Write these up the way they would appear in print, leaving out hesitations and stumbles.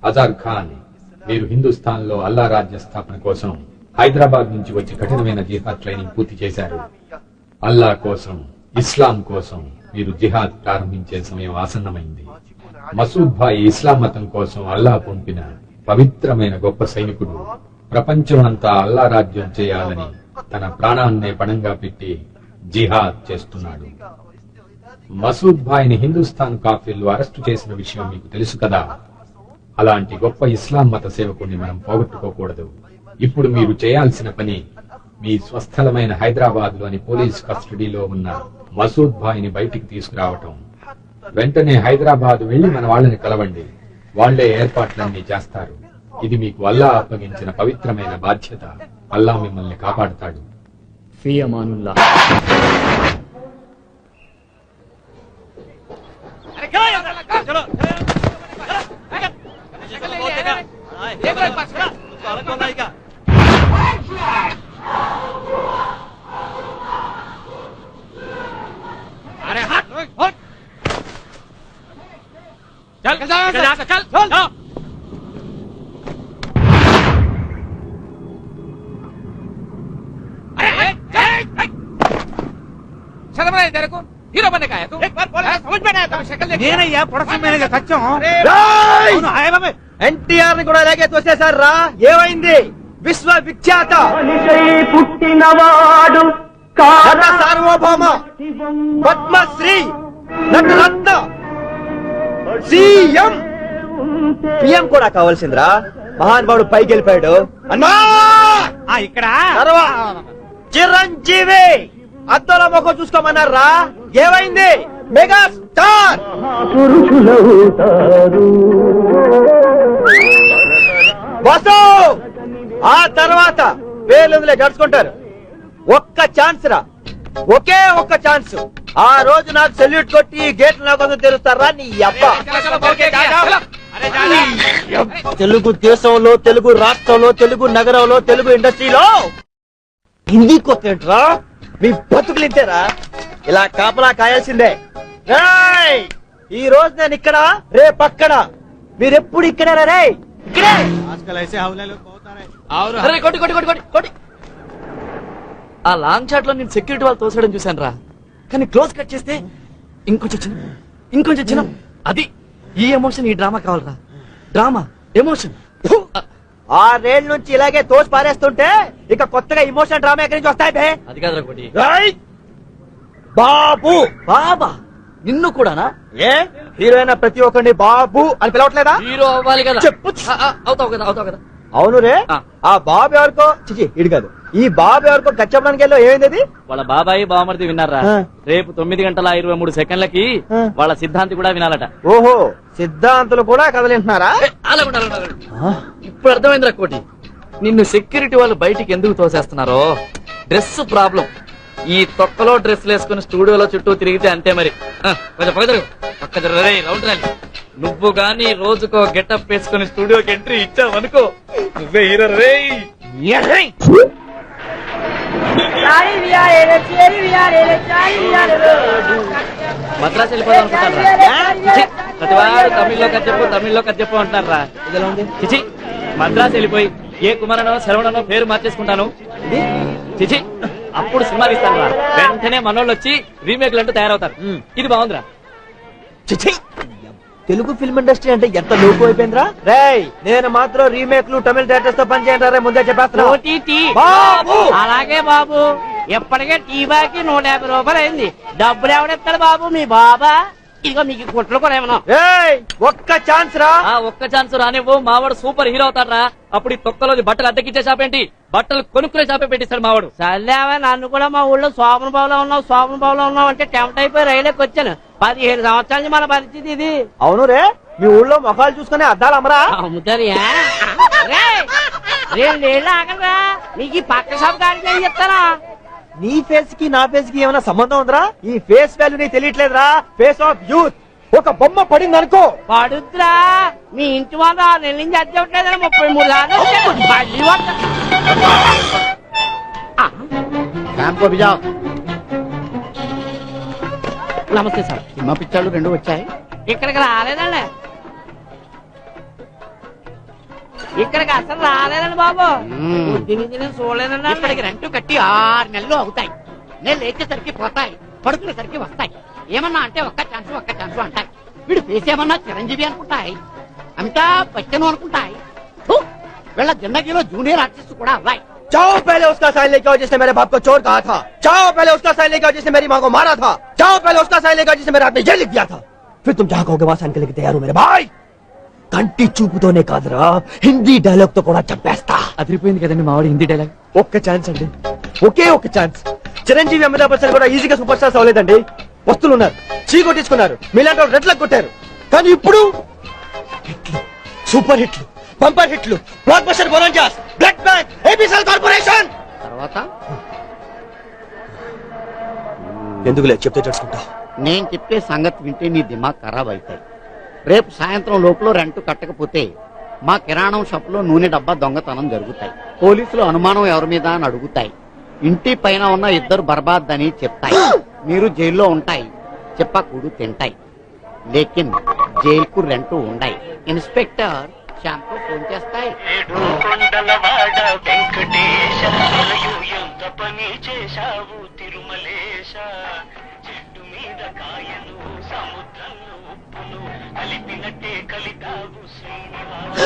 అజార్ ఖాన్, మీరు హిందుస్థాన్ లో అల్లా రాజ్య స్థాపన కోసం హైదరాబాద్ నుంచి వచ్చి కఠినమైన జిహాద్ ట్రైనింగ్ పూర్తి చేశారు. అల్లా కోసం, ఇస్లాం కోసం మీరు జిహాద్ ప్రారంభించే సమయం ఆసన్నమైంది. మసూద్ భాయ్ ఇస్లాం మతం కోసం అల్లా పంపిన పవిత్రమైన గొప్ప సైనికుడు. ప్రపంచం అంతా అల్లా రాజ్యం చేయాలని తన ప్రాణాన్నే పణంగా పెట్టి జిహాద్ చేస్తున్నాడు. మసూద్ భాయ్ ని హిందుస్థాన్ కాఫీర్లు అరెస్టు చేసిన విషయం మీకు తెలుసు కదా. అలాంటి గొప్ప ఇస్లాం మత సేవకుడిని మనం పోగొట్టుకోకూడదు. ఇప్పుడు మీరు చేయాల్సిన పని, మీ స్వస్థలమైన హైదరాబాద్ లోని పోలీస్ కస్టడీలో ఉన్న మసూద్ భాయ్ ని బయటికి తీసుకురావటం. వెంటనే హైదరాబాద్ వెళ్లి మన వాళ్ళని కలవండి. వాళ్లే ఏర్పాట్లన్నీ చేస్తారు. ఇది మీకు అల్లా అప్పగించిన పవిత్రమైన బాధ్యత. అల్లా మిమ్మల్ని కాపాడుతాడు. ఫీ అమానుల్లాహ్. हीरो बनने का है तू? समझ में नहीं आता शक्ल देख. నేనయ్యా ప్రొడక్షన్ మేనేజర్ సత్యం. ఎన్టీఆర్ ని కూడా ఇలాగే తోసేశారు రా. ఏమైంది? విశ్వవిఖ్యాత పుట్టినవాడు నట సార్వభౌమ పద్మశ్రీ నటరత్న సీఎం పిఎం కూడా కావాల్సిందిరా. మహానుభావుడు పైకి వెళ్ళిపోయాడు. అన్నా ఇక్కడ చిరంజీవి అద్దంలో ముఖం చూసుకోమన్నారా. ఏమైంది? Mega star పురుషులవుతారు. బస్సు ఆ తర్వాత పేర్లు గడుచుకుంటారు. ఒక్క ఛాన్స్ రా, ఒకే ఒక్క ఛాన్స్. ఆ రోజు నాకు సెల్యూట్ కొట్టి గేట్లు నాకు తెరుస్తారా నీ అబ్బా. తెలుగు దేశంలో, తెలుగు రాష్ట్రంలో, తెలుగు నగరంలో, తెలుగు ఇండస్ట్రీలో హిందీ కొత్తేంట్రా? మీ బతుకులు ఇంతేరా. ఇలా కాపలా కాయాల్సిందే. ఈ రోజు నేను ఇక్కడ, రేపక్కడ. మీరెప్పుడు ఇక్కడేరా? రే ఇక్కడే. ఆ లాంగ్ షాట్ లో నేను సెక్యూరిటీ వాళ్ళు తోసడం చూశాను రా. కానీ క్లోజ్ కట్ చేస్తే ఇంకొంచెం చిన్న. అది ఈ ఎమోషన్, ఈ డ్రామా కావాలరా. Drama, emotion. 6 ఏళ్ల నుంచి ఇలాగే తోసి పారేస్తుంటే ఇక కొత్తగా ఇమోషన్ డ్రామా ఎక్కడి నుంచి వస్తాయి బే? అది కాదురా కోటి. బాబు బాబా, నిన్ను కూడానా? ఏ హీరోయిన్ ప్రతి ఒక్కరిని బాబు అని పిలవట్లేదా? హీరో అవ్వాలి కదా. చెప్పు. అవుతావు కదా. అవును రే. ఆ బాబు ఎవరికో చిచి ఇడు కాదు, ఈ బాబు ఎవరికో కచ్చపడానికి వెళ్ళో ఏమైంది? వాళ్ళ బాబాయి బావమరిది విన్నారా? రేపు 9:23 వాళ్ళ సిద్ధాంతి కూడా వినాలట. ఓహో, సిద్ధాంతులు కూడా కదలింటున్నారా? ఇప్పుడు అర్థమైందిరా కోటి, నిన్ను సెక్యూరిటీ వాళ్ళు బయటికి ఎందుకు తోసేస్తున్నారో. Dress problem. ఈ తొక్కలో డ్రెస్ వేసుకుని స్టూడియోలో చుట్టూ తిరిగితే అంతే మరి. కొంచెం పక్క రౌండ్ రండి. నువ్వు గాని రోజుకో గెటప్ వేసుకుని స్టూడియోకి ఎంట్రీ ఇచ్చావనుకో, నువ్వే హీరో రే. మద్రాసు వెళ్ళిపోదాం అనుకుంటారా? ప్రతివాడు తమిళ్లో కథ చెప్పు అంటున్నారా? చిచి, మద్రాసు వెళ్ళిపోయి ఏ కుమారనో శరవణనో పేరు మార్చేసుకుంటాను. చిచి, అప్పుడు సినిమా తీస్తాను రా. వెంటనే మనోళ్ళు వచ్చి రీమేక్లు అంటూ తయారవుతారు. ఇది బాగుందిరా. చిచి, తెలుగు ఫిల్మ్ ఇండస్ట్రీ అంటే ఎంత లోపు అయిపోయిందిరా. రేయ్, నేను మాత్రం రీమేక్లు తమిళ డైరెక్టర్స్ తో పని చేయండి ముందే చెప్పేస్తున్నా. అలాగే బాబు, ఎప్పటికే టీ బాకి 150 రూపాయలు అయింది. డబ్బులు ఎవడెత్తాడు బాబు? మీ బాబా? ఇదిగో మీకు కుట్లు కూడా ఏమన్నా. ఒక్క ఛాన్స్ రా. ఒక్క ఛాన్స్ రానివ్వు. మావాడు సూపర్ హీరో అవుతాడు. అప్పుడు ఈ తొక్కలో బట్టలు అద్దెకిచ్చే షాప్ ఏంటి, బట్టలు కొనుక్కునే షాపే పెట్టిస్తాడు మావాడు. సర్లేవా, నన్ను కూడా మా ఊళ్ళో శోభన బాబులో ఉన్నావు అంటే టెంప్ట్ అయిపోయి రైలుకి వచ్చాను. 17 సంవత్సరాల నుంచి మన పరిస్థితి ఇది. అవును రే, మీ ఊళ్ళో మొఖాలు చూసుకునే అద్దాలు అమ్మరా? అమ్ముతారు. 2 ఏళ్ళు ఆగలరా, నీకు ఈ పక్క షాప్ కాడికి చెప్తారా? నీ ఫేస్ కి నా ఫేస్ కి ఏమైనా సంబంధం ఉందిరా? ఈ ఫేస్ వాల్యూ నీకు తెలియట్లేదురా. Face of youth. ఒక బొమ్మ పడింది అనుకో, పడుద్రా. మీ ఇంటి వాళ్ళు 6 నెలల నుంచి అద్దె ఇవ్వట్లేదని 33 నమస్తే సార్. సినిమా పిక్చర్లు 2 వచ్చాయి. ఇక్కడికి రాలేదండి, ఇక్కడికి అసలు రాలేదండి బాబు. తిని తిని చూడలేదండి. ఇక్కడికి రెంట్ కట్టి 6 నెలలు అవుతాయి. నేను లేచేసరికి పోతాయి, పడుకునేసరికి వస్తాయి. ఏమన్నా అంటే ఒక్క ఛాన్స్ అంటాయి. వీడు ఫేస్ ఏమన్నా చిరంజీవి అనుకుంటాయి, అమితాబ్ బచ్చన్ అనుకుంటాయి. ఫు, వీళ్ళ జిందగీలో జూనియర్ ఆర్టిస్ట్ కూడా అవ్వాయి. जाओ पहले उसका साइन लेके आओ जिसने मेरे बाप को चोर कहा था। जाओ पहले उसका साइन लेके आओ जिसने मेरी माँ को मारा था। जाओ पहले उसका साइन लेके आओ जिसने मेरे हाथ में जेल लिख दिया था। फिर तुम जहाँ कहोगे वहाँ साइन करने के तैयार हो मेरे भाई। కంటి చూపుతోనే కాదురా, హిందీ డైలాగ్ తో కూడా చంపేస్తా. అదిరిపోయింది కదండి మావాడు హిందీ డైలాగ్. ఒక్క ఛాన్స్ అండి, ఒకే ఒక్క ఛాన్స్. చిరంజీవి అమితాబ్ బచ్చన్ కూడా ఈజీగా సూపర్ స్టార్స్ అవ్వలేదండి. వస్తువులు ఉన్నారు, చీకొట్టించుకున్నారు, మీలాంటి వాళ్ళు రెడ్లకు కొట్టారు. కానీ ఇప్పుడు హిట్లు, సూపర్ హిట్లు, బంపర్ హిట్లు, block buster bonanzas, black bank, ABCL corporation. తర్వాత ఎందుకులే చెప్తే తెలుసుకుంటా. నేను చెప్పే సంగతి వింటే నీ దిమాగ్ ఖరాబ్ అవుతాయి. రేపు సాయంత్రం లోపల రెంట్ కట్టకపోతే మా కిరాణం షాప్ లో నూనె డబ్బా దొంగతనం జరుగుతాయి. పోలీసులు అనుమానం ఎవరి మీద అని అడుగుతాయి. ఇంటి పైన ఉన్న 2 బర్బాద్ అని చెప్తాయి. మీరు జైల్లో ఉంటాయి, చెప్పకూడు తింటాయి. లేకిన్ జైలుకు రెంట్ ఉండాయి. ఇన్స్పెక్టర్ శ్యామ్కు ఫోన్ చేస్తాయి. కొండలవాడ వెంకటేశ ఎంత పని చేశావు తిరుమలేశ. చెట్టు మీద కాయను సముద్రంలో ఉప్పును కలిపినట్టే కలితావు శ్రీనివాస.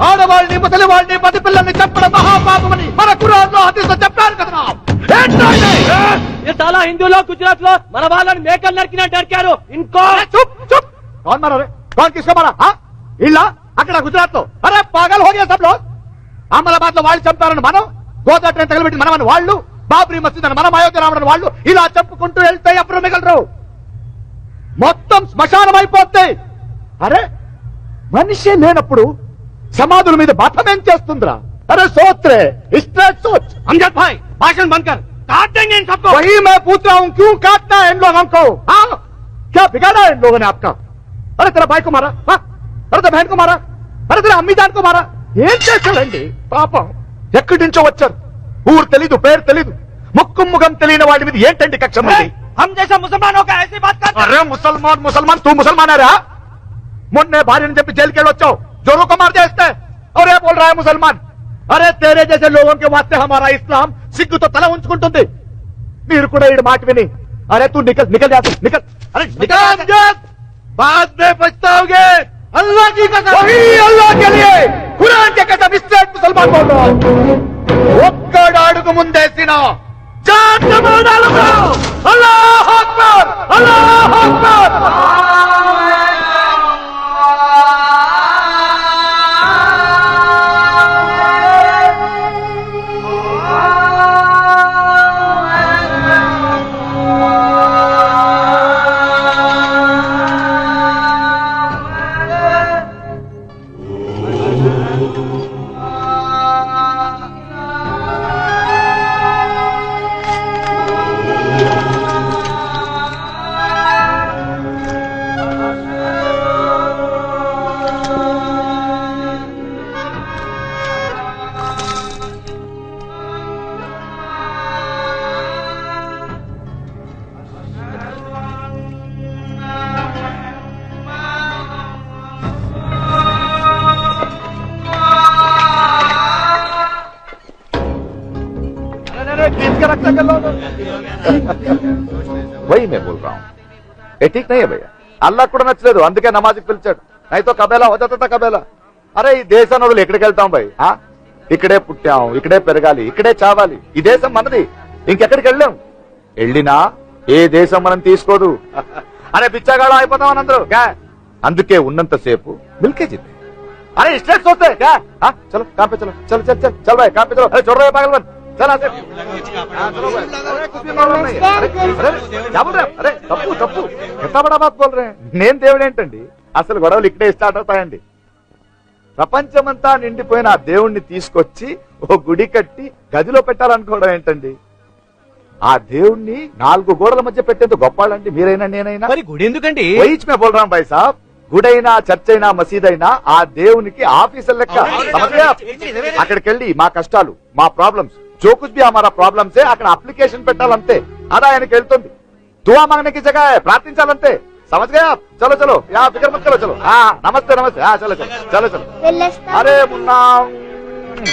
ఆడవాళ్ళని ముసలి వాళ్ళని పది పిల్లల్ని చెప్పడం మహాపాపమని మన ఖురాన్లో హదీస్లో చెప్పారు కదా. చాలా హిందూలో గుజరాత్ లో మన వాళ్ళని మేకలు నరికినా నరికారు. ఇంకో चुप चुप कौन मारा रे? कौन किसको मारा? हाँ इल्ला అక్కడ గుజరాత్ లో. అరే పాగల్ హో గయా సబ్ లోగ్. అహ్మదాబాద్ లో వాళ్ళు చంపారని మనం, గోదా ట్రైన్ తగలబెట్టి మనమని వాళ్ళు, బాబ్రీ మసీద్ అని మనం, అయోధ్య రావడం వాళ్ళు ఇలా చెప్పుకుంటూ వెళ్తే ఎప్పుడు మిగలరు. మొత్తం శ్మశానం అయిపోతాయి. అరే మనిషి లేనప్పుడు సమాధుల మీద బాధం ఏం చేస్తుందిరా? అరే సోత్రే స్ట్రేట్ సోచ్. అమ్జద్ భాయ్ భాషణ బంద్ కర్. काट देंगे इन सबको. वही मैं पूछ रहा हूँ, क्यों काटना है इन लोगों को? हाँ क्या बिगाड़ा है इन लोगों ने आपका? अरे तेरा भाई को मारा, हाँ? अरे तेरा बहन को मारा, अरे तेरा अम्मी जान को मारा. ఏం చేశాడండి పాపం? ఎక్కడి నుంచో వచ్చారు, ఊరు తెలీదు, పేరు తెలీదు, ముక్కు ముఖం తెలియని వాడి మీద ఏంటండి కక్ష? हम जैसा मुसलमानों का ऐसी बात करते. అరే ముసల్మాన్ ముసల్మాన్ తూ ముసల్మానారా? మొన్నే భార్యని చెప్పి జైలుకి వెళ్ళి వచ్చావు, జోరు को मार देते और ये बोल रहा है मुसलमान. अरे तेरे जैसे लोगों के वास्ते हमारा इस्लाम సిగ్గుతో తల ఉంచుకుంటుంది. మీరు కూడా ఈ మాట విని अरे तू निकल निकल जा, निकल. अरे निकल, बाद में पछताओगे. अल्लाह की कसम, वही अल्लाह के लिए कुरान के कसम स्ट्रेट मुसलमान बोल रहा हूं. ఒక్కడు అడుగు ముందేసిన జాన్ डालूंगा. अल्लाह अकबर, अल्लाह अकबर. वही मैं बोल रहा हूँ, ये ठीक नहीं है भैया. అల్లా కూడా నచ్చలేదు, అందుకే నమాజ్కి పిలిచాడు. నైతో కబేలా హో జాతా తా కబేలా. అరే ఈ దేశం వదిలి ఎక్కడికి వెళ్తాం భయ్? ఇక్కడే పుట్టాం, ఇక్కడే పెరగాలి, ఇక్కడే చావాలి. ఈ దేశం మనది, ఇంకెక్కడికి వెళ్ళాం. వెళ్ళినా ఏ దేశం మనం తీసుకోదు. అరే బిచ్చగాడు అయిపోతాం అని అందరూ. అందుకే ఉన్నంతసేపు మిల్కే జిద్దే. अरे स्ट्रेट सोचते हैं क्या? हाँ चलो काम पे चलो, चल चल चल चल भाई काम पे चलो. अरे छोड़ रहे हो पागलपन, चल आते. हाँ, चलो भाई. अरे कुछ भी प्रॉब्लम नहीं है. अरे क्या बोल रहे हैं? अरे तप्पू तप्पू ఎంత బడా బాత్ బోల్ रहे हैं. నేను దేవుడు ఏంటండి, అసలు గొడవలు ఇక్కడే స్టార్ట్ అవుతాయండి. ప్రపంచమంతా నిండిపోయిన ఆ దేవుణ్ణి తీసుకొచ్చి ఓ గుడి కట్టి గదిలో పెట్టాలనుకోవడం ఏంటండి? ఆ దేవుణ్ణి 4 గోడల మధ్య పెట్టేందుకు గొప్పాళ్ళండి మీరైనా నేనైనా. మరి గుడి ఎందుకండి? वहीच मैं बोल रहा हूँ भाई साहब, గుడైనా చర్చ్ అయినా మసీదైనా ఆ దేవునికి ఆఫీసర్ లెక్క. అక్కడికి వెళ్ళి మా కష్టాలు, మా ప్రాబ్లమ్స్, जो कुछ भी हमारा प्रॉब्लम्स है అక్కడ అప్లికేషన్ పెట్టాలంతే. అది ఆయనకి వెళ్తుంది. దువా మాంగనే की जगह है, ప్రార్థించాలంతే. समझ गए आप? चलो चलो यहाँ फिक्र मत करो. चलो हाँ नमस्ते नमस्ते. हाँ चलो चलो चलो चलो. अरे मुन्ना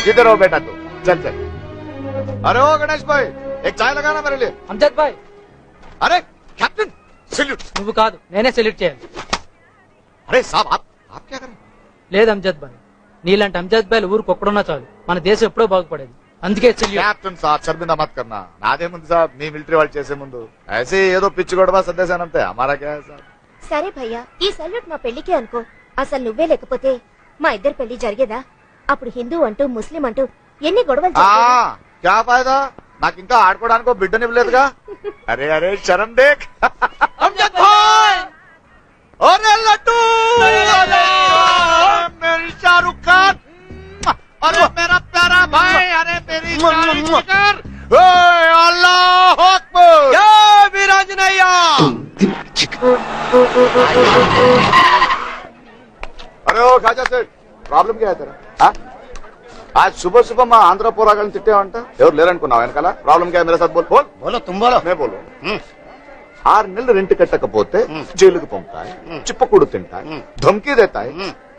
जिधर हो बेटा तू, चल चल. अरे ओ गणेश भाई एक चाय लगाना मेरे लिए. అంజద్ బాయ్, अरे कैप्टन सैल्यूट. నువ్వు కాదు నేనే సెల్యూట్ చేయాలి. अरे साहब आप क्या कर रहे हैं? లేదు అంజద్ బాయ్, నీలాంటి అంజద్ బాయ్లు ఊరికి ఒక్కడున్నా చాలు, మన దేశం ఎప్పుడో బాగుపడేది. అందుకే సెల్యూట్. క్యాప్టెన్ సాబ్ శర్మిందా మత్ కర్నా. నాదే ముందు సాబ్, మీ మిలిటరీ వాళ్ళు చేసే ముందు ऐसे ఏదో పిచ్చి గొడవ సర్దేశానంతే. హమారా క్యా హై సాబ్. సరే భయ్యా, ఈ సల్యూట్ మా పెళ్లికే అనుకో. అసలు నువ్వే లేకపోతే మా ఇద్దరు పెళ్లి జరిగేదా? అప్పుడు హిందూ అంటూ ముస్లిం అంటూ ఎన్ని గొడవలు జరిగేవి. క్యా ఫాయదా, నాకు ఇంకా ఆడుకోవడానికి బిడ్డనివ్వలేదుగా. అరే అరే శరణ్ దేక్. అమ్జద్ భాయ్ అరే లడ్డు, मेरी शाहरुख खान, अरे मेरा प्यारा भाई, अरे मेरी जिगर. अल्लाह अकबर, जय वीरांजनेया. अरे ओ खाजा सेठ, प्रॉब्लम क्या है तेरा? हाँ? आज सुबह सुबह मैं आंध्र పోరాగాళ్ళని తిట్టావంట. ఎవరు లేరనుకున్నావు వెనకాల? ప్రాబ్లం క్యా మేరే సాత్ బోల్. బోల్ బోలో తుమ్ బోలో. నే బోలు. 6 నెలలు రెంట్ కట్టకపోతే జైలుకు పంపుతాయి, చిప్పకూడు తింటాయి, ధమ్కీ దేతాయి.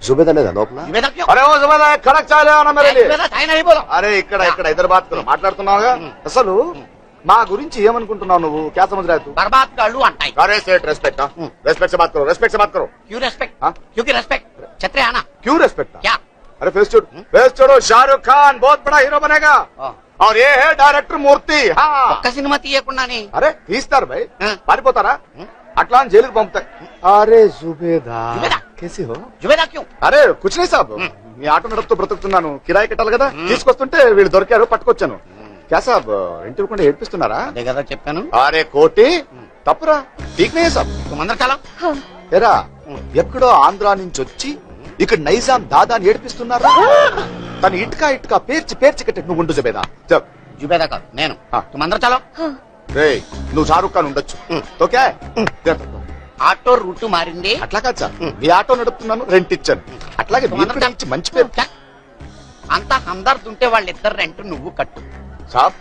జుబేదా లేదా లోపల? అరే ఓ జుబేదా కడక్ చాయ్ లేవనా మేరే లియే. అరే ఇక్కడ ఇక్కడ ఇద్దరు బాత్ మాట్లాడుతున్నావుగా. అసలు మా గురించి ఏమనుకుంటున్నావు నువ్వు? క్యా సమझ रहा है तू? బర్బాద్ గాళ్ళు అంటాయి. अरे सेठ रेस्पेक्ट, रेस्पेक्ट से बात करो, रेस्पेक्ट से बात करो. क्यों रेस्पेक्ट? हाँ? क्योंकि रेस्पेक्ट छतरे आना. क्यों रेस्पेक्ट? क्या? अरे फेस छोड़ो. शाहरुख खान बहुत बड़ा हीरो बनेगा और ये है डायरेक्टर मूर्ति. हाँ ఒక్క సినిమా తీయకుండానే. అరే తీస్తారు భయ్, ఆ. పారిపోతారా? అట్లా అని జైలుకి పంపుతాయి. అరే జుబేదా కేసి హో? జుబేదా క్యూ? అరే కుచ్ నీ సాబ్, మీ ఆటో నడుపుతూ బ్రతుకుతున్నాను, కిరాయి కట్టాలి కదా. తీసుకొస్తుంటే వీళ్ళు దొరికారు, పట్టుకొచ్చాను. క్యా సాబ్ ఇంటి కూడా ఏడ్పిస్తున్నారా? అదే కదా చెప్పాను. అరే కోటి తప్పురా, ఠీక్ నే సాబ్. తుమందర చలో. ఎరా ఎక్కడో ఆంధ్రా నుంచి వచ్చి ఇక్కడ నైజాం దాదాని ఏడిపిస్తున్నారా? తను ఇటుకా ఇటుకా పేర్చి పేర్చి కట్టే. నువ్వు ఉండు జుబేదా. చెప్ జుబేదా కాదు నేను. ఆ. తుమందర చలో. రే నువ్వు షారుఖ్ ఖాన్ ఉండొచ్చు, ఓకే? ఆటో రూట్ మారింది. అట్లా కాదు సార్, మీ ఆటో నడుపుతున్నాను, రెంట్ ఇచ్చాను. అట్లాగే మీరు కూడా ఇచ్చి మంచి పేరు. అంత హందర్ద్ ఉంటే వాళ్ళిద్దరు రెంట్ నువ్వు కట్టు. साहब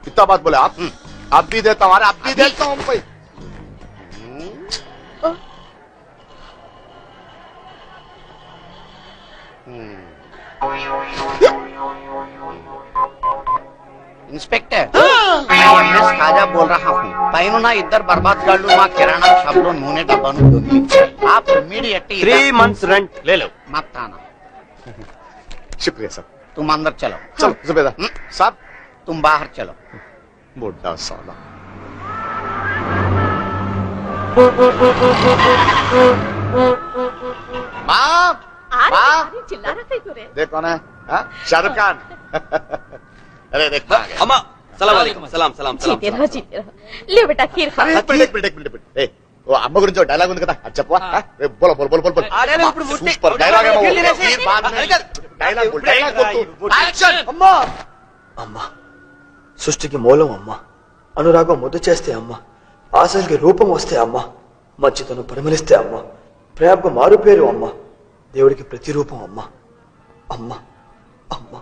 कितना बात बोले आप? अब भी देता हूँ, अब भी देता हूँ भाई. इंस्पेक्टर मैं एमएस खाजा बोल रहा हूँ. పైన ఇద్దరు బర్బాద్ గాళ్ళు మా కిరాణా షాప్ లో నూనె డబ్బాను దొంగిలించారు. आप इमीडिएटली 3 months rent ले लो. मत आना. शुक्रिया साहब. तुम अंदर चलो. चलो जुबेदा साहब, तुम बाहर चलो. बुढ़ा साला. माँ देख कौन है? हाँ? शाहरुख खान. अरे देख అమ్మా సలాం అలైకుం. సలాం సలాం సలాం. లేవు బేటా ఖీర్ ఖా. एक मिनट. ए वो అమ్మ గురించి ఒక డైలాగ్ ఉంది కదా, అది చెప్పవా? బోలో బోల్ బోల్ బోల్ బోల్. అరే ఇప్పుడు ముట్టి సూపర్ డైలాగ్ ఏమో. డైలాగ్ బోల్ డైలాగ్ బోల్. యాక్షన్. అమ్మా అమ్మా సృష్టికి మూలం అమ్మ, అనురాగం ముద్దు చేస్తే అమ్మ, ఆశలకి రూపం వస్తే అమ్మ, మంచితనం పరిమళిస్తే అమ్మ, ప్రేమకు మారు పేరు అమ్మ, దేవుడికి ప్రతిరూపం అమ్మ. అమ్మ అమ్మ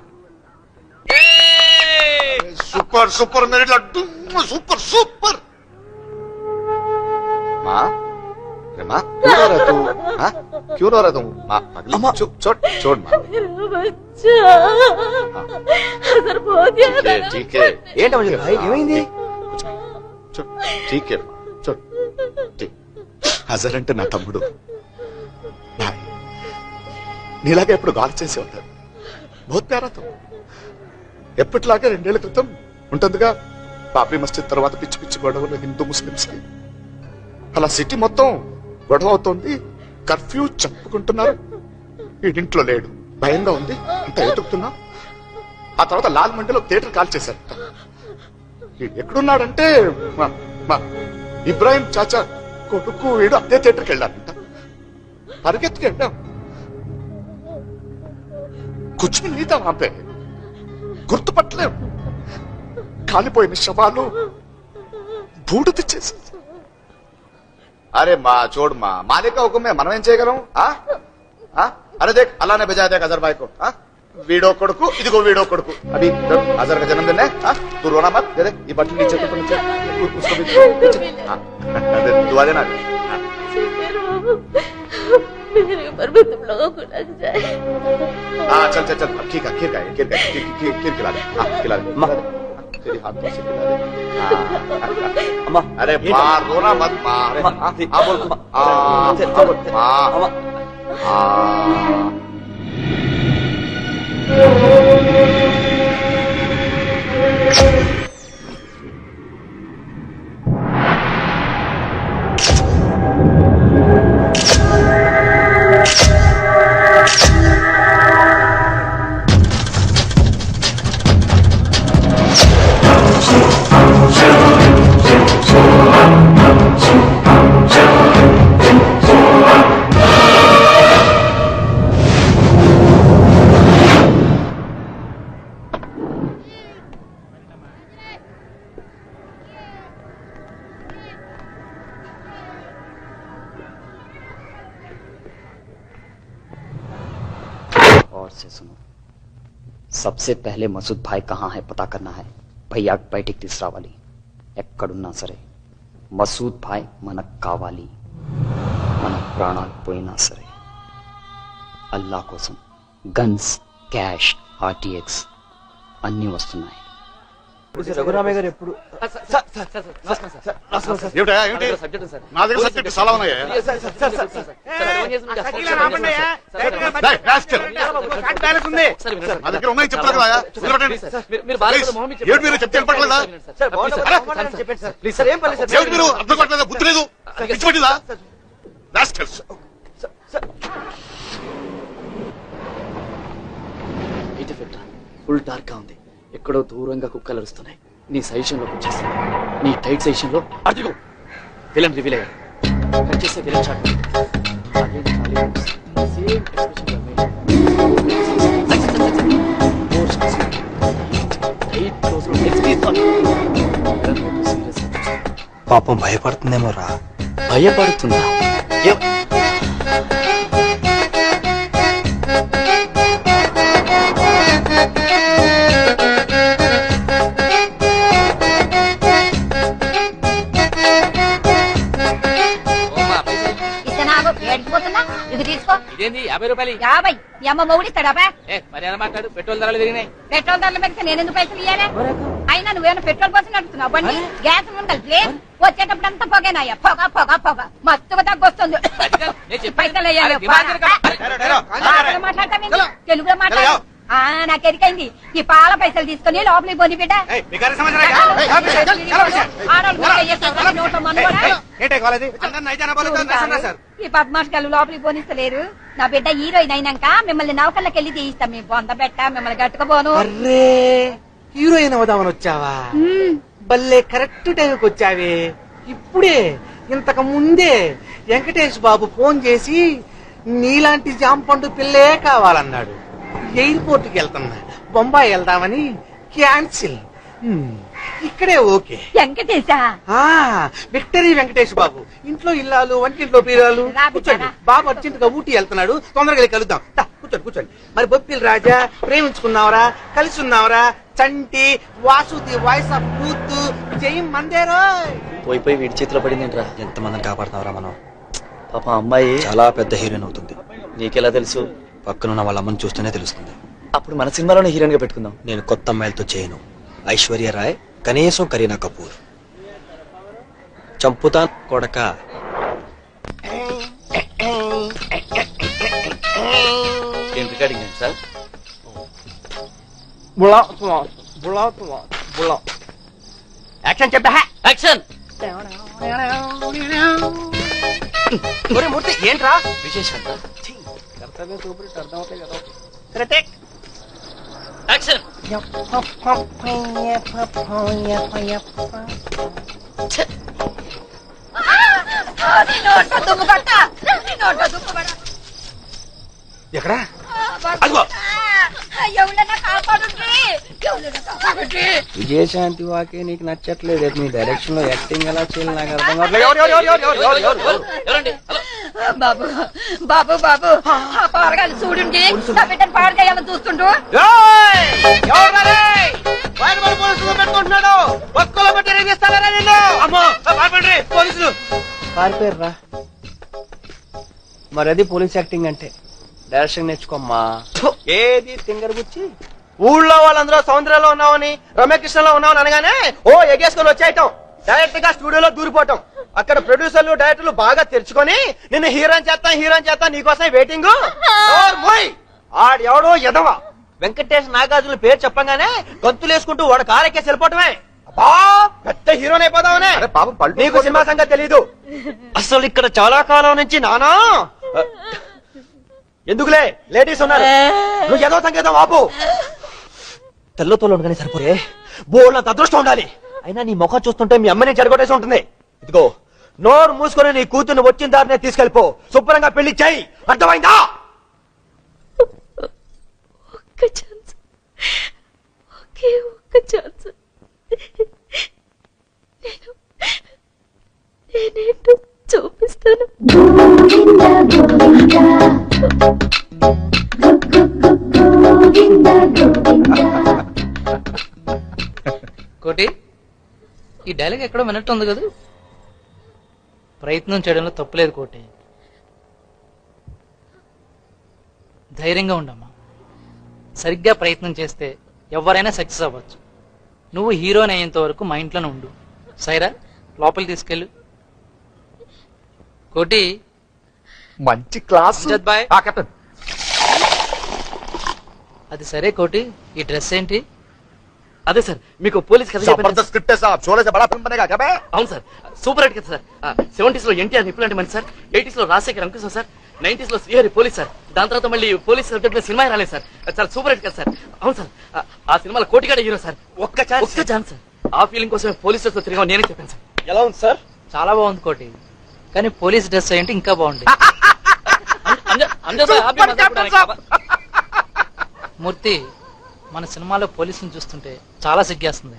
सुपर सुपर मेरे लड्डू, सुपर सुपर. माँ अरे माँ क्यों रो रहा तू? हाँ क्यों रो रहा तू? माँ अगली चुप छोड़ छोड़ माँ. ठीक है ఏంటి అమ్మ భాయ్ ఏమైంది? ठीक है छोड़ ठीक. హజర్ అంటే నా తమ్ముడు. నీలాగా ఎప్పుడు గాలి చేసి ఉంటాడు. बहुत प्यारा तो ఎప్పటిలాగే 2 ఏళ్ల క్రితం ఉంటుందిగా బాబ్రీ మస్జిద్ తర్వాత పిచ్చి పిచ్చి గొడవలు హిందూ ముస్లింస్ కి. అలా సిటీ మొత్తం గొడవ అవుతోంది, కర్ఫ్యూ చెప్పుకుంటున్నారు. ఇంట్లో లేడు, భయంగా ఉంది, ఇంత ఎతుకుతున్నా. ఆ తర్వాత లాల్ మండిలో థియేటర్ కాల్ చేశారు. ఎక్కడున్నాడంటే మా ఇబ్రాహిం చాచా కొడుకు వీడు అదే థియేటర్కి వెళ్ళారంట. పరిగెత్తుకు వెళ్ళాం. కుచ్చు నీతా వాపే గుర్తుపట్టలేం. కాలిపోయిన శవాలు బూడిద చేసి. అరే మా చూడు మా మాలిక హుకుమే, మనం ఏం చేయగలం? అరే దేక్ అలానే బజా దేక్ అజర్ భాయ్ కో. వీడో కొడుకు, ఇదిగో వీడో కొడుకు. అభి అజర్ కా జన్మదిన్ హై, తూ రోనా మత్. దే దే ఈ బట్టలు नीचे तो नीचे उसको भी अरे दुआ देना. मेरी उम्र में तुम लोगों को लग जाए. चल चल चल खीर खिला दे. खिला दे तेरी हाथों से खिला दे. अम्मा अरे मार रोना मत मार. बोल और से सुनो, सबसे पहले मसूद भाई कहाँ है पता करना है. भैया బయటికి తీసుకురావాలి. ఎక్కడున్నా సరే మసూద్ భాయ్ మనకు కావాలి. మన ప్రాణాలు పోయినా సరే. అల్లా కోసం గన్స్, క్యాష్, ఆర్టీఎక్స్ అన్నీ వస్తున్నాయి. రఘురామయ్య గారు ఎప్పుడు నా దగ్గర సబ్జెక్ట్ చాలా ఉన్నాయా? నా దగ్గర ఉన్నాయి చెప్తారు కదా. ఏమిటి మీరు చెప్తే వినపడలేదా? ఏమిటి మీరు అర్థం పట్టలేదా? బుద్ధి లేదు, పిచ్చిపట్టిందా? ఫుల్ డార్క్ గా ఉంది. ఎక్కడో దూరంగా కుక్కలు అరుస్తున్నాయి. నీ సజెషన్ లోకి వచ్చేసి నీ టైట్ సజెషన్ లో అదిగో విలన్ రివీల్ అయ్యాడు. కట్ చేస్తే విలన్ షాట్. పాపం భయపడుతుందేమో రా. భయపడుతుందా? ఇది తీసుకో. ఇదేంది 50 రూపాయలు? 50. మీ అమ్మ మొగుడిస్తాడా? మరి ఎలా మాట్లాడు? పెట్రోల్ ధరలు పెరిగినాయి. పెట్రోల్ ధరలు పెరిగితే నేను ఎందుకు పైసలు ఇయ్యాలి? అయినా నువ్వేమైనా పెట్రోల్ కోసం నడుపుతున్నావు బండి? గ్యాస్ ఉండాలి. వచ్చేటప్పుడు అంతా పొగేనాయ్యా, పొగ పొగ పొగ మత్తుగా తగ్గొస్తుంది. పైసలు వేయాలి. మాట్లాడతావేంటి? తెలుగులో మాట్లాడు. నాకు ఎరికైంది. ఈ పాల పైసలు తీసుకుని లోపలికి పోని బిడ్డ. ఈ పద్మాషకాలు లోపలికి పోనిస్తలేరు. నా బిడ్డ హీరోయిన్ అయినాక మిమ్మల్ని నౌకర్లకెళ్ళి తీయిస్తాం. మీ బొంద పెట్ట మిమ్మల్ని గట్టుకుపోను. హీరోయిన్ అవుదామని వచ్చావా? బల్లే కరెక్ట్ టైంకి వచ్చావే. ఇప్పుడే ఇంతకు ముందే వెంకటేష్ బాబు ఫోన్ చేసి నీలాంటి జాంపండు పిల్లే కావాలన్నాడు. ఎయిర్పోర్ట్ కి వెళ్తున్నా, బొంబాయి వెళ్దామని క్యాన్సిల్. ఇక్కడే ఓకే. వెంకటేశా? విక్టరీ వెంకటేష్ బాబు. ఇంట్లో ఇల్లాలు, వంటింట్లో పీరాలు. కూర్చోండి. బాబు అర్జెంట్ గా ఊటీ వెళ్తున్నాడు, తొందరగా వెళ్ళి కలుద్దాం. కూర్చోండి కూర్చోండి. మరి బొప్పిల్ రాజా, ప్రేమించుకున్నావరా, కలిసి ఉన్నావరా, చంటి, వాసుది, వాయిస్ ఆఫ్ ట్రూత్, జై మందేరో. పోయి పోయి వీడి చేతిలో పడిందేంట్రా? ఎంతమందిని కాపాడుతున్నావురా మనం? పాప అమ్మాయి చాలా పెద్ద హీరోయిన్ అవుతుంది. నీకెలా తెలుసు? పక్కనున్న వాళ్ళ అమ్మని చూస్తేనే తెలుస్తుంది. అప్పుడు మన సినిమాలోనే హీరోయిన్ గా పెట్టుకుందాం. నేను కొత్త అమ్మాయిలతో చేయను. ఐశ్వర్య రాయ్, కనీసం కరీనా కపూర్. చంపుతా కొడక. ఏం రికార్డింగ్ ఏంటి సార్? యాక్షన్ చెప్పా. యాక్షన్. మూర్తి ఏంట్రా విశేషంగా కర్తవ్యం సూపర్ అర్థం అవుతాయి కదా. యాక్షన్. ఎక్కడ ఎవరైనా కాపాడుండ్రి, ఎవరైనా కాపాడుండ్రి. విజయశాంతి వాకే నీకు నచ్చట్లేదు మీ డైరెక్షన్ లో యాక్టింగ్ ఎలా చేయాలి నాకు అర్థం ఎవరండి? హలో. బాబు బాబు బాబు ఆ పారగాలి చూడండి నా బిడ్డను పాడు చేయాలని చూస్తుండు. పెట్టుకుంటున్నాడు ఒక్కలో పెట్టి రేగిస్తారా నిన్ను అమ్మో పోలీసులు పారిపోయారా మరి అది పోలీస్ యాక్టింగ్ అంటే డైరెక్షన్ నేర్చుకోమ్మా ఏది తింగర్ గుచ్చి ఊళ్ళో వాళ్ళందరూ సముద్రంలో ఉన్నామని రమ్యకృష్ణలో ఉన్నామని అనగానే ఓ ఎగేసుకొని వచ్చేయటం డైరెక్ట్ గా స్టూడియోలో దూరిపోవటం అక్కడ ప్రొడ్యూసర్లు డైరెక్టర్లు బాగా తెరుచుకొని నిన్ను హీరోయిన్ చేస్తా నీకోసం వెయిటింగ్ ఆడెవడో ఎదవ వెంకటేష్ నాగార్జున పేరు చెప్పగానే గంతులు వేసుకుంటూ వాడు కారెక్కేసి వెళ్ళిపోవటమే పెద్ద హీరోని అయిపోదామనే నీకు సినిమా సంగతి తెలీదు అసలు ఇక్కడ చాలా కాలం నుంచి నానా ఎందుకులే లేడీస్ ఉన్నారు నువ్వు ఏదో సంకేతం ఆపు తెల్లతోలు ఉండగానే సరిపోయే బోళ్ళంత అదృష్టం ఉండాలి అయినా నీ ముఖం చూస్తుంటే మీ అమ్మని చెడగొట్టేసి ఉంటుంది ఇదిగో నోరు మూసుకొని నీ కూతుర్ని వచ్చిన దారినే తీసుకెళ్ళిపో శుభ్రంగా పెళ్లి చేయి అర్థమైందా ఒక్క ఛాన్స్, ఒకే ఒక్క ఛాన్స్. నేనేంటో చూపిస్తాను. కోటి, ఈ డైలాగ్ ఎక్కడో వినట్టు ఉంది కదా. ప్రయత్నం చేయడంలో తప్పులేదు కోటి. ధైర్యంగా ఉండమ్మా. సరిగ్గా ప్రయత్నం చేస్తే ఎవరైనా సక్సెస్ అవ్వచ్చు. నువ్వు హీరోని అయ్యేంత వరకు మా ఇంట్లోనే ఉండు. సైరా, లోపలికి తీసుకెళ్ళు. కోటి, మంచి క్లాస్ అమ్జద్ బాయ్. అది సరే కోటి, ఈ డ్రెస్ ఏంటి? అదే సార్ మీకు పోలీస్ కథ చెప్పాను. జబర్దస్త్ స్క్రిప్ట్ है साहब शोले से बड़ा फिल्म बनेगा क्या बे అవును సార్, సూపర్ హిట్ కదా సార్. 70s లో ఎన్టీఆర్ నిప్పులాంటి మనిషి సార్, 80s లో రాజశేఖర్ అంకుశం సార్, 90s లో శ్రీహరి పోలీస్ సార్, దాని తర్వాత మళ్ళీ పోలీస్ సబ్జెక్ట్ మీద సినిమా రాలేదు సార్. చాలా సూపర్ హిట్ కదా సార్. అవును సార్, ఆ సినిమాలో కోటిగాడ హీరో సార్. ఒక్క ఛాన్స్ సార్. ఆ ఫీలింగ్ కోసం పోలీసులతో తిరిగా నేనే చెప్పాను సార్. ఎలా ఉంది సార్ చాలా బాగుంది కోటి, కానీ పోలీస్ డ్రెస్ అయ్యంటే ఇంకా బాగుంది. మూర్తి, మన సినిమాలో పోలీసుని చూస్తుంటే చాలా సిగ్గేస్తుంది.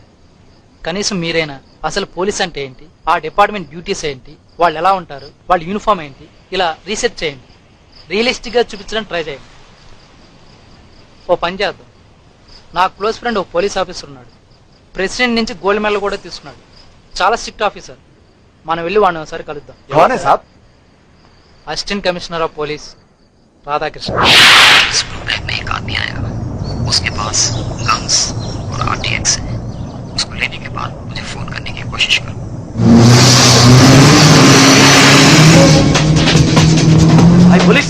కనీసం మీరైనా అసలు పోలీస్ అంటే ఏంటి, ఆ డిపార్ట్మెంట్ డ్యూటీస్ ఏంటి, వాళ్ళు ఎలా ఉంటారు, వాళ్ళ యూనిఫామ్ ఏంటి, ఇలా రీసెర్చ్ చేయండి. రియలిస్టిక్ గా చూపించడానికి ట్రై చేయండి. ఓ పని చేద్దాం. నా క్లోజ్ ఫ్రెండ్ ఒక పోలీస్ ఆఫీసర్ ఉన్నాడు. ప్రెసిడెంట్ నుంచి గోల్డ్ మెడల్ కూడా తీసుకున్నాడు. చాలా స్ట్రిక్ట్ ఆఫీసర్. మనం వెళ్ళి వాడిని ఒకసారి కలుద్దాం. Assistant commissioner of police Radhakrishna. एक आदमी आएगा, उसके पास गन्स और RTX है. उसको लेने के बाद मुझे फोन करने की कोशिश करो. हाय पुलिस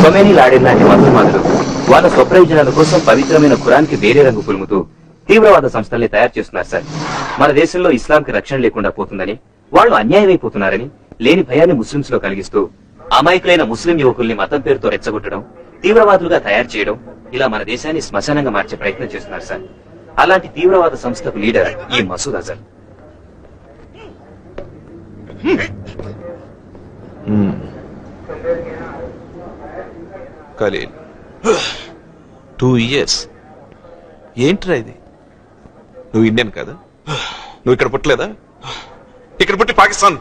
కొమేనీ లాడెన్ లాంటి మతోన్మాదులు వాళ్ళ స్వప్రయోజనాల కోసం పవిత్రమైన ఖురాన్కి వేరే రంగు పులుముతూ తీవ్రవాద సంస్థల్ని తయారు చేస్తున్నారు సార్. మన దేశంలో ఇస్లాంకి రక్షణ లేకుండా పోతుందని, వాళ్ళు అన్యాయమైపోతున్నారని లేని భయాన్ని ముస్లింస్ లో కలిగిస్తూ అమాయకులైన ముస్లిం యువకుల్ని మతం పేరుతో రెచ్చగొట్టడం, తీవ్రవాదులుగా తయారు చేయడం, ఇలా మన దేశాన్ని శ్మశానంగా మార్చే ప్రయత్నం చేస్తున్నారు సార్. అలాంటి తీవ్రవాద సంస్థకు లీడర్ ఈ మసూద్ అజర్. ఖలీల్ 2 years ఏంట్రా ఇది? నువ్వు ఇండియన్ కదా? నువ్వు ఇక్కడ పుట్టలేదా? ఇక్కడ పుట్టి పాకిస్తాన్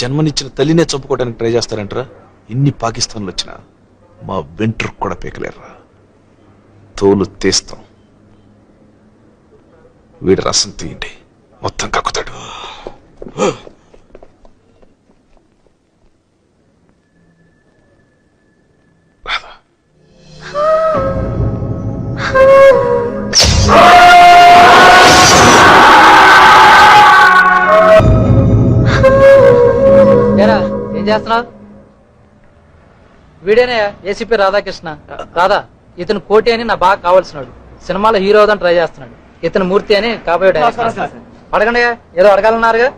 జన్మనిచ్చిన తల్లినే చంపుకోవడానికి ట్రై చేస్తారంటరా. ఇన్ని పాకిస్తాన్లు వచ్చినా మా వెంట్రు కూడా పీకలేరురా. తోలు తీస్తాం. వీడి రసం తీయండి, మొత్తం కక్కుతాడు. ఏరా ఏం చేస్తున్నావు? వీడేనే ఏసీపీ రాధాకృష్ణ. రాధా, ఇతను కోటి అని నా బాగా కావాల్సినాడు. సినిమాలో హీరో అవుదని ట్రై చేస్తున్నాడు. ఇతను మూర్తి అని కాబోయే డైరెక్టర్. అడగండి, ఏదో అడగాలన్నారుగా.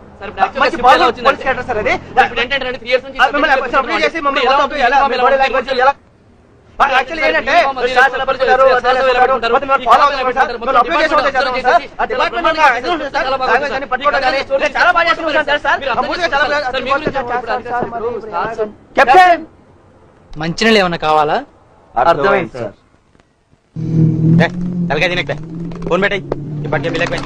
మంచినీళ్ళు ఏమన్నా కావాలా? అర్థమైంది సార్. ఫోన్ పెట్టాయి ఇప్పటికే బిల్లకి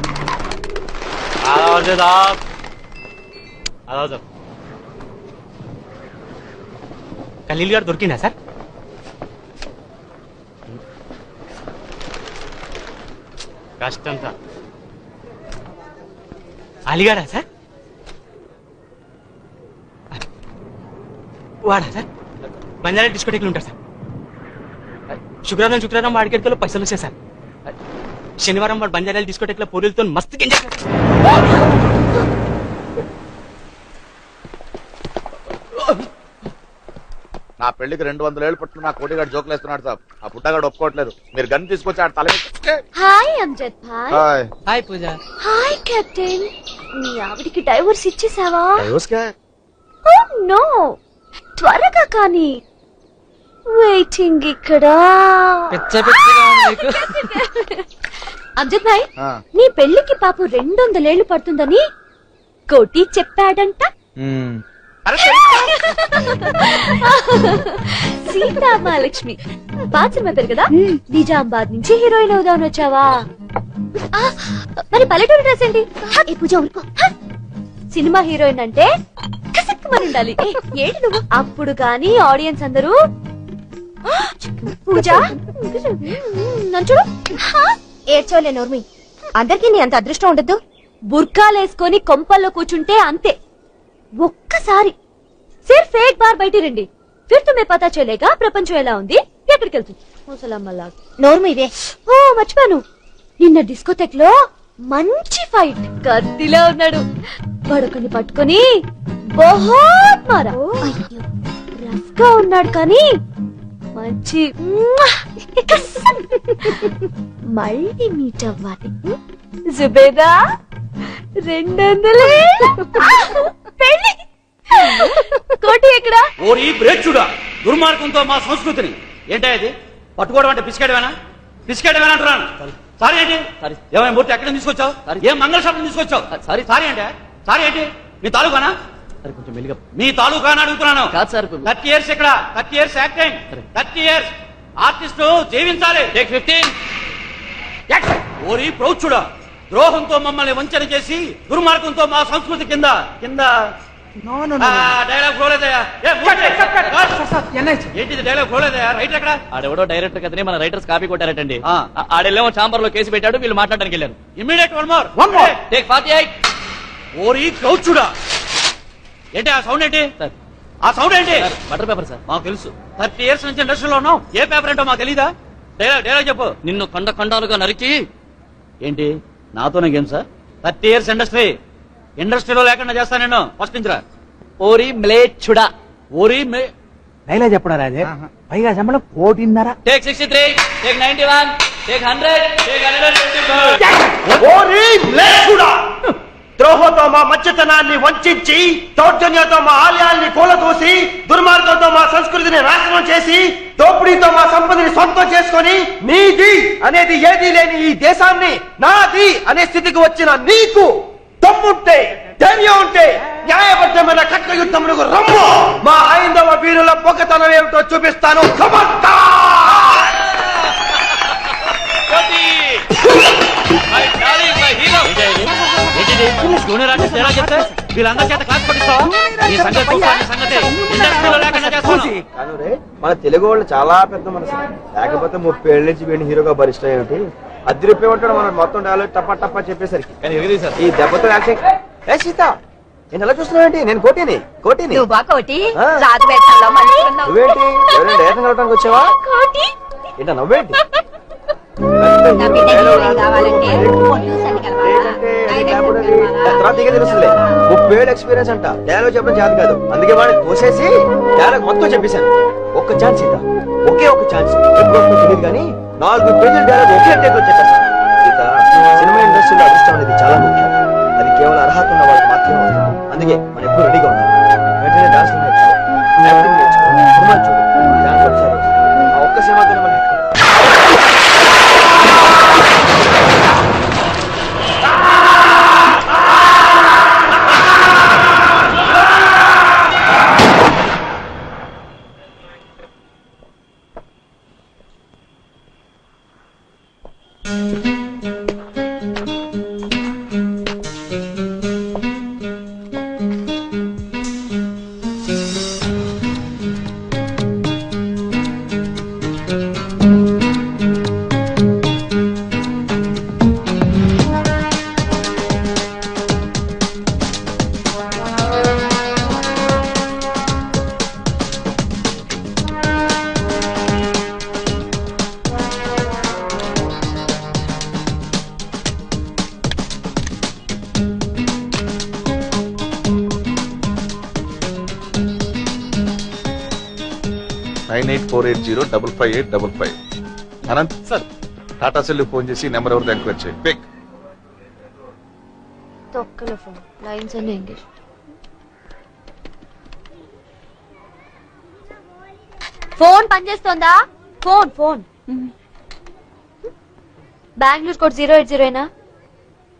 ఖలీల్ గారు దొరికిందా సార్? కష్టంతా అలీగారా సార్? వాడా సార్? బంజారా డిస్కోటెక్లు ఉంటారు సార్. శుక్రవారం వాడికెట్లో పైసలు వచ్చాయి సార్. శనివారం వాడు బంజారాల డిస్కోటెక్లో పూరీలతో మస్తు గింజ. నా పెళ్లికి 200 ఏళ్ళు పట్టు నా కోటిగాడు జోకులు వేస్తున్నాడు సార్. ఆ పుట్టగాడు ఒప్పుకోవట్లేదు. మీరు గన్ తీసుకొచ్చి ఆడ తల hi Amjad bhai. Hi. Hi Pooja. Hi captain. మీ ఆవిడికి డైవర్స్ ఇచ్చేసావా? డైవర్స్కా? ఓ నో, త్వరగా కానీ. వెయిటింగ్ ఇక్కడ. పిచ్చ పిచ్చగా ఉంది నీకు. అమ్జద్ భాయ్, నీ పెళ్లికి పాపు 200 ఏళ్లు పడుతుందని కోటి చెప్పాడంట. సీతామహాలక్ష్మి పాత సినిమా పేరు కదా. నిజామాబాద్ నుంచి హీరోయిన్ అవుదామని వచ్చావా? మరి పల్లెటూరు డ్రెస్ ఏంటి? ఏ పూజ ఊరుకో. సినిమా హీరోయిన్ అంటే కసక్కుమని ఉండాలి. ఏంటి నువ్వు? అప్పుడు కానీ ఆడియన్స్ అందరూ పూజ నంచుడు ఏడ్చోలే నోర్మి. అందరికీ నీ అంత అదృష్టం ఉండద్దు. బుర్కాలేసుకొని కొంపల్లో కూర్చుంటే అంతే. ఒక్కసారి సిర్ఫ్ ఏక్ బార్ బయట రండి, ఫిర్ తుమ్మే పతా చలేగా ప్రపంచం ఎలా ఉంది, ఎక్కడికి వెళ్తుంది. నోర్మి ఇదే. ఓ మర్చిపోయాను, నిన్న డిస్కోటెక్ లో మంచి ఫైట్. కత్తిలో ఉన్నాడు. పడుకొని పట్టుకొని బహుత్ మారా. రఫ్ గా ఉన్నాడు కానీ మంచి. మళ్ళీ మీట్ అవ్వాలి. జుబేదా 200 పెళ్లి. కోటి ఎక్కడ? ఓరి బ్రేచుడా, దుర్మార్గంతో మా సంస్కృతిని. ఏంటా ఇది? పట్టుకోవడం అంటే పిసికేయడమేనా? పిసికేయడమేనా అంటున్నాను. సారీ ఏంటి? ఏమైనా మూర్తి ఎక్కడ తీసుకొచ్చావు? ఏం మంగళ షాప్ తీసుకొచ్చావు? సారీ అంటే సారీ ఏంటి? మీ తాలూకానా? కొంచెం మెల్లిగా. మీ తాలూకానా అడుగుతున్నాను. 30 years ఇక్కడ, 30 years యాక్టింగ్, 30 years ఆర్టిస్ట్ జీవించాలి. 15 ఓరి ప్రౌచుడా, ద్రోహంతో మమ్మల్ని వంచన చేసి దుర్మార్గంతో మా సంస్కృతి కింద డైలాగ్ ఫ్లోలేదయా? ఏంటిది డైలాగ్ ఫ్లోలేదయా? రైటర్ ఎక్కడ? ఆడెవడో డైరెక్టర్ కదని మన రైటర్స్ కాపీ కొట్టారటండి. ఆడెల్లేమో చాంబర్ లో కేసు పెట్టాడు, వీళ్ళు మాట్లాడడానికి వెళ్ళారు. Immediate one more take 48. ఓరి ప్రౌచుడా, ఏంటి ఆ సౌండ్? ఏంటి ఆ సౌండ్? ఏంటి? Butter paper sir. మాకు తెలుసు. 30 years నుంచి ఇండస్ట్రీలో ఉన్నాం. ఏ పేపర్ ఏంటో మాకు తెలీదా? డైలాగ్ చెప్పు. నిన్ను ఖండాలుగా నరికి. ఏంటి నాతోనే గేమ్ సార్? 30 years ఇండస్ట్రీలో లేకుండా చేస్తా నేను. ఫస్ట్ నుంచి రా. ఓరి మ్లేచ్చుడా. ఓరి డైలాగ్ చెప్పడా రాజే పైగా శంబళం 1.5 టేక్ 63 టేక్ 91 టేక్ 100 టేక్ 124 ద్రోహంతో మా మధ్యతనాన్ని వంచి దౌర్జన్యంతో మా ఆలయాల్ని కూలదూసి దుర్మార్గంతో మా సంస్కృతిని నాశనం చేసి దోపిడీతో మా సంపదని సొంతం చేసుకొని నీది అనేది ఏదీ లేని ఈ దేశాన్ని నాది అనే స్థితికి వచ్చిన నీకు దమ్ముంటే ధైర్యం ఉంటే న్యాయబద్ధమైన కట్ల యుద్ధములకు రమ్ము. మా హైందవ వీరుల పొగతనం ఏమిటో చూపిస్తాను. వీళ్ళందరి చేత క్లాస్ పట్టిస్తావా? ఈ సంగతి ఇండస్ట్రీలో లేకుండా చేస్తాను. మన తెలుగు వాళ్ళు చాలా పెద్ద మనసు. లేకపోతే 30 ఏళ్ళ నుంచి వీడిని హీరోగా భరిష్టం ఏమిటి? అద్దె రూపాయి ఉంటాడు మనం మొత్తం డైలాగ్ టప్ప టప్ప చెప్పేసరికి. ఈ దెబ్బతో యాక్షన్. ఏ సీత నేను ఎలా చూస్తున్నావేంటి? నేను కోటిని నువ్వు బా కోటి రాజు వేషంలో మంచిగా ఉన్నావు. నువ్వేంటి ఎవరైనా డైరెక్షన్ కలవడానికి వచ్చావా? ఏంటా నవ్వేంటి? నా బిడ్డ హీరోయిన్ కావాలంటే ప్రొడ్యూసర్ని కలవాలా? తర్వాత ఇక తెలుసులే. 30 ఏళ్ళ ఎక్స్పీరియన్స్ అంట. డైలాగ్ చెప్పడం చేత కాదు. అందుకే వాడిని కోసేసి డైలాగ్ మొత్తం చెప్పేశాను. ఒక్క ఛాన్స్ సీత, ఒకే ఒక ఛాన్స్. ఎప్పుడు తెలియదు కానీ 4 పేజీల డైలాగ్ ఒకే టేక్ లో చెప్పేస్తాను. సీత, సినిమా ఇండస్ట్రీలో అదృష్టం అనేది చాలా ముఖ్యం. అది కేవలం అర్హత ఉన్న వాళ్ళకి మాత్రమే వస్తుంది. అందుకే మనం ఎప్పుడు రెడీగా ఉంటాం. వెంటనే డాన్స్ నేర్చుకో, యాక్టింగ్ నేర్చుకో, సినిమా చూడు. డాన్స్ ఒకసారి ఆ ఒక్క సినిమాతోనే మనం hit. 9848055855. Anant sir, Tata cell phone చేసి నెంబర్ ఎవరిది ఎంక్వైరీ చేయి. పిక్. తొక్కల ఫోన్ లైన్స్ అన్ని ఎంగేజ్. ఫోన్ పనిచేస్తోందా? Phone Bengaluru code 080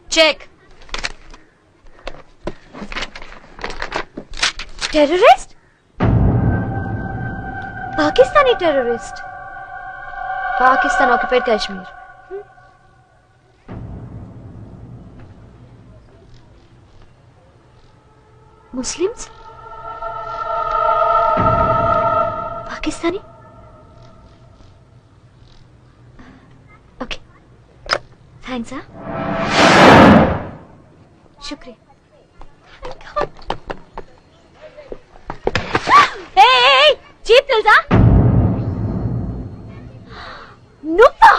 check. Terrorist? Pakistani terrorist. Pakistan occupied Kashmir. Muslims? Pakistani? Okay, thanks. శుక్రియా. చీప్ తెలుసా? నువ్వా?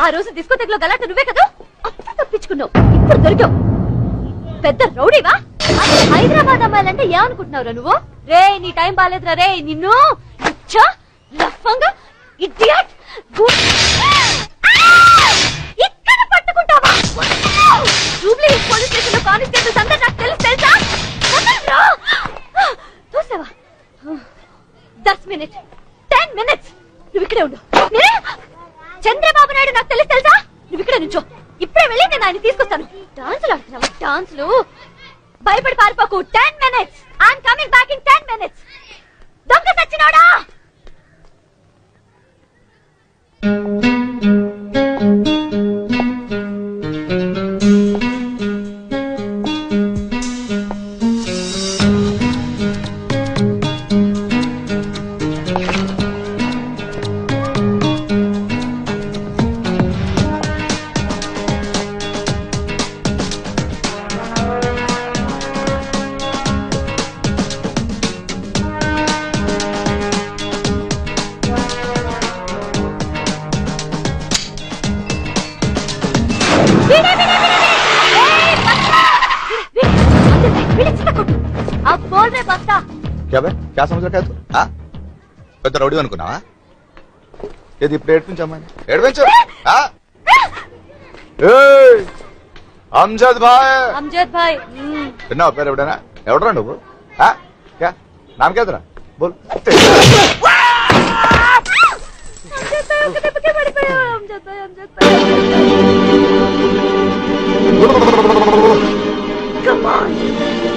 ఆ రోజు డిస్కోటెక్ లో గలాట నువ్వే కదా? అప్పుడు తప్పించుకున్నావు, ఇప్పుడు దొరికావు. పెద్ద రౌడీవా? హైదరాబాద్ అమ్మాయిలంటే ఏమనుకుంటున్నావురా నువ్వు? రే నీ టైం బాలేదురా రే. నిన్ను ఇడియట్ ఇక్కడ పట్టుకుంటావా? జూబ్లీ పోలీస్ స్టేషన్ లో కానిస్టేబుల్స్ అందరూ నాకు తెలుసా? చూసావా? 10 minutes 10 minutes నువ్వు ఇక్కడే ఉండు. చంద్రబాబు నాయుడు నాకు తెలుసా? నువ్వు ఇక్కడే నుంచో. ఇప్పుడే వెళ్ళి నేను ఆయన తీసుకొస్తాను. డాన్సులు ఆడుతున్నావా? డాన్సులు? భయపడి పారిపోకు. 10 minutes. I'm coming back in 10 minutes. దొంగ సచ్చినోడా! क्या बे? क्या समझ रखा है तू? పెద్ద రౌడీ అనుకున్నావా? ఏది ఇప్పుడు ఏడ్పించమ్మని ఏడ్పించు. అంజద్ భాయ్ అమ్జద్ భాయ్ విన్నావు పేరు ఎవడైనా? ఎవడరా నువ్వు? క్యా నామ్ కేదరా బోల్.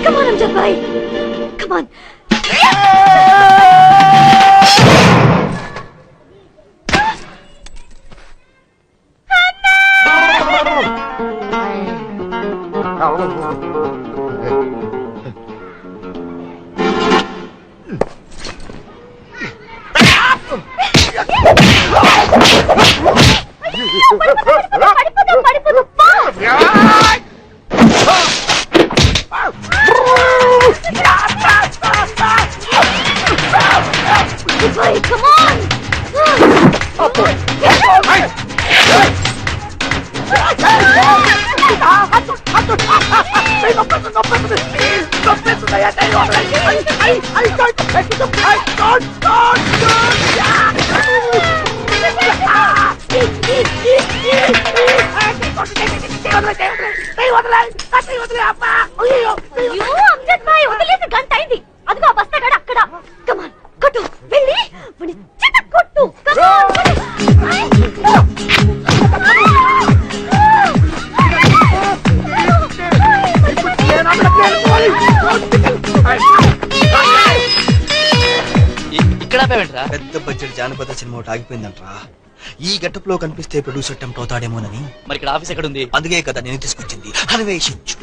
Come on, Amjad bhai. Come on. పడిపోదు. Come on! Amjad భాయ్ వదిలేసి గంట అయింది. అదిగో బస్తాగాడు అక్కడ. కమాన్ కొట్టు, వెళ్ళి కొట్టు. ఇక్కడ ఆపేవేంట్రా? పెద్ద బడ్జెట్ జానపద సినిమా ఒకటి ఆగిపోయిందంట్రా. ఈ గెటప్ లో కనిపిస్తే ప్రొడ్యూసర్ టెంప్ట్ అవుతాడేమోనని. మరి ఇక్కడ ఆఫీస్ ఎక్కడ ఉంది? అందుకే కదా నేను తీసుకొచ్చింది. అన్వేషించు.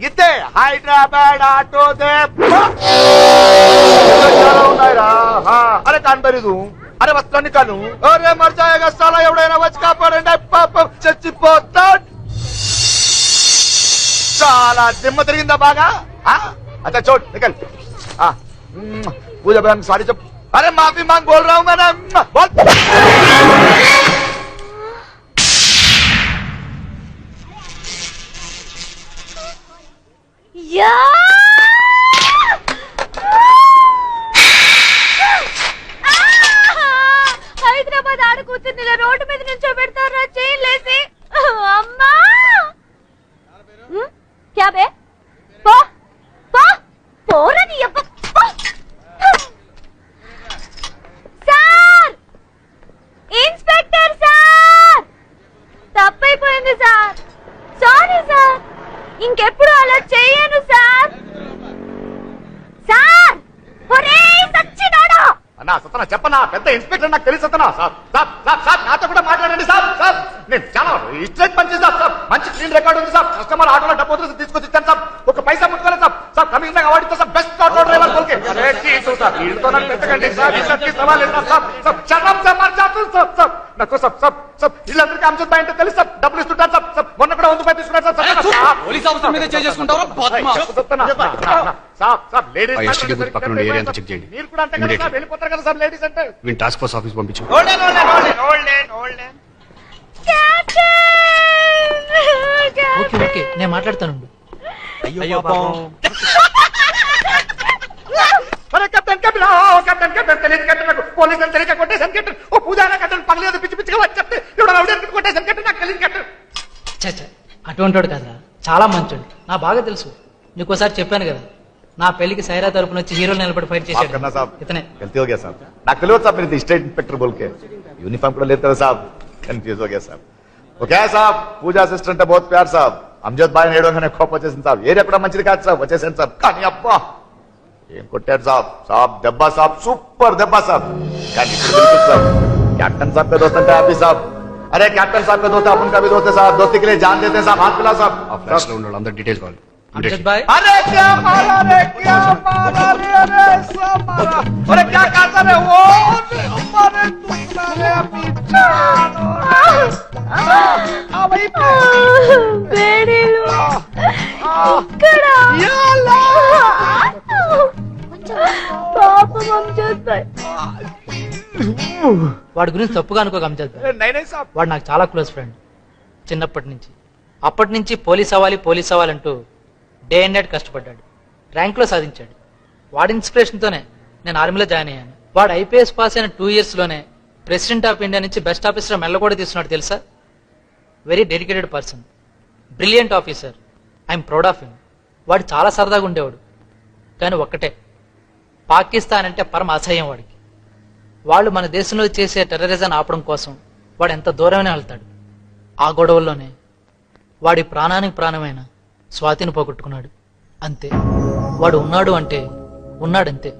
ఇద్దే హైదరాబాద్ ఆటో దే ఉన్నాయిరా. అరే కనబడదు. అరే వస్తాను కాను. అరే మర్చాయగా స్థలం ఎవడైనా వచ్చి కాపాడండి. పాపం చచ్చిపోతాడు. చాలా దిమ్మ తిరిగిందా బాగా? अच्छा छोड़ निकल. पूजा बहन सारी चुप. अरे माफी मांग बोल रहा हूँ मैंने. बोल. హైదరాబాద్ ఆడ కూర్చుంది రోడ్డు మీద నుంచో పెడతారా చేయలేసి. అమ్మా క్యా బే పోరని సార్, ఇన్స్పెక్టర్ సార్, తప్పైపోయింది సార్. సారీ సార్, ఇంకెప్పుడు అలా చెయ్యను సార్. సార్ సచ్చినాడా అన్నా సత్తనా చెప్పనా? పెద్ద ఇన్స్పెక్టర్ నాకు తెలిసి సత్తనా. సార్ నాతో కూడా మాట్లాడండి సార్. సార్ నేను చాలా ఇస్ట్రేట్ పని చేస్తాను సార్. మంచి క్లీన్ రికార్డ్ ఉంది సార్. కస్టమర్ ఆటోలో డబ్బు వదిలేసి తీసుకొచ్చి ఇచ్చాను సార్. ఒక పైసా ముట్టుకోలేదు సార్. సార్ కమింగ్ అవార్డు ఇస్తా సార్. బెస్ట్ ఆటో డ్రైవర్ బోల్కే. అరే చీజు సార్, వీళ్ళతో నాకు పెట్టకండి సార్. ఇద్దరికి సవాల్ లేదు సార్. సార్ చర్రం సార్ మార్చాను సార్. సార్ నాకు సార్ వీళ్ళందరికీ అంజద్ భాయ్ అంటే తెలుసు సార్. డబ్బులు ఇస్తుంటారు సార్. సార్ మొన్న కూడా 100 రూపాయలు తీసుకున్నారు సార్. పోలీస్ ఆఫీసర్ మీద చేసుకుంటారా? సార్ లేడీస్ మీరు కూడా అంతే కదా సార్, వెళ్ళిపోతారు కదా సార్ లేడీస్ అంటే. వీళ్ళు టాస్క్ ఫోర్స్ ఆఫీస్ పంపించు. ఓకే నేను మాట్లాడతాను. అయ్యో పాపం. अरे कैप्टन పోలీస్ అని తెలియక కొట్టేసాను కెప్టెన్. ఓ పూజారా కెప్టెన్ పగలేదు పిచ్చి పిచ్చిగా వచ్చి చెప్తే ఇప్పుడు రౌడీ కొట్టేసాను కెప్టెన్. నాకు కలిగింది కెప్టెన్. చచ్చా అటువంటి వాడు కదరా, చాలా మంచోడు. నా బాగా తెలుసు. నీకోసారి చెప్పాను కదా, నా పెళ్లికి సైరా తరపున వచ్చి హీరో నిలబడి ఫైట్ చేశాడు ఇతనే. गलती हो गया साहब. నాకు తెలియదు సార్ మీరు స్టేట్ ఇన్స్పెక్టర్ बोल के यूनिफॉर्म కూడా లేదు కదా సార్. कंफ्यूज हो गया साहब. वो क्या है साहब, పూజా అసిస్టెంట్ बहुत प्यार साहब. అంజద్ భాయ్ నేడోగానే కోపం వచ్చేసింది సార్. ఏరియా కూడా మంచిది కాదు సార్. వచ్చేసాను సార్. కానీ అబ్బా ఏం కొట్టాడు సాబ్. సాబ్ దెబ్బ సాబ్, సూపర్ దెబ్బ సాబ్. కానీ సాబ్ కెప్టెన్ సాబ్ పేరు వస్తుంటే హ్యాపీ సాబ్. अरे कैप्टन साहब का दोस्त है, अपन का भी दोस्त है साहब, दोस्ती के लिए जान देते हैं साहब, हाथ मिला साहब। ఫ్లాష్ లో ఉన్న వాళ్ళందరూ డీటెయిల్స్ కావాలి అమ్జద్ భాయ్ अरे क्या मारा रे, क्या मारा रे, अरे सब मारा। अरे क्या कहता रे वो, हमारे तुम्हारे पीछे वही पे వేడిలు ఇక్కడ या अल्लाह। పాపం అమ్జద్ భాయ్. వాడి గురించి తప్పుగా అనుకోక అమ్జద్ భాయ్. नहीं नहीं साहब, వాడు నాకు చాలా క్లోజ్ ఫ్రెండ్ చిన్నప్పటి నుంచి. అప్పటి నుంచి పోలీస్ అవ్వాలంటూ డే అండ్ నైట్ కష్టపడ్డాడు, ర్యాంక్లో సాధించాడు. వాడి ఇన్స్పిరేషన్తోనే నేను ఆర్మీలో జాయిన్ అయ్యాను. వాడు ఐపీఎస్ పాస్ అయిన 2 years లోనే ప్రెసిడెంట్ ఆఫ్ ఇండియా నుంచి బెస్ట్ ఆఫీసర్ మెల్ల కూడా తీసుకున్నాడు తెలుసా. Very dedicated person, brilliant officer. I'm proud of him. వాడు చాలా సరదాగా ఉండేవాడు, కానీ ఒక్కటే, పాకిస్తాన్ అంటే పరమ అసహ్యం వాడికి. వాళ్ళు మన దేశంలో చేసే టెర్రరిజం ఆపడం కోసం వాడు ఎంత దూరమైనా వెళ్తాడు. ఆ గొడవల్లోనే వాడి ప్రాణానికి ప్రాణమైన స్వాతిని పోగొట్టుకున్నాడు. అంతే, వాడు ఉన్నాడు అంటే ఉన్నాడంతే,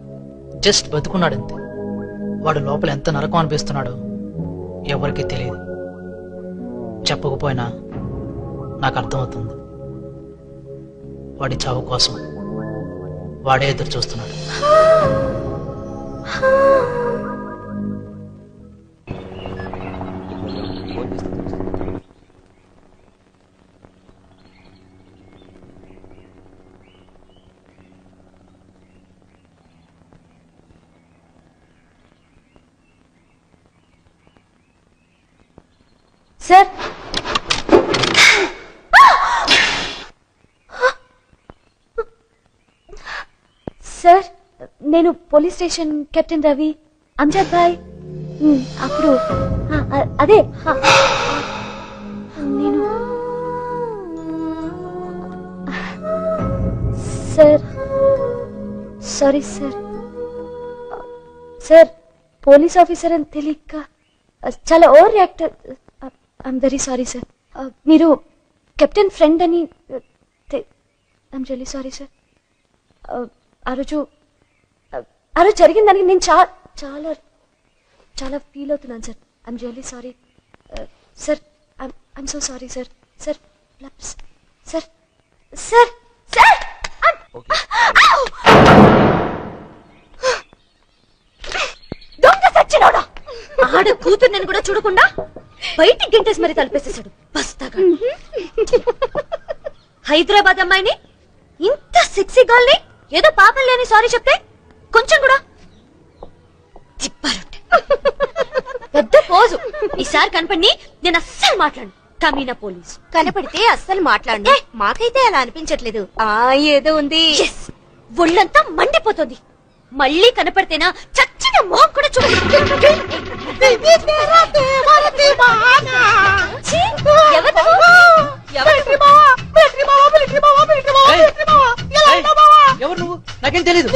జస్ట్ బతుకున్నాడంతే. వాడు లోపల ఎంత నరకం అనిపిస్తున్నాడో ఎవరికీ తెలియదు. చెప్పకపోయినా నాకు అర్థమవుతుంది. వాడి చావు కోసం వాడే ఎదురు చూస్తున్నాడు. సార్ సార్, నేను police station captain Ravi. Amjad bhai అప్పుడు అదే నేను sir, sorry sir. Sir, police officer అని తెలియక చాలా overreact. I'm very sorry sir. మీరు కెప్టెన్ ఫ్రెండ్ అని ఐఎమ్ రియలీ సారీ సార్. ఆ రోజు జరిగిన దానికి నేను చాలా చాలా ఫీల్ అవుతున్నాను sir. I'm really sorry sir. I'm so sorry sir. Sir sir sir sir దొంగ సచ్చినోడా! ఆడ కూతుర్ని కూడా చూడకుండా బయటికి గంటేసి మరి తలిపేసేసాడు బస్తాగా. హైదరాబాద్ అమ్మాయిని, ఇంత సెక్సీ గర్ల్ని ఏదో పాపం లేని సారీ చెప్తే కొంచెం కూడా తిప్పారొట్టే. పెద్ద పోజు. ఈసారి కనపడి నేను అస్సలు మాట్లాడు. కమీనా పోలీసు కనపడితే అస్సలు మాట్లాడు. మాకైతే అలా అనిపించట్లేదు. ఏదో ఉంది. ఒళ్ళంతా మండిపోతుంది. మళ్ళీ కనపడితేనా చచ్చిన మొహం కూడా చూడండి. ఎవరు నువ్వు? నాకేం తెలీదు.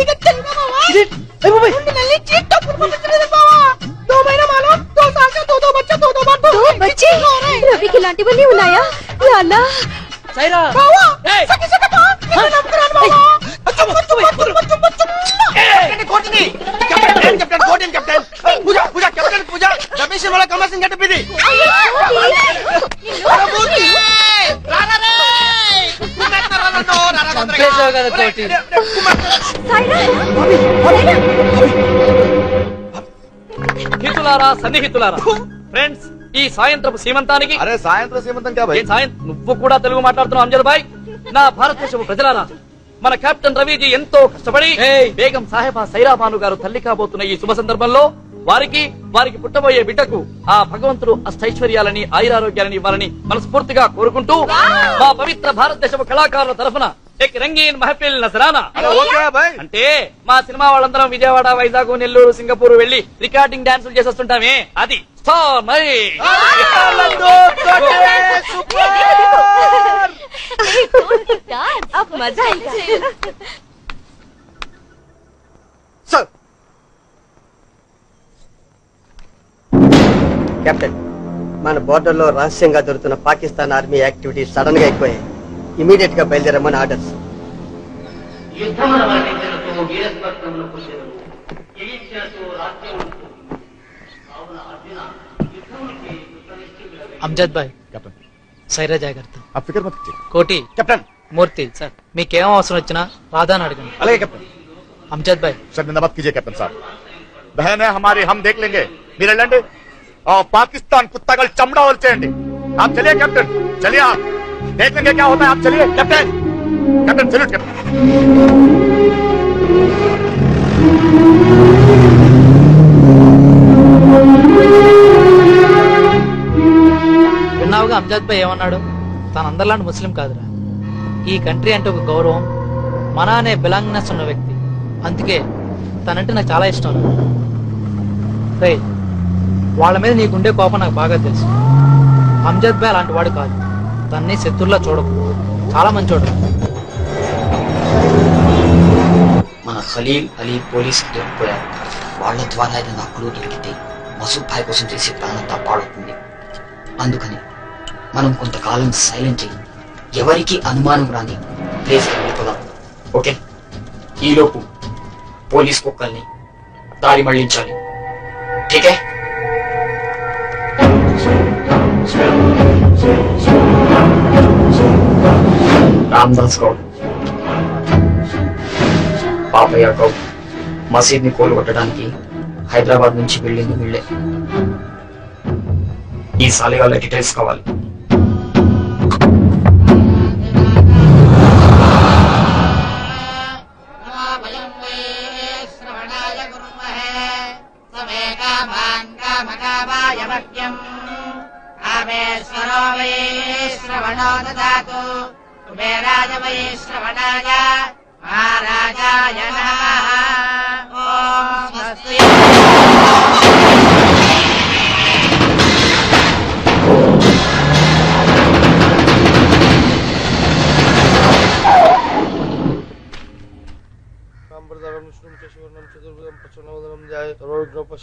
రవికి ఇలాంటివన్నీ ఉన్నాయా? సైరా కదా కోటి. హితులారా, సన్నిహితులారా, ఫ్రెండ్స్, ఈ సాయంత్రపు సీమంతానికి. अरे సాయంత్రం సీమంతం क्या भाई? నువ్వు కూడా తెలుగు మాట్లాడుతున్నావు అమ్జద్ భాయ్. నా భారతదేశపు ప్రజలారా, మన కెప్టెన్ రవిజీ ఎంతో కష్టపడి బేగం సాహెబా సైరా బాను గారు తల్లి కాబోతున్న ఈ శుభ సందర్భంలో వారికి పుట్టబోయే బిడ్డకు ఆ భగవంతుడు అష్టైశ్వర్యాలని ఆయురారోగ్యాలని ఇవ్వాలని మనస్ఫూర్తిగా కోరుకుంటూ మా పవిత్ర భారతదేశపు కళాకారుల తరఫున ఎక్ రంగీన్ మహఫిల్ నజరానా అంటే మా సినిమా వాళ్ళందరం విజయవాడ, వైజాగ్, నెల్లూరు, సింగపూర్ వెళ్లి రికార్డింగ్ డాన్సులు చేసేస్తుంటామే. అది కెప్టెన్, మన బోర్డర్ లో రహస్యంగా దొరుకుతున్న పాకిస్తాన్ ఆర్మీ యాక్టివిటీ సడన్ గా ఎక్కువయ్యాయి. ఇమీడియట్ గా బయలుదేరమని ఆర్డర్స్. అమ్జద్ భాయ్, कैप्टन సైరా జాగ్రత్త. आप फिक्र मत कीजिए కోటి, कैप्टन మూర్తి సార్, మీకేం అవసరం వచ్చినా రాధాని అడగండి. अलग कैप्टन అమ్జద్ భాయ్, शर्मिंदा मत कीजिए कैप्टन साहब, बहन है हमारी, हम देख लेंगे, మీరు వెళ్ళండి. पाकिस्तान कुत्ता कल चमड़ा और चेंडी. आप चलिए कैप्टन, चलिए, आप देख लेंगे क्या होता है. आप चलिए कैप्टन, कैप्टन सैल्यूट कैप्टन. విన్నావుగా అమ్జద్ భాయ్ ఏమన్నాడు? తన అందరిలాంటి ముస్లిం కాదురా. ఈ కంట్రీ అంటే ఒక గౌరవం, మన అనే బిలాంగ్నెస్ ఉన్న వ్యక్తి. అందుకే తనంటే నాకు చాలా ఇష్టం. రే, వాళ్ళ మీద నీకుండే కోపం నాకు బాగా తెలుసు. అమ్జద్ భాయ్ అలాంటి వాడు కాదు. తన్ని శత్రుల్లా చూడకు, చాలా మంచోడు. మన ఖలీల్ అలీ పోలీస్ దొరికిపోయారు. వాళ్ళ ద్వారా ఏదైనా క్లూ దొరికితే మసూద్ భాయ్ కోసం చేసే ప్లాన్ అంతా పాడవుతుంది. అందుకని మనం కొంతకాలం సైలెంట్ అయ్యి ఎవరికి అనుమానం రాని ప్లేస్ వెళ్ళిపోదాం. ఓకే, ఈలోపు పోలీస్ కుక్కల్ని దారి మళ్లించాలి. ఠీకే? రామ్దాస్ గౌడ్, పాపయ్య గౌడ్ మసీద్ ని కోలుగొట్టడానికి హైదరాబాద్ నుంచి వెళ్ళింది వీళ్ళే. ఈ సాలిగాళ్ళ డీటెయిల్స్ కావాలి.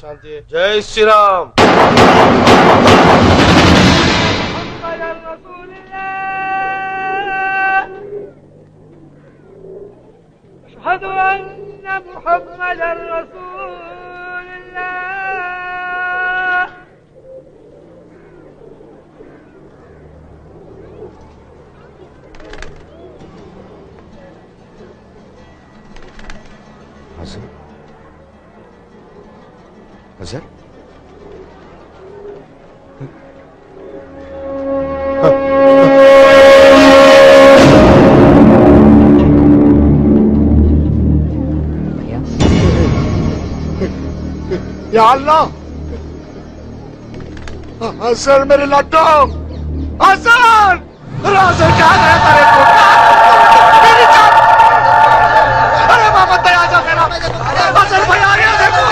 शांति. जय श्री राम. अशहदु अन्ना मुहम्मदर रसूलुल्लाह. सर या अल्लाह, हसन मेरे लड्डू, हसन, हसन क्या है तेरे को? मेरी जान, अरे मोहम्मद भाई आजा मेरा, हसन भाई आ गया देखो.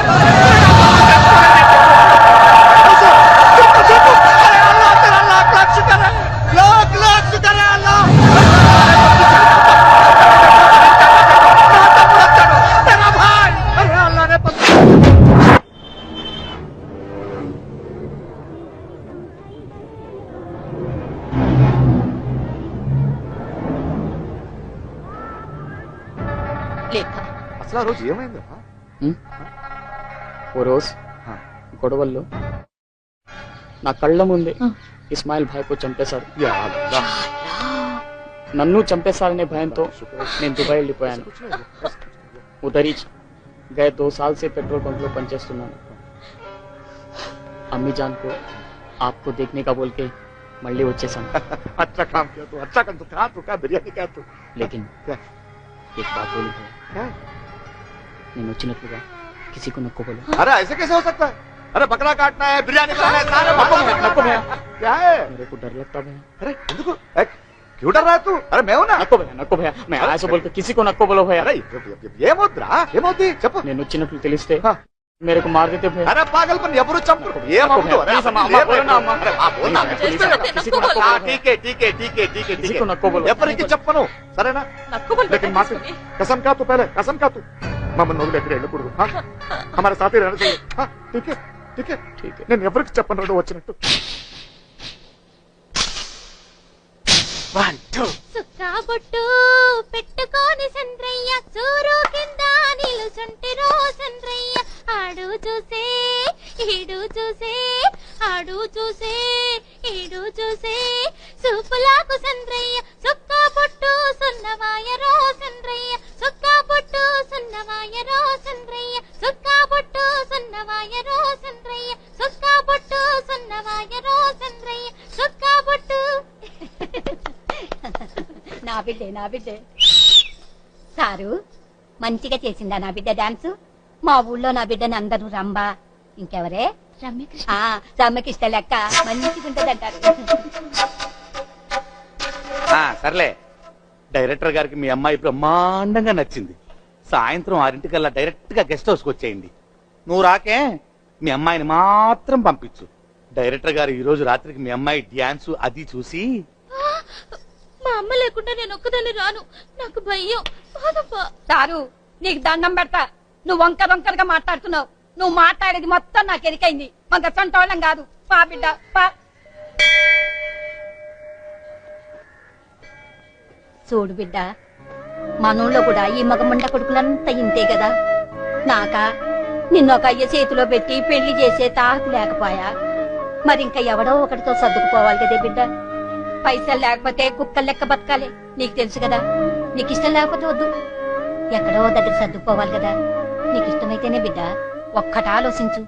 అసలు ఆ రోజు ఏమైందా? ఓ రోజు గొడవల్లో నా కళ్ళ ముందే ఇస్మాయిల్ భాయ్కు చంపేశారు. నన్ను చంపేశారనే భయంతో నేను దుబాయ్ వెళ్ళిపోయాను. ఉదరి గయ 2 साल से पेट्रोल पंप లో పనిచేస్తున్నాను. అమ్మీ జాన్ को आपको देखने का बोल के మళ్ళీ వచ్చేసాను. अच्छा काम किया तू, अच्छा कर तू, खा तू, क्या बिरयानी खा तू. लेकिन एक बात बोली है, నేను వచ్చినట్లుగా किसी को नको बोलो. अरे ऐसे कैसे हो सकता है? अरे बकरा काटना है, बिरयानी बनाना है, सारे नको भैया. क्या है? मेरे को डर लगता भैया. अरे क्यों डर रहा है तू? अरे मैं हूं ना. नको भैया, मैं ऐसे बोल के किसी को नको बोलो भैया. अरे ఏమవుద్ది చెప్పు. నేను వచ్చినట్లు తెలిస్తే मेरे को मार देते भैया. अरे पागल पर ఎవరు చంపు ఏమవుతుందో. अरे किसी को नको बोलो. ఎవరికి చెప్పను సరేనా? लेकिन माँ से कसम खा तू, पहले कसम खा तू. మమ్మల్ని వదిలేక వెళ్ళకూడదు. हमारे साथ ही रहना चाहिए. ठीक है ठीक है ठीक है. నేను ఎవరికి చెప్పను వచ్చినట్టు. సుక్కా బొట్టు పెట్టుకోని సంద్రయ్య సూరు కింద నిలుసుంటిరో సంద్రయ్య. ఆడు చూసే ఈడు చూసే, ఆడు చూసే ఈడు బిడ్డే నా బిడ్డే. సారు మంచిగా చేసిందా నా బిడ్డ డాన్స్? మా ఊళ్ళో నా బిడ్డని అందరూ రంబా, ఇంకెవరే రమ్యకృష్ణ లెక్క మంచిగా ఉంటదంటారు. సర్లే, డైరెక్టర్ గారికి మీ అమ్మాయి బ్రహ్మాండంగా నచ్చింది. సాయంత్రం 6 డైరెక్ట్ గా గెస్ట్ హౌస్కి వచ్చేయండి. నువ్వు రాకే మీ అమ్మాయిని మాత్రం పంపించు. డైరెక్టర్ గారు ఈ రోజు రాత్రికి మీ అమ్మాయి డ్యాన్స్ అది చూసి. మా అమ్మ లేకుండా నేను ఒక్కదాన్ని రాను, నాకు భయం. సారు నీకు దండం పెడతా, నువ్వు వంకరగా మాట్లాడుతున్నావు. నువ్వు మాట్లాడేది మొత్తం నాకు ఎరికైంది. మాకు సొంతోళ్ళం కాదు. పా బిడ్డ పా. చూడు బిడ్డ, మనూళ్ళో కూడా ఈ మగముండ కొడుకులంతా ఇంతే కదా. నాకా నిన్నొక అయ్య చేతిలో పెట్టి పెళ్లి చేసే తాహకు లేకపోయా, మరి ఇంకా ఎవడో ఒకటితో సర్దుకుపోవాలి కదే బిడ్డ. పైసలు లేకపోతే కుక్కలు లెక్క బతకాలి, నీకు తెలుసు కదా. నీకు ఇష్టం లేకపోతే వద్దు, ఎక్కడో దగ్గర సర్దుకుపోవాలి కదా. నీకు ఇష్టమైతేనే బిడ్డ. ఒక్కట ఆలోచించు,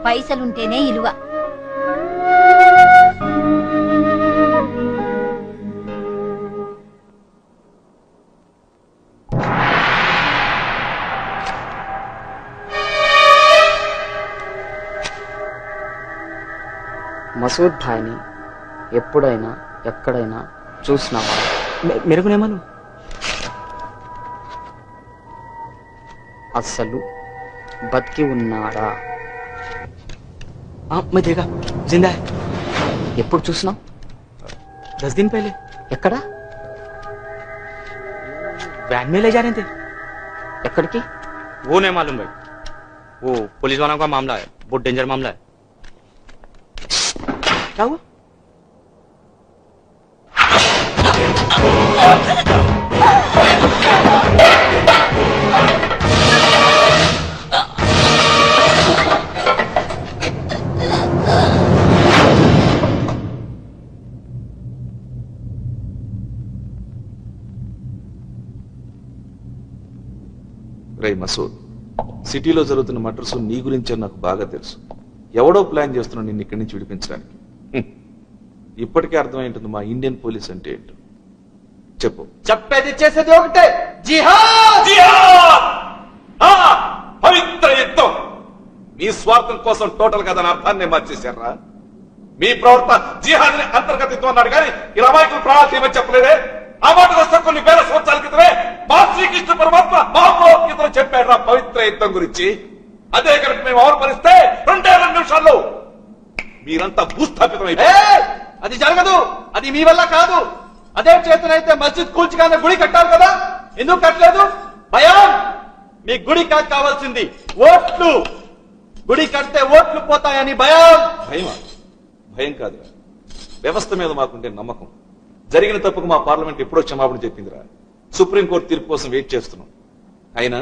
పైసలుంటేనే ఇలువ. మసూద్ భాయ్ని ఎప్పుడైనా ఎక్కడైనా చూసినావా? మెరుగునేమను అస్సలు బతికి ఉన్నాడా? मैं देखा जिंदा है। ఎప్పుడు చూసినావు? 10 दिन पहले। ఎక్కడ? वैन में ले जा रहे थे। ఎక్కడికి? वो नहीं मालूम भाई, वो पुलिस वालों का मामला है, बहुत डेंजर मामला है। क्या हुआ? రై మసూద్, సిటీలో జరుగుతున్న మర్డర్స్ నీ గురించే నాకు బాగా తెలుసు. ఎవడో ప్లాన్ చేస్తున్నాడు నిన్ను ఇక్కడి నుంచి విడిపించడానికి. ఇప్పటికే అర్థమైంటుంది మా ఇండియన్ పోలీస్ అంటే ఏంటో. చెప్పు. చెప్పేది చేసేది ఒకటే, పవిత్ర యుద్ధం. మీ స్వార్థం కోసం టోటల్ గా దాని అర్థాన్ని మార్చేశారా? మీ ప్రవర్త జిహాద్ ని అంతర్గతం అన్నాడు కానీ ఇలా అమాయకులు ప్రాణాలు తీయమని చెప్పలేదే. ఆ మాట వస్తే కొన్ని వేల సంవత్సరాల క్రితమే మా శ్రీకృష్ణ పరమాత్మ మహాభగవద్గీతలో చెప్పాడు రా పవిత్ర యుద్ధం గురించి. అదే కనుక మేము అవమానిస్తే 2 నిమిషాల్లో మీరంతా భూస్థాపితం అయిపోయారు. అది జరగదు, అది మీ వల్ల కాదు. అదే చేతనైతే మస్జిద్ కూల్చిగానే గుడి కట్టాలి కదా, ఎందుకు కట్టలేదు? భయం. మీ గుడి కావాల్సింది ఓట్లు. గుడి కడితే ఓట్లు పోతాయని భయం. భయమా? భయం కాదు, వ్యవస్థ మీద మాకుండే నమ్మకం. జరిగిన తప్పుకు మా పార్లమెంట్ ఎప్పుడో క్షమాపణ చెప్పిందిరా. సుప్రీంకోర్టు తీర్పు కోసం వెయిట్ చేస్తున్నాం. అయినా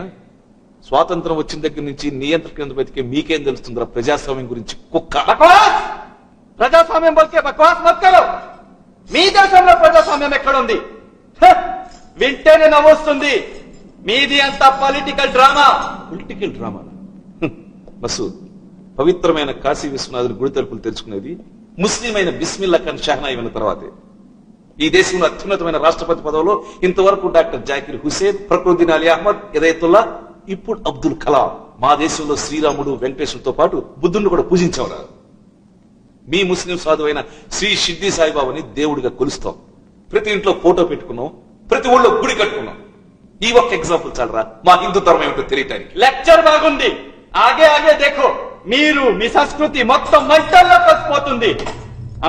స్వాతంత్రం వచ్చిన దగ్గర నుంచి నియంత్రణ కింద బతికే మీకేం తెలుస్తుందిరా ప్రజాస్వామ్యం గురించి కుక్క. ప్రజాస్వామ్యం బతికే బక్వాస్ మత్ కరో. మీ దేశంలో ప్రజాస్వామ్యం ఎక్కడుంది? వింటేనే నవ్వొస్తుంది. మీది అంతా political drama. Political drama? Masood, పవిత్రమైన కాశీ విశ్వనాథుని గుడి తలుపులు తెరుచుకునేది ముస్లిం అయిన బిస్మిల్లా ఖాన్ షాహనాయి అయిన తర్వాతే. ఈ దేశంలో అత్యున్నతమైన రాష్ట్రపతి పదవిలో ఇంతవరకు డాక్టర్ జాకిర్ హుసేన్, ఫక్రుద్దీన్ అలీ అహ్మద్, ఇదయతుల్లా, ఇప్పుడు అబ్దుల్ కలాం. మా దేశంలో శ్రీరాముడు, వెంకటేశ్వరుతో పాటు బుద్ధుడిని కూడా పూజించేవారు. మీ ముస్లిం సాధువైన శ్రీ షిర్డీ సాయిబాబాని దేవుడిగా కొలుస్తాం. ప్రతి ఇంట్లో ఫోటో పెట్టుకున్నాం, ప్రతి ఊళ్ళో గుడి కట్టుకున్నాం. ఈ ఒక్క ఎగ్జాంపుల్ చాలరా మా హిందూ ధర్మం ఏమిటో తెలియటానికి. లెక్చర్ బాగుంది. ఆగే ఆగే దేఖో. మీరు మీ సంస్కృతి మొత్తం మంటల్లో కలిసిపోతుంది.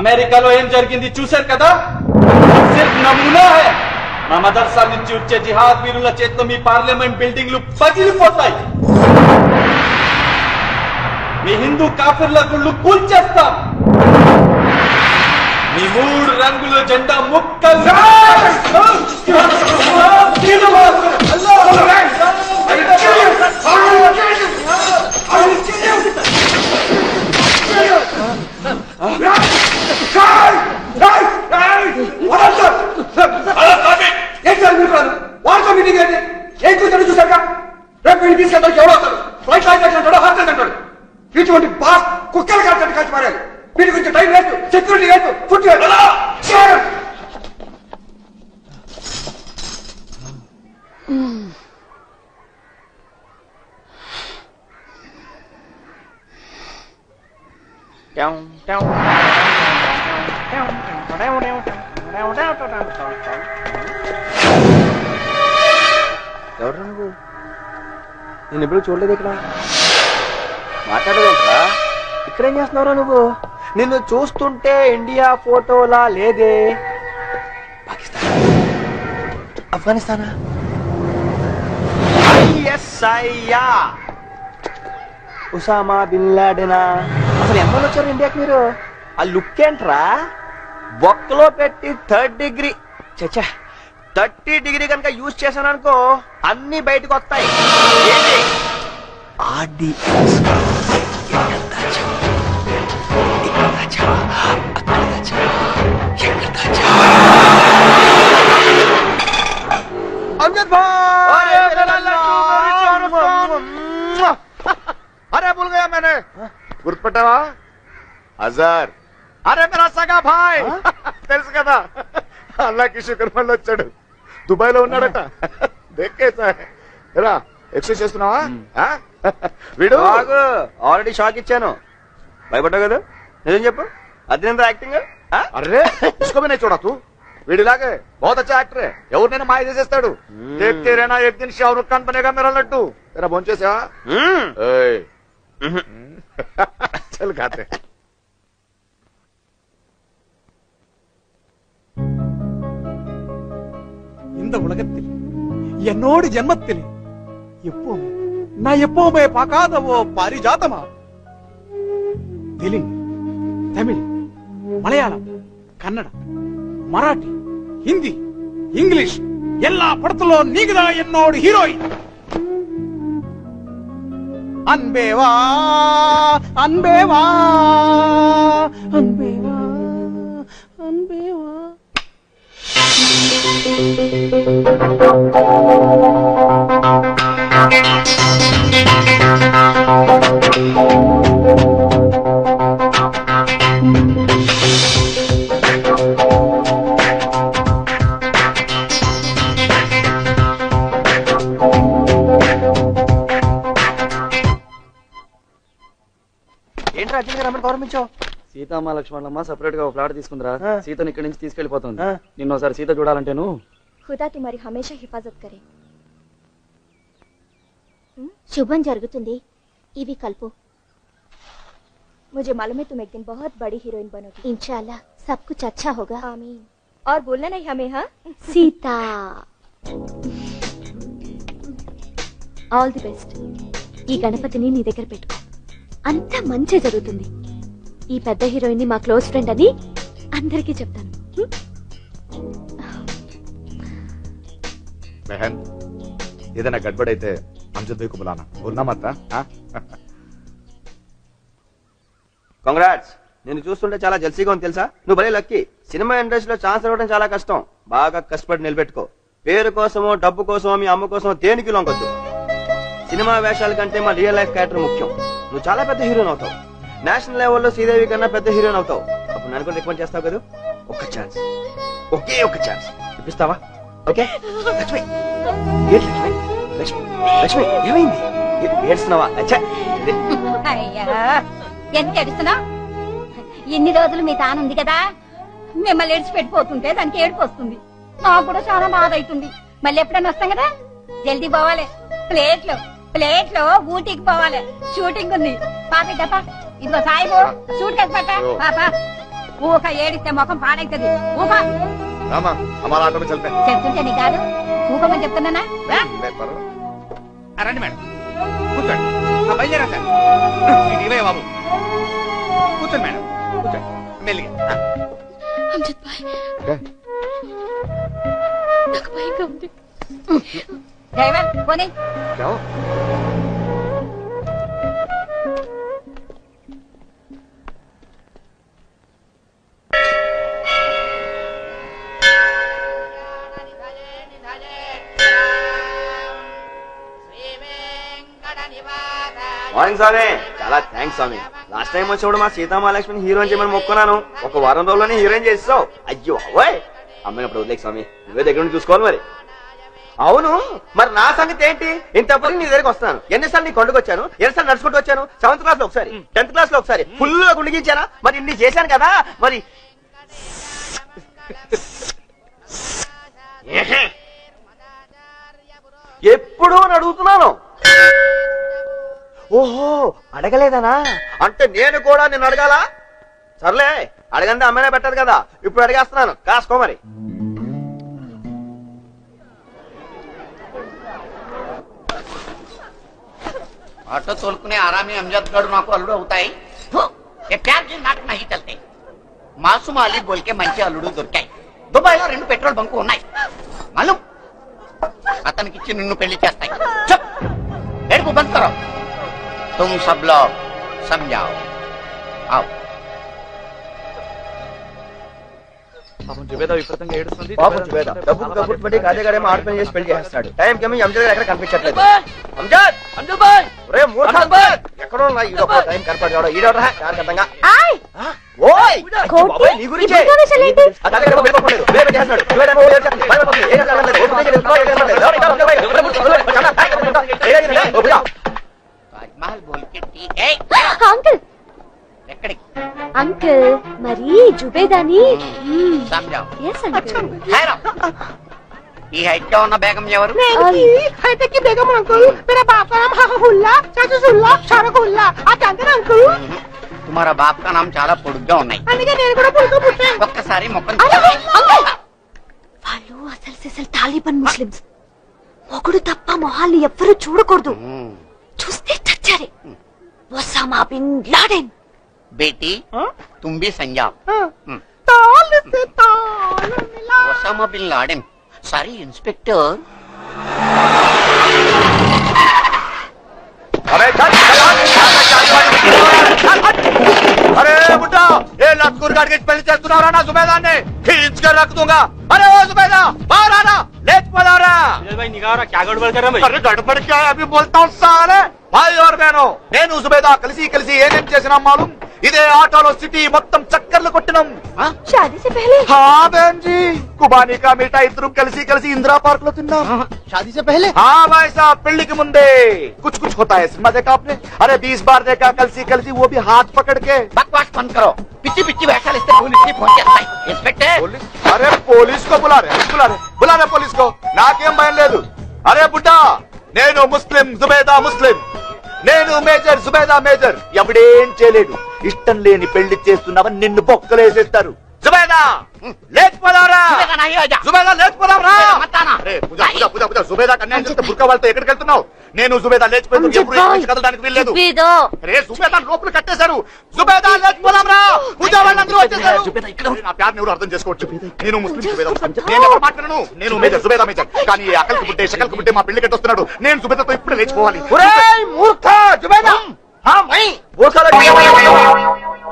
అమెరికాలో ఏం జరిగింది చూశారు కదా, సిర్ఫ్ నమూనా హై. మా మదర్సా నుంచి వచ్చే జిహాద్ వీరుల చేతిలో మీ పార్లమెంట్ బిల్డింగ్లు పగిలిపోతాయి. మీ హిందూ కాఫిర్ల గుళ్ళు కూల్చేస్తాం. మీ 3 రంగుల జెండా ముక్కలు. వారితో మీటింగ్ ఏంటి? ఏం కూర్చొని చూసాక రేపు వీడిని తీసుకెళ్తాడు. ఎవడో వస్తాడు, ఫ్లైట్ అంటాడు, హాస్టల్ అంటాడు. ఇటువంటి బాస్ కుక్కలు కాల్చండి, కలిసి మారాలి. వీటి గురించి టైం లేదు, సెక్యూరిటీ లేదు, ఫుడ్ లేదు. ఎవరు నువ్వు? నేను ఎప్పుడు చూడలేదు ఇక్కడ. మాట్లాడదేంట్రా? ఇక్కడేం చేస్తున్నావురా నువ్వు? నిన్ను చూస్తుంటే ఇండియా ఫోటోలా లేదే. పాకిస్తాన్, ఆఫ్ఘనిస్తానా? అయ్యా, ఉసామా బిన్ లాడెనా? అసలు ఎమ్మని వచ్చారు ఇండియాకి మీరు? ఆ లుక్ ఏంట్రా? బొక్కలో పెట్టి 3rd డిగ్రీ, చచ్చా 30 డిగ్రీ కనుక యూజ్ చేశాను అనుకో అన్ని బయటకు వస్తాయి. ఏంటి अमजद भाई, अरे भूल गया मैंने. గుర్తుపట్టావా? అజార్. అరే మేరా సగా భాయ్. తెలుసు కదా, అల్లాకి శుక్ర్ మళ్ళీ వచ్చాడు. దుబాయ్ లో ఉన్నాడట. దేకేసా ఎరా ఎక్సర్సైజ్ చేస్తున్నావా? వీడు ఆల్రెడీ షాక్ ఇచ్చాను. భయపడ్డావు కదా? నిజం చెప్పు, అది ఎంత యాక్టింగ్? అరే इसको भी नहीं छोड़ा तू. వీడిలాగే बहुत अच्छा एक्टर है. ఎవరినైనా మాయ చేసేస్తాడు. देखते रहना एक दिन शाहरुख खान बनेगा मेरा लड्डू. तेरा భోంచేసావా? चल खाते. இந்த உலகத்தில் என்னோடு ஜென்மத்தில் எப்பவுமே நான் எப்பவுமே பார்க்காத ஓ பாரிஜாதமா. தெலுங்கு, தமிழ், மலையாளம், கன்னடம், மராఠీ, హిందీ, ఇంగ్లీష్ எல்லா పడతలో నీకుదా ఎన్నోడు హీరోయిన్. అన్బేవా అన్బేవా అన్బేవా అన్బేవా. ఏంట్రా అర్జున్ గారు రమ్మని గౌరవించావు? సీతమ్మ లక్ష్మణమ్మ సెపరేట్ గా ఒక ఫ్లాట్ తీసుకుందిరా. సీతను ఇక్కడి నుంచి తీసుకెళ్లిపోతుంది. నిన్న ఒకసారి సీత చూడాలంటేను. ఖుదా తుమారి హమేషా హిఫాజత్ కరే. శుభం జరుగుతుంది. ఇవి కల్పు. मुझे मालूम है तुम एक दिन बहुत बड़ी हीरोइन बनोगी. इंशाल्लाह सब कुछ अच्छा होगा. आमीन. और बोलना नहीं हमें. हाँ सीता, ఆల్ ది బెస్ట్. ఈ గణపతిని నీ దగ్గర పెట్టుకో. అంతా మంచి జరుగుతుంది. ఈ పెద్ద హీరోయిన్ ని మా క్లోజ్ ఫ్రెండ్ అని అందరికీ చెప్తాను. బహన్, ఏదైనా గడ్బడైతే అమ్జద్ భాయ్ కు బులానా. బోల్నా మత్. కంగ్రాట్స్. నేను చూస్తుంటే చాలా జల్సీగా ఉంది తెలుసా? నువ్వు భలే లక్కీ. సినిమా ఇండస్ట్రీలో ఛాన్స్ ఇవ్వడం చాలా కష్టం. బాగా కష్టపడి నిలబెట్టుకో. పేరు కోసమో డబ్బు కోసమో మీ అమ్మ కోసమో దేనికి లొంగొద్దు. సినిమా వేషాల కంటే మా రియల్ లైఫ్ క్యారెక్టర్ ముఖ్యం. నువ్వు చాలా పెద్ద హీరోయిన్ అవుతావు. నేషనల్ లెవెల్లో శ్రీదేవి కన్నా పెద్ద హీరోయిన్ అవుతావు. అప్పుడు నన్ను కూడా రికమెండ్ చేస్తావు కదా? ఒక్క ఛాన్స్, ఒకే ఒక్క ఛాన్స్ ఇప్పిస్తావా? ఓకే లక్ష్మి. ఏంటి లక్ష్మి? లక్ష్మి లక్ష్మి ఏమైంది? ఏడుస్తున్నావా? అచ్చా అయ్యా, ఎందుకు ఏడుస్తున్నావు? ఇన్ని రోజులు మీ తాను ఉంది కదా, మిమ్మల్ని ఏడ్చిపెట్టిపోతుంటే దానికి ఏడుపు వస్తుంది. నాకు కూడా చాలా బాధ అవుతుంది. మళ్ళీ ఎప్పుడైనా వస్తాం కదా, జల్దీ పోవాలి. ప్లేట్లో ఊటీకి పోవాలి. షూటింగ్ ఉంది. పాపా ఇదిగో సాయిబు షూట్ కేసు పట్ట. పాపా ఊక ఏడిస్తే ముఖం పాడైతుంది. ఊక చెప్తుంటే నీ కాదు, ఊకమని చెప్తున్నానా? రండి మేడం, కూర్చోండి. బయలుదేరా సార్. ఇవే బాబు, కూర్చోండి మేడం, కూర్చోండి మెల్లిగా. అమ్జద్ భాయ్, నాకు భయంగా ఉంది. డ్రైవర్ పోనీ. మార్నింగ్ స్వామి. చాలా థ్యాంక్స్ స్వామి. లాస్ట్ టైం వచ్చినప్పుడు మా సీతామహాలక్ష్మిని హీరోయిన్ చేయమని మొక్కున్నాను. ఒక వారం రోజుల్లోనే హీరోయిన్ చేస్తావు. అయ్యో అవయ్, అమ్మాయినప్పుడు వదిలేక స్వామి, నువ్వే దగ్గర నుండి చూసుకోవాలి. మరి అవును, మరి నా సంగతి ఏంటి? ఇంతప్పుడు నీ దగ్గరికి వస్తాను. ఎన్నిసార్లు నీ కొండకు వచ్చాను, ఎన్నిసార్లు నడుచుకుంటూ వచ్చాను. 7th క్లాస్ లో ఒకసారి, 10th క్లాస్ లో ఒకసారి ఫుల్ గుండిగించానా? మరి ఇన్ని చేశాను కదా. మరి ఎప్పుడు అని అడుగుతున్నాను. ఓహో, అడగలేదనా? అంటే నేను కూడా నిన్ను అడగాల? సర్లే, అడగండి అమ్మనే పెట్టదు కదా. ఇప్పుడు అడిగేస్తున్నాను, కాసుకో మరి. ఆటో తోలుకునే ఆరామి అమ్జద్ గడు నాకు అల్లుడు అవుతాయి. ఏ ప్యార్ కి నాట్ నహీ చల్తే. మాసూమ్ అలీ బోల్కే మంచి అల్లుడు దొరికాయి. దుబాయ్ లో 2 పెట్రోల్ బంకు ఉన్నాయి. మాలూమ్ అతనికి ఇచ్చి నిన్ను పెళ్లి చేస్తాయి. చప్ ఏడుపు బంద్ కరో. తుమ్ సబ్ లోగ్ సమझाओ. आओ. పాపం జుబేదా విపరీతంగా ఏడుస్తుంది. పాపం జుబేదా డబ్బు కబుర్లు పెట్టి కాదేగాడేమో ఆర్పణ చేసి పెళ్లి చేస్తాడు. టైం కేమో అంజద్ గారు ఎక్కడ కనిపించట్లేదు. అంజద్ భాయ్, ఒరే మూర్ఖ, ఎక్కడో ఉన్నా ఈడో టైం కనపడతాడు. ఈడోరా జాగ్రత్తగా. ఓయ్ బాబాయ్, నీ గురించే అదే ఎక్కడ వెళ్ళిపోలేదు. వేరే చేస్తున్నాడు. జుబేదా ఏం చేస్తున్నాడు? భయపడుతుంది. ఏం చేస్తున్నాడు? తాజ్మహల్ బోల్కే ఠీక్ హై. అంకుల్ ఎక్కడికి? అంకుల్ మరి జుబేదాని సమझाओ. Yes uncle. ఈ హైట్ లో ఉన్న బేగం ఎవరు? बेगम अंकुल, मेरा बाप का नाम हुल्ला, चाचू सुल्ला, शाहरुख हुल्ला. आप जानते ना अंकुल? తుమారా బాప్ కా నామ్ చాలా పొడుగ్గా ఉన్నాయి. అందుకే నేను కూడా పుడుతూ పుట్టాను. ఒక్కసారి మొక్కలు వాళ్ళు అసలు తాలిబాన్ ముస్లిమ్స్. మొగుడు తప్ప మొహాల్ని ఎవ్వరూ చూడకూడదు. చూస్తే చచ్చారే. Osama bin Laden. बेटी तुम भी संजाओ. ताल से ताल मिला. Osama bin Laden. Sorry inspector. अरे बुड्ढा, ये लतकुर गाड़ के పెళ్లి చేస్తున్నారా నా సుబేదాన్ని? खींच कर रख दूंगा. अरे ओ सुबेदा, बाहर आना, लेट पड़ा रहा. भाई निगाह रहा, क्या गड़बड़ कर रहे हैं? अरे गड़बड़ क्या है, अभी बोलता हूँ साले. भाई और बहनों, నేను సుబేదా కలిసి ఏమేం చేసినా మాలూం? ఇదే ఆటోలో సిటీ మొత్తం చక్కర్లు కొట్టినాం. शादी से पहले? हाँ बहन जी, కుబానీ కా మిఠా ఇద్దరం కలిసి ఇందిరా పార్క్ లో తిన్నాం. शादी से पहले? हाँ भाई साहब, పెళ్లికి ముందే कुछ होता है. सिनेमा देखा आपने? अरे 20 बार देखा కలిసి वो भी हाथ पकड़ के. बकवास बंद करो. पिच्ची पिच्ची వేషాలు ఇస్తే पुलिस ని ఫోన్ చేస్తాయి. ఇన్స్పెక్టర్. अरे पुलिस को बुला रहे पुलिस को. నాకేం భయం లేదు. అరే బుడ్డా, నేను ముస్లిం జుబేదా ముస్లిం. నేను మేజర్ జుబేదా మేజర్. ఎవడేం చేయలేడు. ఇష్టం లేని పెళ్లి చేస్తున్నావని నిన్ను బొక్కలేసేస్తారు. జుబేదా లేకపోదారా? జుబేదా లేకపోదారా? జుబేదా కన్యాయం చేస్తే బుర్కా వాళ్ళతో ఎక్కడికి వెళ్తున్నావు? నేను జుబేదా లేచిపోయింది. ఎప్పుడు కదలడానికి వీల్లేదు. అరే జుబేదా లోపల కట్టేశారు. జుబేదా లేచిపోదాంరా. పూజా వాళ్ళందరూ వచ్చేసారు. నా ప్యార్ని ఎవరు అర్థం చేసుకోవచ్చు. నేను ముస్లిం జుబేదా. నేను ఎవరు మాట్లాడను. నేను మేజర్ జుబేదా మేజర్. కానీ అకల్కి బుట్టే షకల్కి బుట్టే మా పెళ్లి కట్టొస్తున్నాడు. నేను జుబేదాతో ఇప్పుడే లేచిపోవాలి. మూర్ఖ జుబేదా.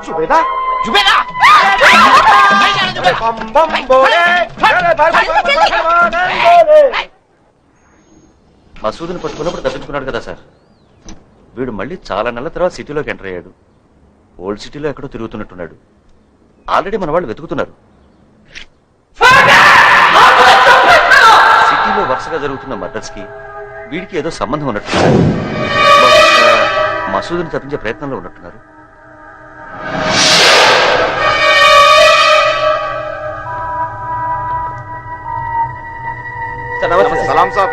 జుబేదా జుబేదా మసూద్ని పట్టుకున్నప్పుడు తప్పించుకున్నాడు కదా సార్. వీడు మళ్ళీ చాలా నెలల తర్వాత సిటీలోకి ఎంటర్ అయ్యాడు. ఓల్డ్ సిటీలో ఎక్కడో తిరుగుతున్నట్టున్నాడు. ఆల్రెడీ మన వాళ్ళు వెతుకుతున్నారు. సిటీలో వరుసగా జరుగుతున్న మర్డర్స్ కి వీడికి ఏదో సంబంధం ఉన్నట్టున్నారు. మసూద్ని తప్పించే ప్రయత్నంలో ఉన్నట్టున్నారు. సలాం సాబ్.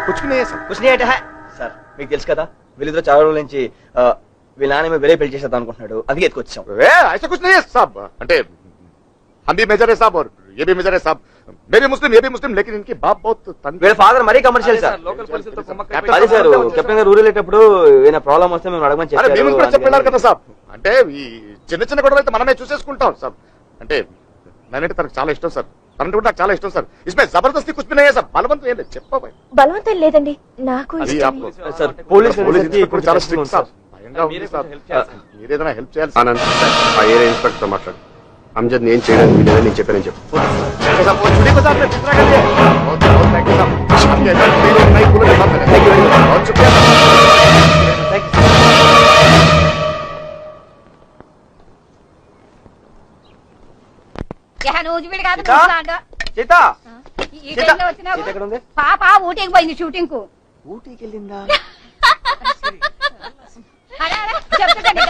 కుछ नहीं है సార్. మీకు తెలుసు కదా, వీళ్ళిద్దరు చాలా రోజుల నుంచి వీళ్ళ నాన్న వేరే పెళ్లి చేసేద్దాం అనుకుంటున్నాడు. అందుకే ఎత్తుకొచ్చాం. ऐसा कुछ नहीं है साहब. అంటే हम भी मेजर है साहब और ये भी मेजर है साहब. मैं भी मुस्लिम, ये भी मुस्लिम, लेकिन इनकी बाप बहुत వీళ్ళ ఫాదర్ మరీ కమర్షియల్ సార్. అదే సార్, కెప్టెన్ గారు ఊరు వెళ్ళేటప్పుడు ఏదైనా ప్రాబ్లం వస్తే మేము అడగమని మేము కూడా చెప్పారు కదా సాబ్. అంటే ఈ చిన్న గొడవలు అయితే మనమే చూసేసుకుంటాం సాబ్. అంటే నేనంటే తనకు చాలా ఇష్టం సార్. తనంటే కూడా నాకు చాలా ఇష్టం సార్. ఇస్మే జబర్దస్తి కుछ भी नहीं है సార్. బలవంతం ఏం లేదు. చెప్పబాయ్. బలవంతం లేదండి, నాకు అది ఇష్టమే. సార్ పోలీస్ ఇప్పుడు చాలా స్ట్రిక్ట్ సార్. భయంగా ఉంది సార్. మీరేదైనా హెల్ప్ చేయాలి. ఆనంద్, ఆ ఏరియా ఇన్స్పెక్టర్ మాట్లాడు. అమ్జద్ నేను చేయడానికి వీలేదని నేను చెప్పానని చెప్పు పాప ఊటీకి పోయింది షూటింగ్ కు. ఊటీకి వెళ్ళిందా? చెప్తుందండి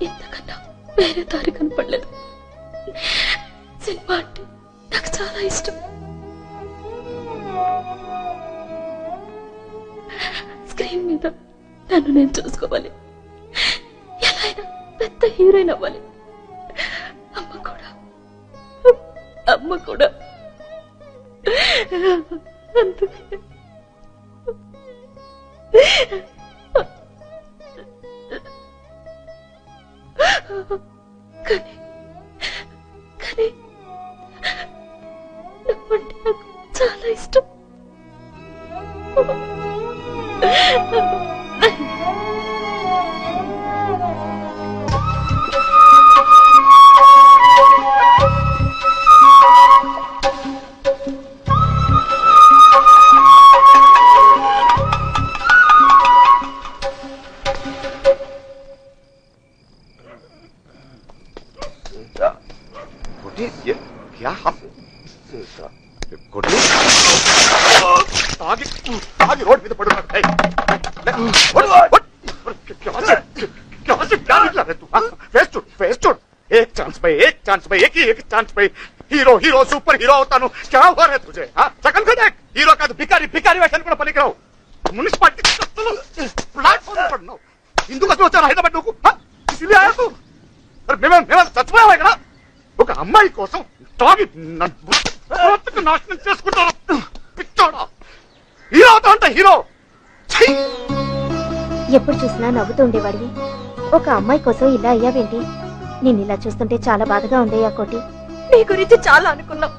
ఇంతకన్నా వేరే దారి కనపడలేదు. సినిమా అంటే నాకు చాలా ఇష్టం. స్క్రీన్ మీద నన్ను నేను చూసుకోవాలి, ఎలా అయినా పెద్ద హీరోయిన్ అవ్వాలి. అమ్మ కూడా అందుకే కానీ నువ్వంటే నాకు చాలా ఇష్టం. क्या आगे रोड पे तो पड़ एक चांस पे एक चांस पे हीरो सुपर हीरो होता हूँ. क्या हुआ है तुझे? सकल को देख, हीरो का तो भिखारी वैसे కూడా పనికి రావు. మున్సిపాలిటీ प्लेटफॉर्म पर नो हिंदू का सोचा हैदराबाद को इसलिए आया तू. अरे मैं చచ్చిపోయావా ఇక్కడ? ఒక అమ్మాయి కోసం తాగి నాశనం చేసుకుంటారు. పిచ్చోడా, హీరో అవుతా అంట హీరో. ఎప్పుడు చూసినా నవ్వుతూ ఉండేవాడివి, ఒక అమ్మాయి కోసం ఇలా అయ్యావేంటి? నేను ఇలా చూస్తుంటే చాలా బాధగా ఉందయ్యా కోటి. నీ గురించి చాలా అనుకున్నాం.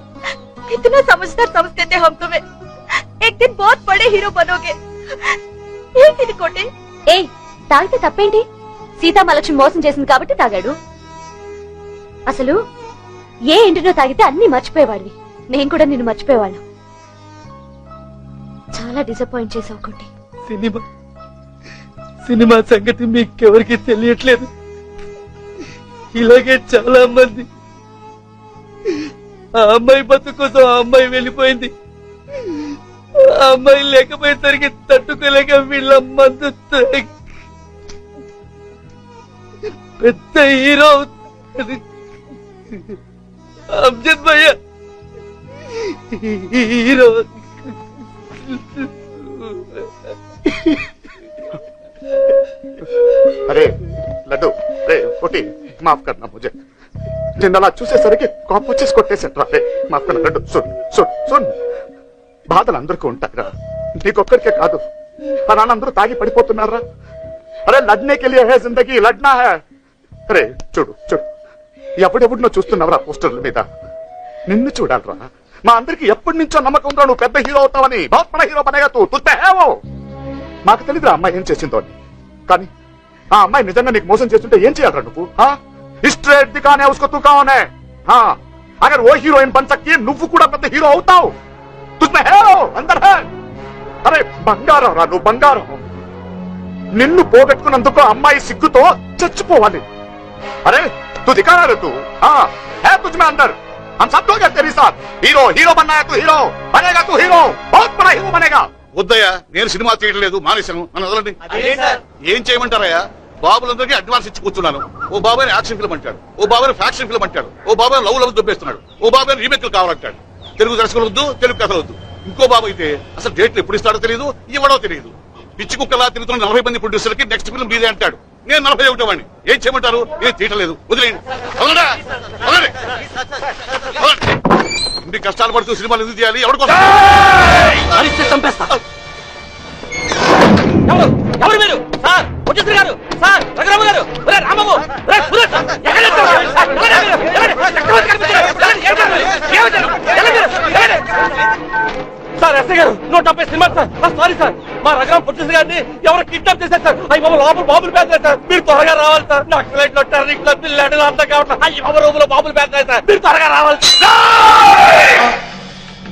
इतना समझदार समझते थे हम तुम्हें. एक दिन बहुत बड़े हीरो बनोगे. ఏంటి కోటి? ఏయ్, తాగితే తప్పేంటి? సీతామహాలక్ష్మి మోసం చేసింది కాబట్టి తాగాడు. అసలు ఏ ఇంటినో తాగితే అన్ని మర్చిపోయేవాడివి. నేను కూడా నిన్ను మర్చిపోయేవాళ్ళం. చాలా డిసప్పాయింట్ చేసావు కోటి. సినిమా సంగతి మీకెవరికి తెలియట్లేదు. ఇలాగే చాలా మంది ఆ అమ్మాయి బతుకు కోసం ఆ అమ్మాయి వెళ్ళిపోయింది. ఆ అమ్మాయి లేకపోయేసరికి తట్టుకోలేక వీళ్ళ మందు పెద్ద హీరో అమ్జద్ భయ్య హీరో. अरे लड्डू, रे कोटी माफ करना मुझे. నిన్నలా చూసేసరికి కోపం వచ్చేసి కొట్టేసట్రా. మాఫ్ కన్నా లడ్డు. సున్ బాధలు అందరికీ ఉంటాయిరా, నీకొక్కరికే కాదు. మా నాన్న అందరూ తాగి పడిపోతున్నారా. అరే లడ్నేకి లియే హై జిందగీ, లడ్నా హై. అరే చూడు ఎవడెవడినో చూస్తున్నావురా పోస్టర్ల మీద. నిన్ను చూడాలరా. మా అందరికి ఎప్పటి నుంచో నమ్మకం ఉందా నువ్వు పెద్ద హీరో అవుతావని. బహుత్ బడా హీరో బనేగా తూ. తుతే హై वो. మాకు తెలియదురా అమ్మాయి ఏం చేసిందో అని. కానీ ఆ అమ్మాయి నిజంగా నీకు మోసం చేస్తుంటే ఏం చేయాలరా నువ్వు? स्ट्रेट दिखाने उसको तू कौन है? हाँ, अगर वो हीरोइन बन सकती है నువ్వు కూడా పెద్ద హీరో అవుతావు. तुझमें है वो, अंदर है. అరే బంగారం రా నువ్వు, బంగారం. నిన్ను పోగొట్టుకున్నందుకు అమ్మాయి సిగ్గుతో చచ్చిపోవాలి. अरे तू दिखा रहा है तू. हाँ है तुझमें अंदर. हम सब लोग हैं तेरे साथ. हीरो बनना है तू, हीरो बनेगा तू, हीरो बहुत बड़ा हीरो बनेगा. వద్దయ్యా, నేను సినిమా తీయట్లేదు, మానేశాను. నన్ను వదలండి. ఏం చేయమంటారయ్యా? బాబులందరికీ అడ్వాన్స్ ఇచ్చి కూర్చున్నాను. ఓ బాబాయ్ యాక్షన్ ఫిల్మ్ అంటాడు, ఓ బాబాయ్ ఫ్యాక్షన్ ఫిల్మ్ అంటాడు, ఓ బాబాయ్ లవ్ దొబ్బేస్తున్నాడు, ఓ బాబాయ్ రీమేక్లు కావాలంటాడు. తెలుగు దర్శకులు వద్దు, తెలుగు కథలు వద్దు. ఇంకో బాబాయ్ అయితే అసలు డేట్లు ఎప్పుడు ఇస్తాడో తెలియదు, ఇవ్వడో తెలియదు. పిచ్చి కుక్కలా తిరుగుతున్న 40 మంది ప్రొడ్యూసర్లకి నెక్స్ట్ ఫిల్మ్ మీదే అంటాడు. నేను 41 వాడిని. ఏం చేయమంటారు? నేను తీయట్లేదు, వదిలేయండి. ఇన్ని కష్టాలు పడుతూ సినిమాలు ఎందుకు చేయాలి? ఎవరి కోసం? చంపేస్తా. ఎవరు మీరు? సార్ వచ్చేసారు గారు, సార్ రఘురామ గారు, రామబాబు, సార్ ఎస్ఐ గారు 170 సినిమా సార్. సారీ సార్, మా రఘురామ పొట్టిస్ గారిని ఎవరు కిడ్నాప్ చేశారు సార్. అయ్యి బాబు లోపల బాబులు పేదలేదు సార్. మీరు త్వరగా రావాలి సార్. నక్సలైట్లు టెర్రరిస్టులు పిల్లలు అంతా కావట్లేదు. అయ్యి బాబు రూములో బాబులు పేదలేదు సార్. మీరు త్వరగా రావాలి.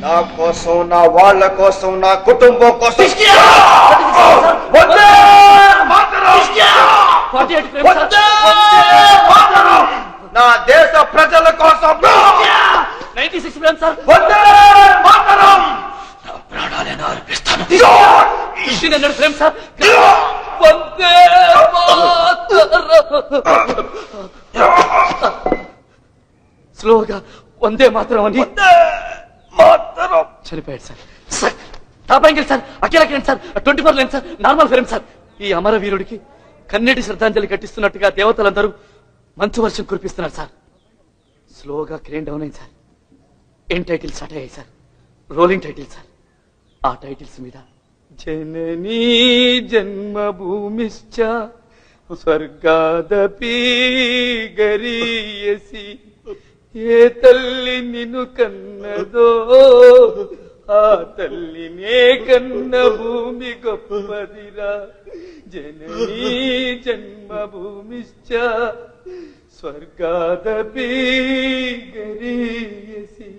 నా కోసం, నా వాళ్ళ కోసం, నా కుటుంబం కోసం నా దేశ ప్రజల కోసం 96 ఫ్రేమ్ సార్. ప్రాణాలను అర్పిస్తాను. 1500 ఫ్రేమ్ సార్. స్లోగా వందే మాత్రం అని చనిపోయాడు sir. Top angle sir, Akhilakiran sir, 24 line sir, normal frame sir. ఈ అమరవీరుడికి కన్నీటి శ్రద్ధాంజలి కట్టిస్తున్నట్టుగా దేవతలందరూ మంచు వర్షం కురిపిస్తున్నారు సార్. స్లోగా క్రేన్ డౌన్ అయింది సార్. ఎన్ టైటిల్స్ స్టార్ట్ అయ్యాయి సార్. Rolling title sir. ఆ టైటిల్స్ మీద జననీ జన్మభూమిశ్చ స్వర్గాదపి గరీయసి, ఏ తల్లి నిన్ను కన్నదో ఆ తల్లినే కన్న భూమి గొప్పదిరా, జననీ జన్మభూమిశ్చ స్వర్గాదపి గరీయసి.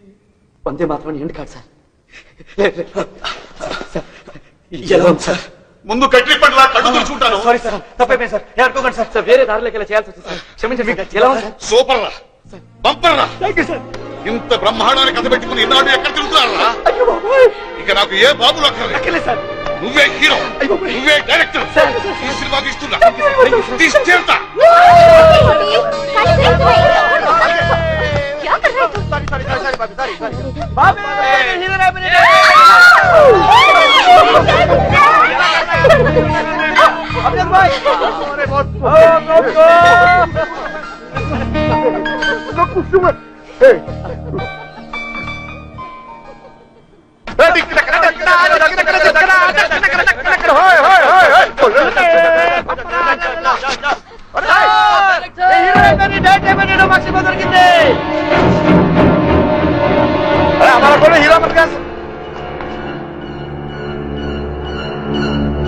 వందే మాత్రం ఎండ్ కాదు సార్. ఎలా ఉంది సార్? ముందు కట్లి పట్ల కళ్ళు తెరుచుకుంటాను. సారీ సార్, తప్పైపోయింది సార్. ఏమనుకోకండి సార్. వేరే దారిలోకి ఇలా చేయాల్సి వచ్చింది సార్. క్షమించండి. ఎలా ఉంది సార్? సూపర్ రా, బంపర్ రా. ఇంత బ్రహ్మాండాన్ని కథ పెట్టుకుని ఇన్నాడు ఎక్కడ తిరుగుతున్నారా? ఇక నాకు ఏ బాబులు అక్కర్లేదు సార్. నువ్వే హీరో, నువ్వే డైరెక్టర్. ఈ సినిమాకి ఇస్తున్నా తీసుకెళ్తా.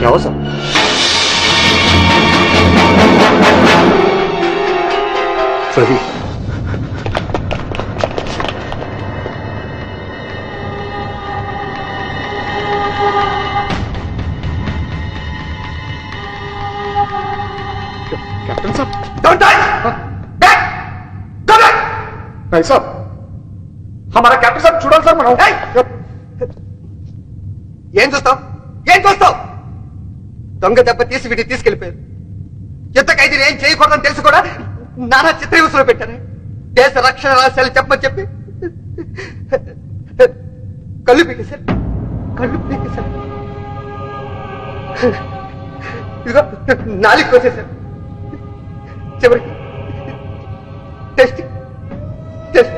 क्या हो सब? सही कैप्टन साहब, डोंट टाच बैक, गो बैक. नहीं साहब, हमारा कैप्टन साहब చూడాలి సార్ మనం. ఏం చూస్తావు? ఏం చూస్తావు? దొంగ దెబ్బ తీసి వీటిని తీసుకెళ్లిపోయారు. యుద్ధ ఖైదీలు ఏం చేయకూడదని తెలిసి కూడా నానా చిత్రహింసలో పెట్టారు. దేశ రక్షణ రహస్యాలు చెప్పని చెప్పి కళ్ళు పీకేశారు. కళ్ళు పీకేశారు. ఇదిగో నాలుగు కోసేశారు. చివరికి టెస్ట్ టెస్ట్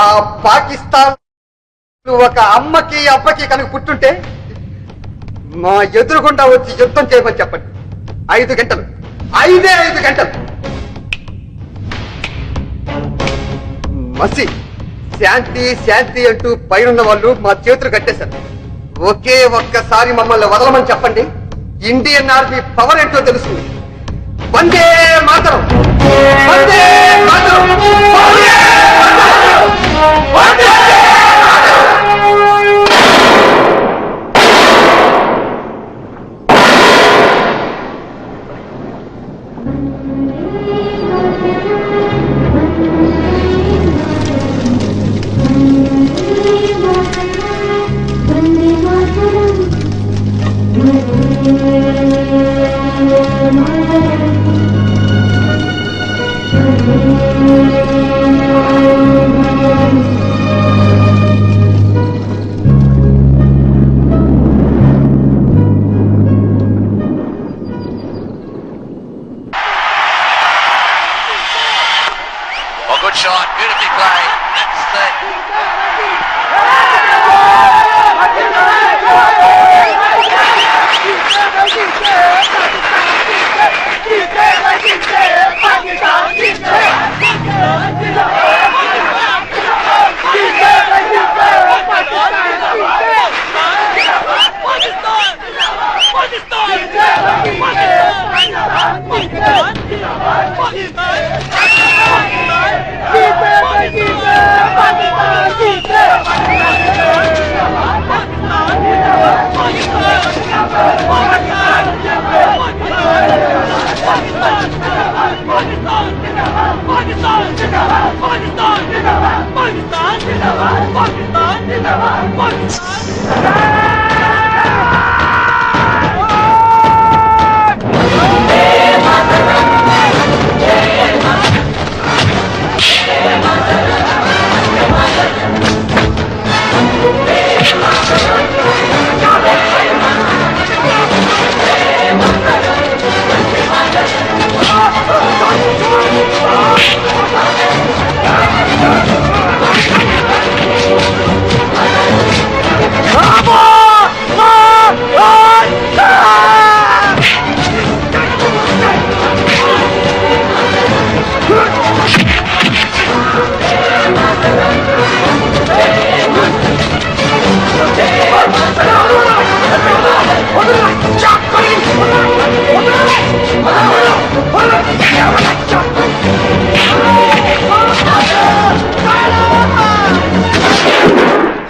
ఆ పాకిస్తాన్ ఒక అమ్మకి అబ్బకి కనుక పుట్టుంటే మా ఎదురుగుండా వచ్చి యుద్ధం చేయమని చెప్పండి. 5 గంటలు, 5 గంటలు. మసి శాంతి శాంతి అంటూ పైనున్న వాళ్ళు మా చేతులు కట్టేశారు. ఒకే ఒక్కసారి మమ్మల్ని వదలమని చెప్పండి. ఇండియన్ ఆర్మీ పవర్ ఏంటో తెలుస్తుంది. వందే మాతరం, వందే మాతరం, వందే మాతరం, వందే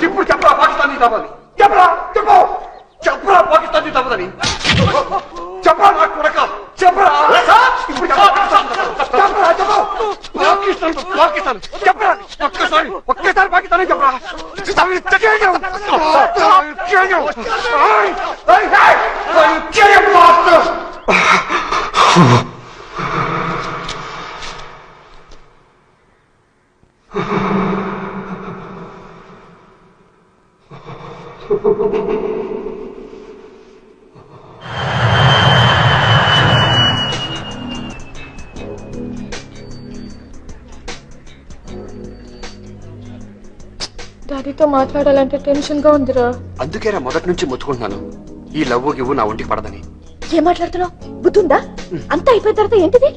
ఇప్పుడు చెప్పరా పాకిస్తాన్ తప్పదని చెప్పరా చెప్పు చెప్పరా పాకిస్తాన్ తప్పదని చెప్పరా నా కొడక చెప్పరా ఇప్పుడు చెప్పరా చెప్పు పాకిస్తాన్ చెప్పరా ఒక్కసారి పాకిస్తాన్ చెప్పరా డాడీతో మాట్లాడాలంటే టెన్షన్ గా ఉందిరా. అందుకేరా మొదటి నుంచి మొత్తుకుంటున్నాను ఈ లవ్వు గివ్వు నా ఒంటికి పడదని. ఏం మాట్లాడుతున్నావు? బుద్ధుందా? అంతా అయిపోయిన తర్వాత ఏంటిది?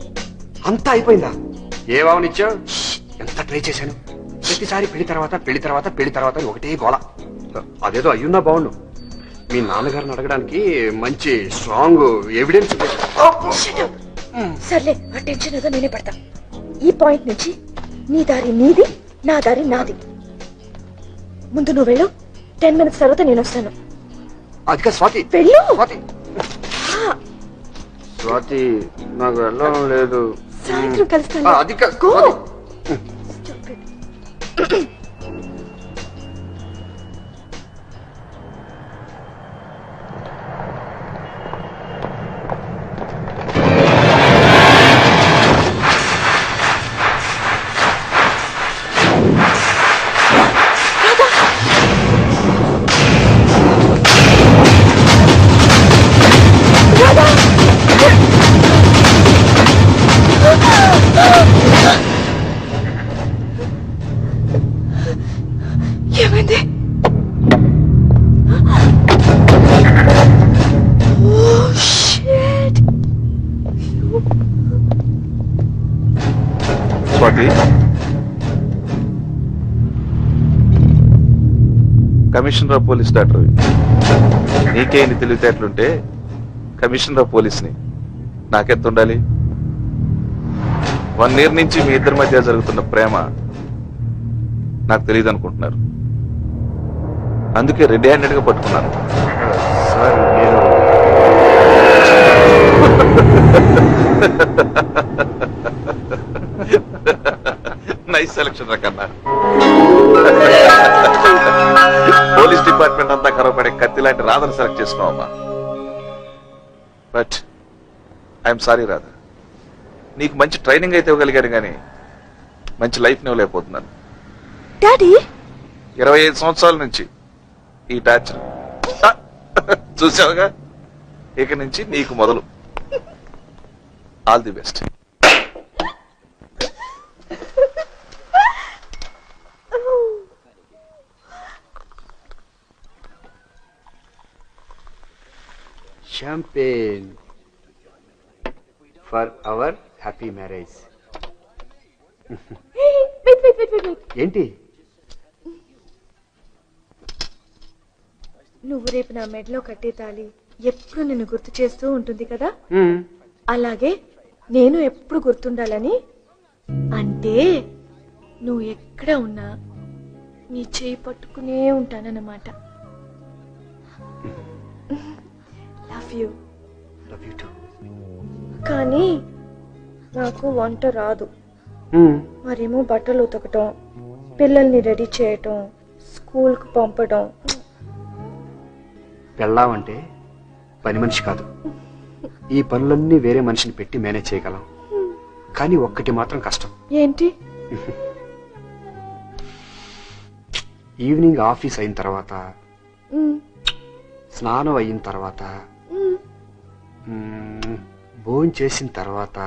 అంతా అయిపోయిందా? ఏ వావనిచ్చా? ఎంత ట్రై చేశాను. ప్రతిసారి పెళ్లి తర్వాత అని ఒకటే గోల. అదేదో అయ్యున్నా బాగుండు. మీ నాన్నగారిని అడగడానికి మంచి స్ట్రాంగ్ ఎవిడెన్స్. సర్లే, ఆ టెన్షన్ ఏదో నేనే పడతా. ఈ పాయింట్ నుంచి నీ దారి నీది, నా దారి నాది. ముందు నువ్వు వెళ్ళు, 10 minutes తర్వాత నేను వస్తాను. అదిగా స్వాతి, వెళ్ళు. స్వాతి నాకు వెళ్ళడం లేదు. సాయంత్రం కలుస్తాను. అదిగా ఏమైంది? Swathi, commissioner of police doctor, నీకే ఇన్ని తెలివితేటలుంటే కమిషనర్ ఆఫ్ పోలీస్ని నాకెంత ఉండాలి? 1 year నుంచి మీ ఇద్దరి మధ్య జరుగుతున్న ప్రేమ నాకు తెలియదు అనుకుంటున్నారు. అందుకే రెడీ హ్యాండెడ్ గా పట్టుకున్నాను. నైస్ సెలక్షన్ రకన్నా. పోలీస్ డిపార్ట్మెంట్ అంతా కరవపడే కత్తి లాంటి రాధను సెలెక్ట్ చేసుకున్నావమ్మా. బట్ ఐఎమ్ సారీ రాధా, నీకు మంచి ట్రైనింగ్ అయితే ఇవ్వగలిగాను కానీ మంచి లైఫ్ ఇవ్వలేకపోతున్నాను. డాడీ 25 సంవత్సరాల నుంచి ఈ టార్చర్ చూసావుగా, ఇక నుంచి నీకు మొదలు. All the best. Champagne for our happy marriage. wait. ఏంటి? నువ్వు రేపు నా మెడలో కట్టే తాళి ఎప్పుడు నిన్ను గుర్తు చేస్తూ ఉంటుంది కదా, అలాగే నేను ఎప్పుడు గుర్తుండాలని. అంటే నువ్వు ఎక్కడ ఉన్నా నీ చేయి పట్టుకునే ఉంటానన్నమాట. Love you. కానీ నాకు వంట రాదు. మరేమో బట్టలు ఉతకటం, పిల్లల్ని రెడీ చేయటం, స్కూల్ కు పంపడం. పెళ్ళామంటే పని మనిషి కాదు. ఈ పనులన్నీ వేరే మనిషిని పెట్టి మేనేజ్ చేయగలం. కానీ ఒక్కటి మాత్రం కష్టం. ఏంటి? ఈవినింగ్ ఆఫీస్ అయిన తర్వాత, స్నానం అయిన తర్వాత, భోజనం చేసిన తర్వాత,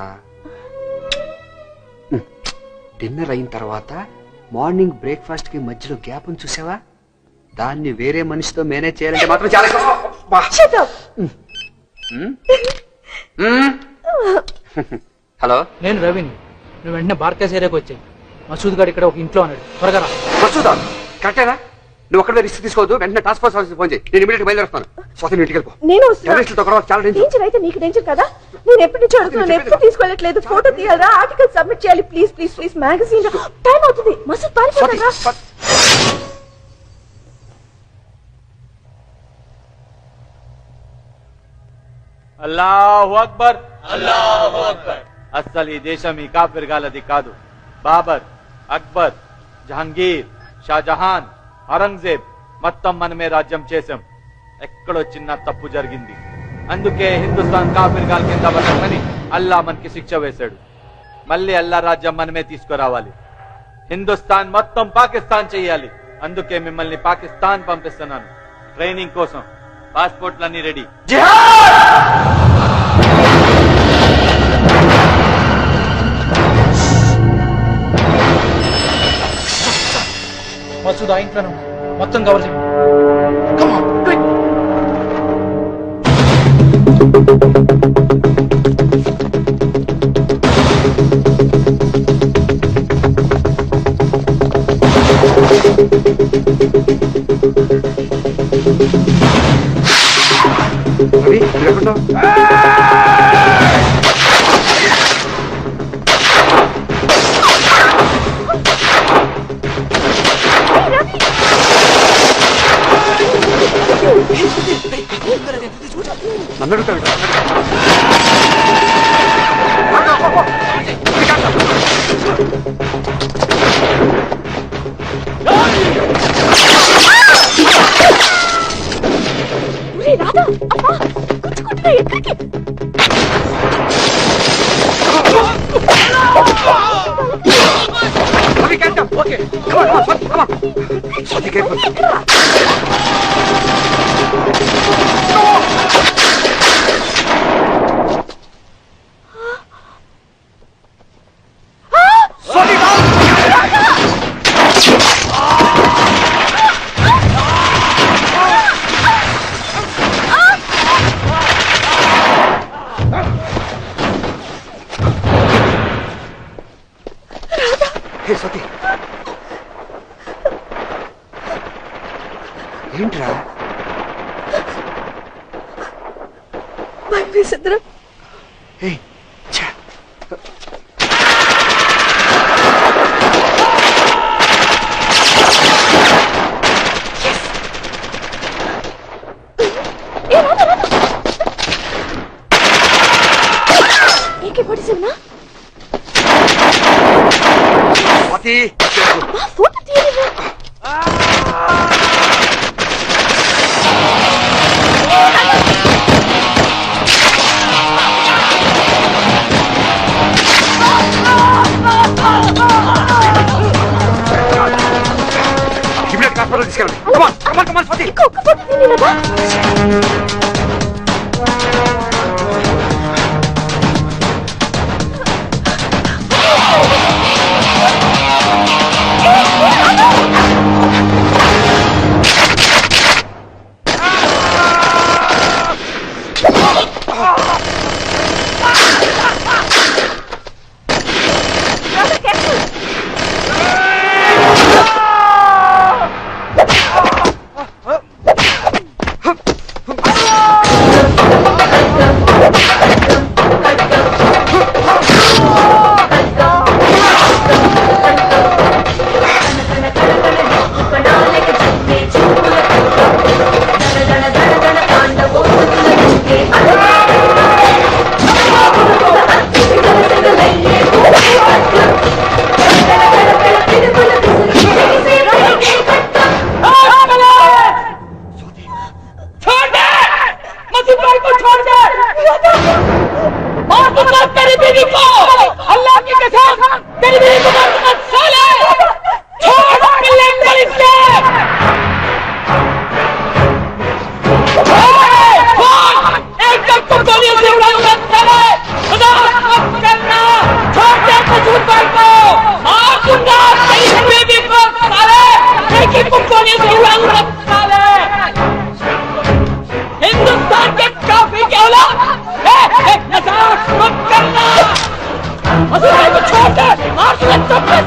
డిన్నర్ అయిన తర్వాత, మార్నింగ్ బ్రేక్ఫాస్ట్ కి మధ్యలో గ్యాప్ అని చూసావా? దాన్ని వేరే మనిషితో మేనేజ్ చేయాలంటే మాత్రం చాలా హలో, నేను రవిని. నువ్వు వెంటనే బార్కేస్ ఏరియాకి వచ్చాయి. మసూద్ గారు ఇక్కడ ఒక ఇంట్లో అన్నాడు. త్వరగా రా. మసూదా కరెక్టేనా? నువ్వు ఒక్కడే రిస్క్ తీసుకోవద్దు. వెంటనే టాస్క్ ఫోర్స్ ఆఫీస్ ఫోన్ చేయి. నేను ఇమీడియట్ బయలుదేరుస్తాను. స్వాతి ఇంటికి వెళ్ళిపో. నేను చాలా డేంజర్ అయితే నీకు డేంజర్ కదా. నేను ఎప్పటి నుంచి అడుగుతున్నాను, ఎప్పుడు తీసుకెళ్ళట్లేదు. ఫోటో తీయాలా, ఆర్టికల్ సబ్మిట్ చేయాలి. Please please please, magazine time అవుతుంది. మసూద్ పారిపోతారా? అల్లాహు అక్బర్, అల్లాహు అక్బర్. అస్సలు ఈ దేశం ఈ కాఫిర్గాలది కాదు. బాబర్, అక్బర్, జహంగీర్, షాజహాన్, ఔరంగజేబ్ మొత్తం మనమే రాజ్యం చేశాం. ఎక్కడో చిన్న తప్పు జరిగింది. అందుకే హిందుస్థాన్ కాఫిర్గాల్ కింద పడమని అల్లా మనకి శిక్ష వేశాడు. మళ్ళీ అల్లా రాజ్యం మనమే తీసుకురావాలి. హిందుస్థాన్ మొత్తం పాకిస్తాన్ చెయ్యాలి. అందుకే మిమ్మల్ని పాకిస్తాన్ పంపిస్తున్నాను ట్రైనింగ్ కోసం. పాస్పోర్ట్లన్నీ రెడీ. మసూద్ ఆ ఇంట్లోనే ఉన్నాడు. మొత్తం కవర్ చేయండి. రవి, నువ్వు ఎక్కడున్నావు? నన్ను అడుగుతావు. రాధా, అమ్మా గుచ్చుకుంటున్నా. ఎక్కడికి? Okay, Swathi careful. స్వాతి, ఏంట్రా భయం వేసిందిరా. స్వాతి, ఫోటో తీయలేదు. ఇమీడియట్ హాస్పిటల్ తీసుకెళ్ళండి. కమాన్ కమాన్ కమాన్ స్వాతి. ఒక్క ఫోటో తీయలేదా? भाई को छोड़ दे, मार दूंगा तेरी बीवी को, अल्लाह की कसम तेरी बीवी को मार दूंगा साले, छोड़ मिले पुलिस से। एकदम को गोलियों से उड़ाऊंगा साले, खुदा मत करना, छोड़ दे मसूद भाई को, मार दूंगा तेरी बीवी को साले, एक को गोलियों से उड़ाऊंगा साले। हिंदुस्तान के काफी के औलाद, नजाक मत करना, मसूद भाई को छोड़ दे, मार दूंगा चुप करो।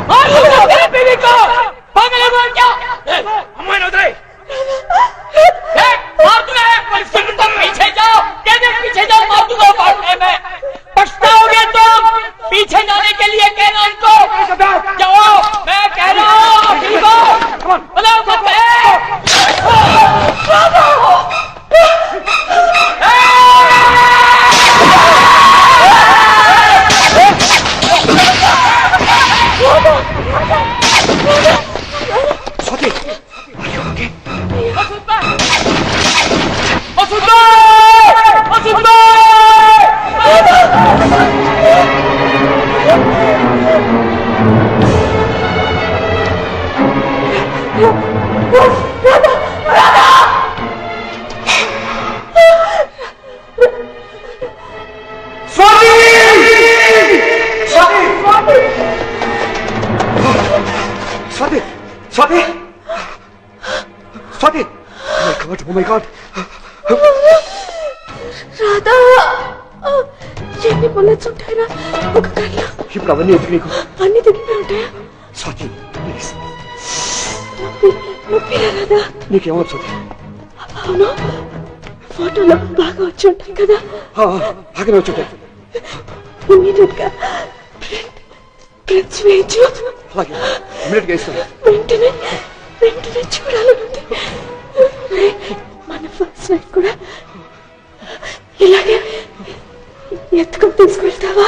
मार दूंगा तेरी बीवी को, पागल है वो क्या? मैं उधर मार दूंगा, पीछे जाओ, कहते पीछे जाओ, मार दूंगा मारने में, पछताओगे तुम, पीछे जाने के लिए कहना उनको, जाओ, मैं कह रहा हूँ, ठीक हो, बोलो मत Oh my God! రాధా ఎన్ని బుల్లెట్స్ ఉంటాయిరా ఒక గన్లో ఇప్పుడు అవన్నీ ఎందుకు నీకు? అన్ని దిగిపోయి ఉంటాయా? స్వాతి ప్లీజ్ నొప్పిరా రాధా? నీకేమవుతుంది స్వాతి? అవును ఫోటోలో బాగా వచ్చి ఉంటాయి కదా? బాగానే వచ్చి ఉంటాయి. ఇమీడియట్ గా ప్రింట్స్ వేయించు. అలాగే ఇమీడియట్ గా ఇస్తాను. వెంటనే చూడాలనుంది. మన ఫస్ట్ నైట్ కూడా ఇలాగే ఎత్తుకుని తీసుకెళ్తావా?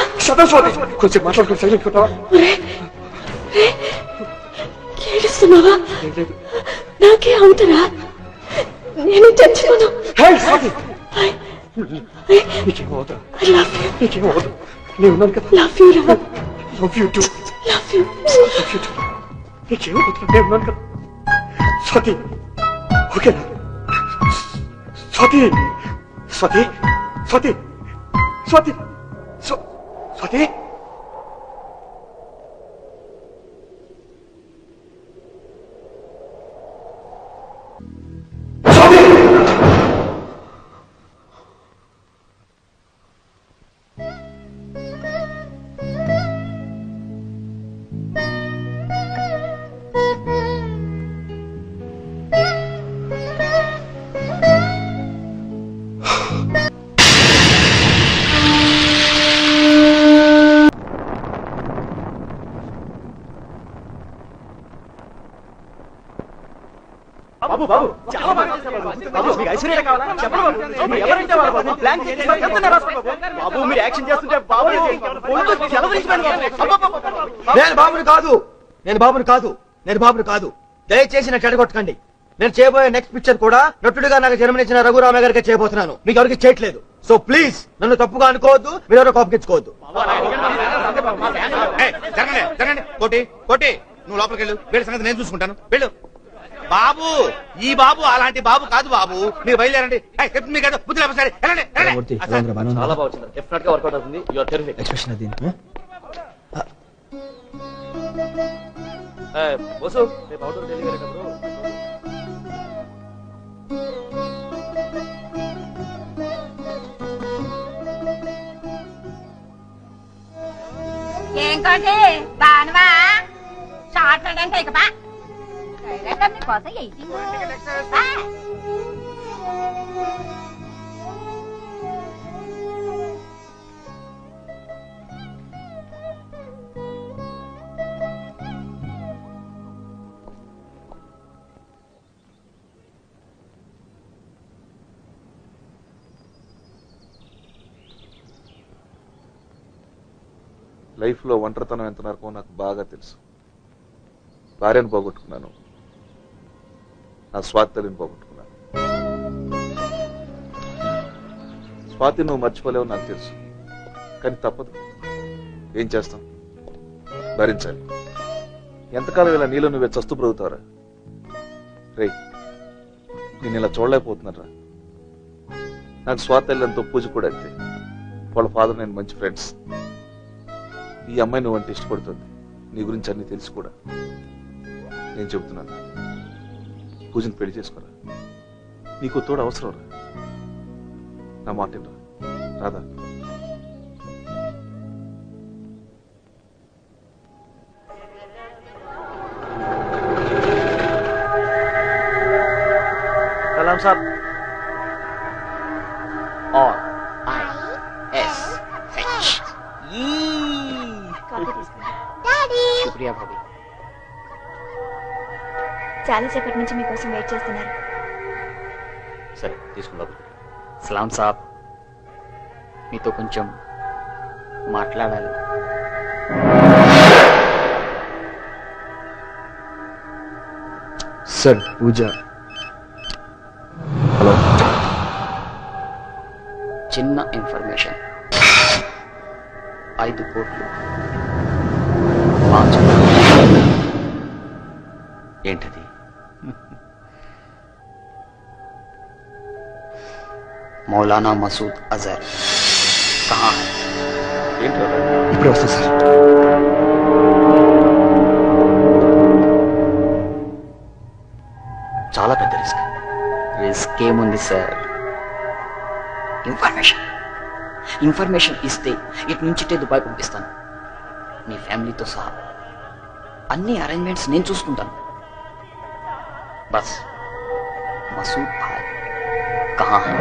కొంచెం మాట్లాడుకుని సైలెంట్ కొట్టావా? ఏడుస్తున్నావా? నాకే అవుతారా? నేను చచ్చిపోను. నీకేమవుతా? నీకేమవుతా? నేను ఉన్నాను కదా. లవ్ యూ రా. Love you too. Love you. నీకేమవుతా? నేను ఉన్నాను కదా. స్వాతి ఓకేనా? స్వాతి స్వాతి స్వాతి స్వాతి స్వాతి బాబు బాబు చాలా బాగా చేశారు బాబు. మీకు ఐశ్వర్య కావాలా? చెప్పండి బాబు. మీరు ఎవరంటే వాళ్ళు బాబు. ప్లాన్ చేసి ఎంత రాసుకోండి బాబు. బాబు మీరు యాక్షన్ చేస్తుంటే బాబు నేను బాబుని కాదు, నేను బాబుని కాదు, నేను బాబుని కాదు. దయచేసి నాకు చెడగొట్టకండి. నేను చేయబోయే నెక్స్ట్ పిక్చర్ కూడా నటుడిగా నాకు జన్మనిచ్చిన రఘురామయ్య గారికి చేయబోతున్నాను. మీకు ఎవరికి చేయట్లేదు. సో ప్లీజ్ నన్ను తప్పుగా అనుకోవద్దు, మీరు ఎవరో కోపగించుకోవద్దు. జరగండి కోటి కోటి నువ్వు లోపలికి వెళ్ళు. వీళ్ళ సంగతి నేను చూసుకుంటాను. వెళ్ళు బాబు. ఈ బాబు అలాంటి బాబు కాదు బాబు. మీరు బయలుదేరండి. మీకు బుద్ధి లేకపోతే చాలా బాగుంది. డెఫినెట్ గా వర్కౌట్ అవుతుంది. You are terrific. ఎక్స్ప్రెషన్ అది బోసు రేపు అవుట్ ఢిల్లీ వెళ్ళేటప్పుడు ఏం కోటి బానువా షార్ట్ అంటే ఇక బా డైరెక్టర్ నీ కోసం ఎయిటింగ్ లైఫ్లో ఒంటరితనం ఎంత నరకమో నాకు బాగా తెలుసు. భార్యను పోగొట్టుకున్నాను, నా స్వాతి తల్లిని పోగొట్టుకున్నాను. స్వాతి నువ్వు మర్చిపోలేవు నాకు తెలుసు, కానీ తప్పదు. ఏం చేస్తాం, భరించాలి. ఎంతకాలం ఇలా నీలో నువ్వే చస్తూ బ్రతుకుతావరా? రే, నేను ఇలా చూడలేకపోతున్నారా? నాకు స్వాతి తల్లితో పూజ కూడా అంతే. వాళ్ళ ఫాదర్ నేను మంచి ఫ్రెండ్స్. ఈ అమ్మాయి నువ్వు అంటే ఇష్టపడుతుంది, నీ గురించి అన్ని తెలిసి కూడా. నేను చెబుతున్నాను, పూజను పెళ్లి చేసుకోరా. నీకు తోడు అవసరం రా. నా మాట రా రాదా? सलाम साहब और ISH शुक्रिया भाभी. చాలా సేపటి నుంచి మీకోసం వెయిట్ చేస్తున్నారు. సరే తీసుకుందాం. సలాం సాబ్, మీతో కొంచెం మాట్లాడాలి. సార్ పూజ. చిన్న ఇన్ఫర్మేషన్. 5 కోట్లు 5 ఏంటది? मौलाना मसूद अजहर कहाँ है? ఇప్పుడే వస్తా సార్. చాలా పెద్ద రిస్క్. రిస్క్ ఏముంది సార్? ఇన్ఫర్మేషన్ ఇస్తే ఇటు నుంచి దుబాయ్ పంపిస్తాను, మీ ఫ్యామిలీతో సహా. అన్ని అరేంజ్మెంట్స్ నేను చూసుకుంటాను. బస్ మసూద్ భాయ్ కहाँ है?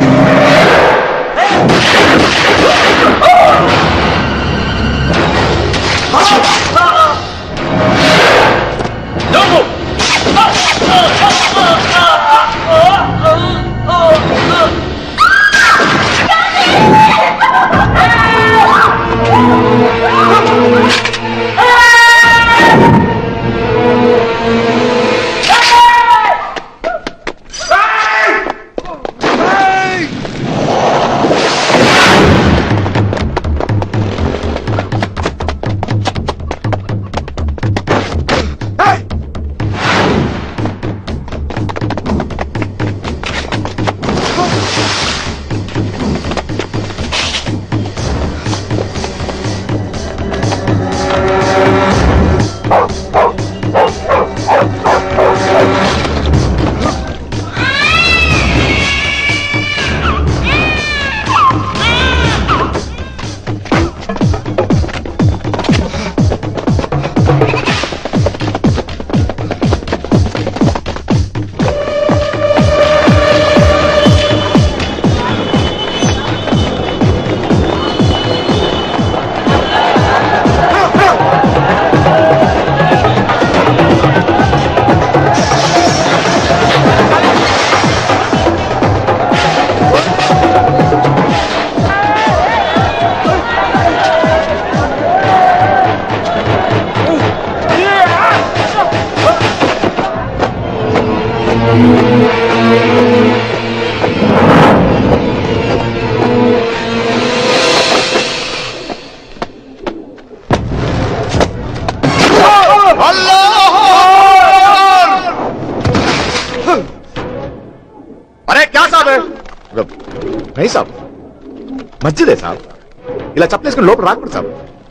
नहीं साहब, मस्जिद है साहब. ఇలా చప్పలేసుకుని లోపల రాకూడదు సాబ్.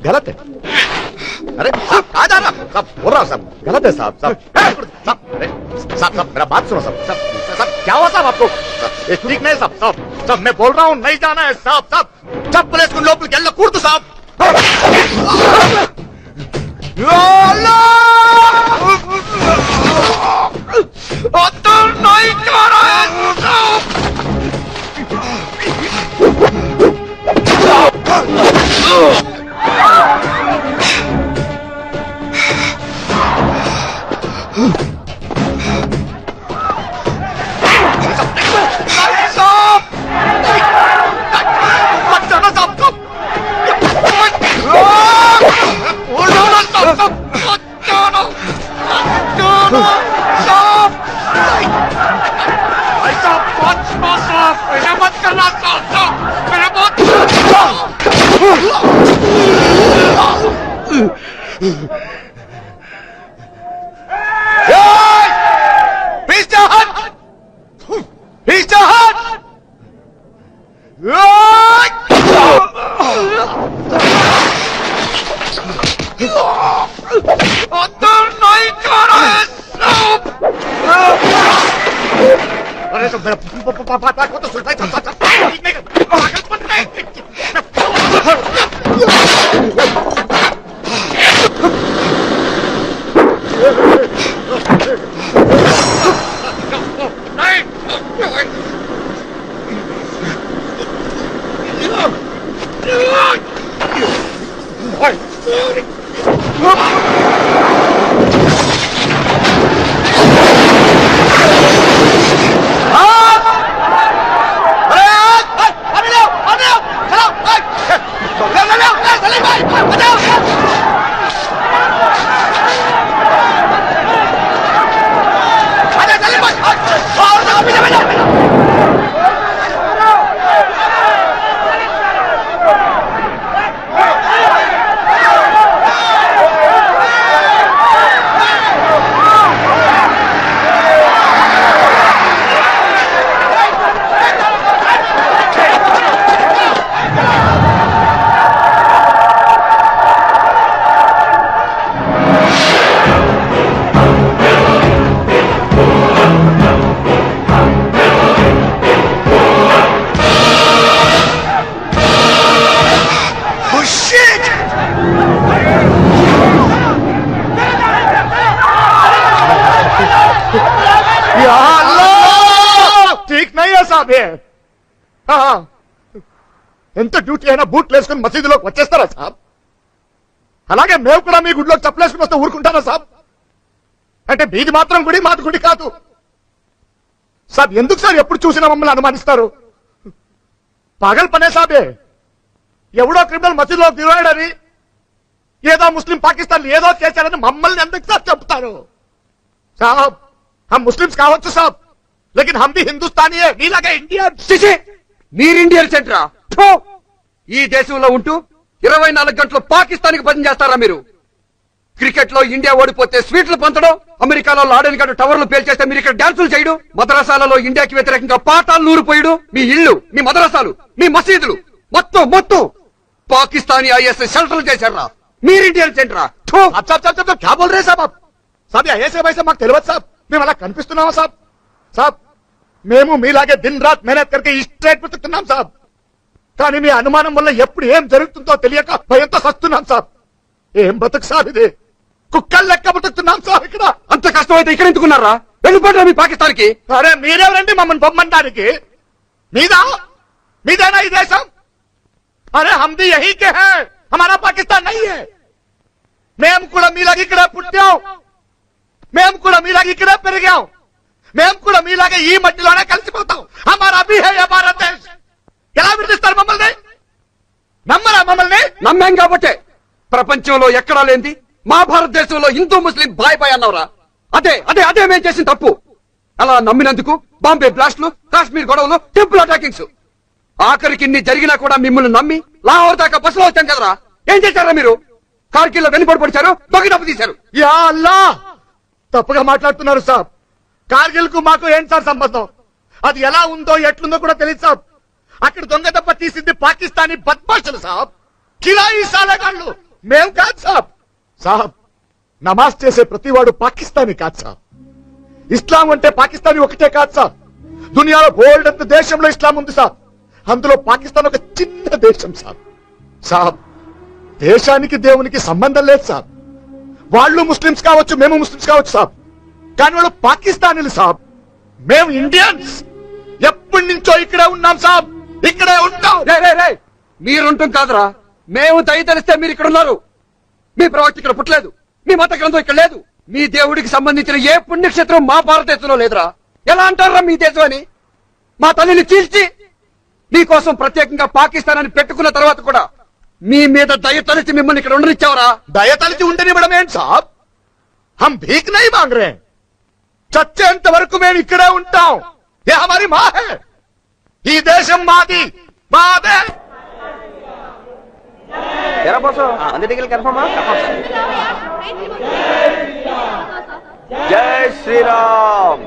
గలత్ है. अरे साहब कहाँ जा रहा साहब? बोल रहा हूँ साहब, गलत है साहब. साहब साहब मेरा बात सुनो साहब. साहब क्या हुआ साहब आपको? ये ठीक नहीं साहब. साहब साहब मैं बोल रहा हूँ नहीं जाना है साहब. साहब చప్పలేసుకుని లోపలికి వెళ్ళకూడదు సాబ్. अंदर नहीं जा रहा है साहब. साहब कर रहा मेरा बहुत पीछे हट पीछे हट अंदर नहीं जा रहा है अरे तो मेरा पापा को तो सुनता है पागलपन नहीं ठीक नहीं है साहब ये ఎంత డ్యూటీ అయినా బూట్లు వేసుకుని మసీదులోకి వచ్చేస్తారా సాబ్ అలాగే మేము కూడా మీ గుడిలోకి చెప్పలేసుకుని వస్తే ఊరుకుంటారా సాబ్ అంటే మీది మాత్రం గుడి మాది గుడి కాదు సాబ్ ఎందుకు సార్ ఎప్పుడు చూసినా మమ్మల్ని అనుమానిస్తారు పాగల్ పనే సాబే ఎవడో క్రిమినల్ మసీదులో దిగాడని ఏదో ముస్లిం పాకిస్తాన్ ఏదో చేశారని మమ్మల్ని ఎందుకు సార్ చెప్తారు సాబ్ हम मुस्लिम्स కావచ్చు సాబ్ లేకిన్ हम भी हिंदुस्तानी है నీలాగా ఇండియన్ మీరు ఇండియన్ సెంటరా ఈ దేశంలో ఉంటూ 24 గంటలు పాకిస్తాన్కి పని చేస్తారా మీరు క్రికెట్ లో ఇండియా ఓడిపోతే స్వీట్లు పంచడం అమెరికాలో లాడెన్ గడ్డ టవర్లు పేల్చేస్తే మీరు ఇక్కడ డాన్సులు చేయడం మద్రసాలలో ఇండియాకి వ్యతిరేకంగా పాఠాలు నూరిపోయడం మీ ఇళ్ళు మీ మద్రసాలు మీ మసీదులు మొత్తం పాకిస్తానీ ఐఎస్ షెల్టర్లు చేశారా మీరు ఇండియన్ సెంటరా क्या बोल रहे साहब आप साहब ऐसे वैसे మాకు తెలియదు సాబ్ మేము అలా కనిపిస్తున్నామా సాబ్ సాబ్ మేము మీలాగే దిన్ రాత్ మెహనత్ करके స్ట్రైట్ బతుకుతున్నాం సాబ్ కానీ మీ అనుమానం వల్ల ఎప్పుడు ఏం జరుగుతుందో తెలియక భయంతో సస్తున్నాం సాబ్ ఏం బతుకు సాబ్ ఇది కుక్కలు లెక్క బతుకుతున్నాం సాబ్ ఇక్కడ అంత కష్టమైతే ఇక్కడ ఎందుకున్నారా వెళ్ళిపోతారా మీ పాకిస్తాన్ కి అరే మీరెవరండి మమ్మల్ని బొమ్మడానికి మీదేనా ఈ దేశం అరే हम भी यही के हैं हमारा पाकिस्तान नहीं है మేము కూడా మీలాగే ఇక్కడ పుట్టాం మేము కూడా మీలాగే ఇక్కడే పెరిగాం మేము కూడా మీలాగే ఈ మట్టిలోనే కలిసిపోతాం హమారా భీ హై భారత్ దేశ్ ఎలా విడిస్తారు మమ్మల్ని నమ్మరా మమ్మల్ని నమ్మాం కాబట్టే ప్రపంచంలో ఎక్కడా లేంది మా భారతదేశంలో హిందూ ముస్లిం బాయ్ బాయ్ అన్నవరా అదే మేము చేసిన తప్పు అలా నమ్మినందుకు బాంబే బ్లాస్ట్లు కాశ్మీర్ గొడవలు టెంపుల్ అటాకింగ్స్ ఆఖరికి ఇన్ని జరిగినా కూడా మిమ్మల్ని నమ్మి లాహోర్ దాకా బస్సులో వచ్చాం కదరా ఏం చేశారా మీరు కార్గిల్లో వెనుబడి పడిచారు దొంగ తీశారు యా అల్లా తప్పుగా మాట్లాడుతున్నారు సాబ్ కార్గిల్ కు మాకు ఏంటి సార్ సంబంధం అది ఎలా ఉందో ఎట్లుందో కూడా తెలియదు సాబ్ అక్కడ దొంగ దెబ్బ తీసింది పాకిస్తానీ బద్మాషులు సాబ్ కిలాయి సాలగాళ్ళు మేము కాదు సాబ్ నమాజ్ చేసే ప్రతివాడు పాకిస్తానీ కాదు సాబ్ ఇస్లాం అంటే పాకిస్తానీ ఒకటే కాదు సాబ్ దునియాలో బోల్డ్ అంత దేశంలో ఇస్లాం ఉంది సాబ్ అందులో పాకిస్తాన్ ఒక చిన్న దేశం సాబ్ దేశానికి దేవునికి సంబంధం లేదు సాబ్ వాళ్ళు ముస్లిమ్స్ కావచ్చు మేము ముస్లిమ్స్ కావచ్చు సాబ్ కానీ వాళ్ళు పాకిస్తానీలు సాబ్ మేము ఇండియన్స్ ఎప్పటి నుంచో ఇక్కడే ఉన్నాం సాబ్ ఇక్కడే ఉంటాం మీరుంటాం కాదురా మేము దయతలిస్తే మీరు ఇక్కడ ఉన్నారు మీ ప్రవక్త ఇక్కడ పుట్టలేదు మీ మత గ్రంథం ఇక్కడ లేదు మీ దేవుడికి సంబంధించిన ఏ పుణ్యక్షేత్రం మా భారతదేశంలో లేదురా ఎలా అంటారా మీ దేశం అని మా తల్లిని చీల్చి మీకోసం ప్రత్యేకంగా పాకిస్తాన్ అని పెట్టుకున్న తర్వాత కూడా మీ మీద దయతలిచి మిమ్మల్ని ఇక్కడ ఉండనిచ్చావరా దయతలిచి ఉండనివ్వడం ఏంటి సాబ్ हम भीख नहीं मांग रहे చచ్చేంత వరకు మేము ఇక్కడే ఉంటాం ये हमारी माँ है ఈ దేశం మాది, మాదే. ఎరా బాసు అన్ని టికెట్లు కన్ఫర్మా? జై శ్రీరామ్.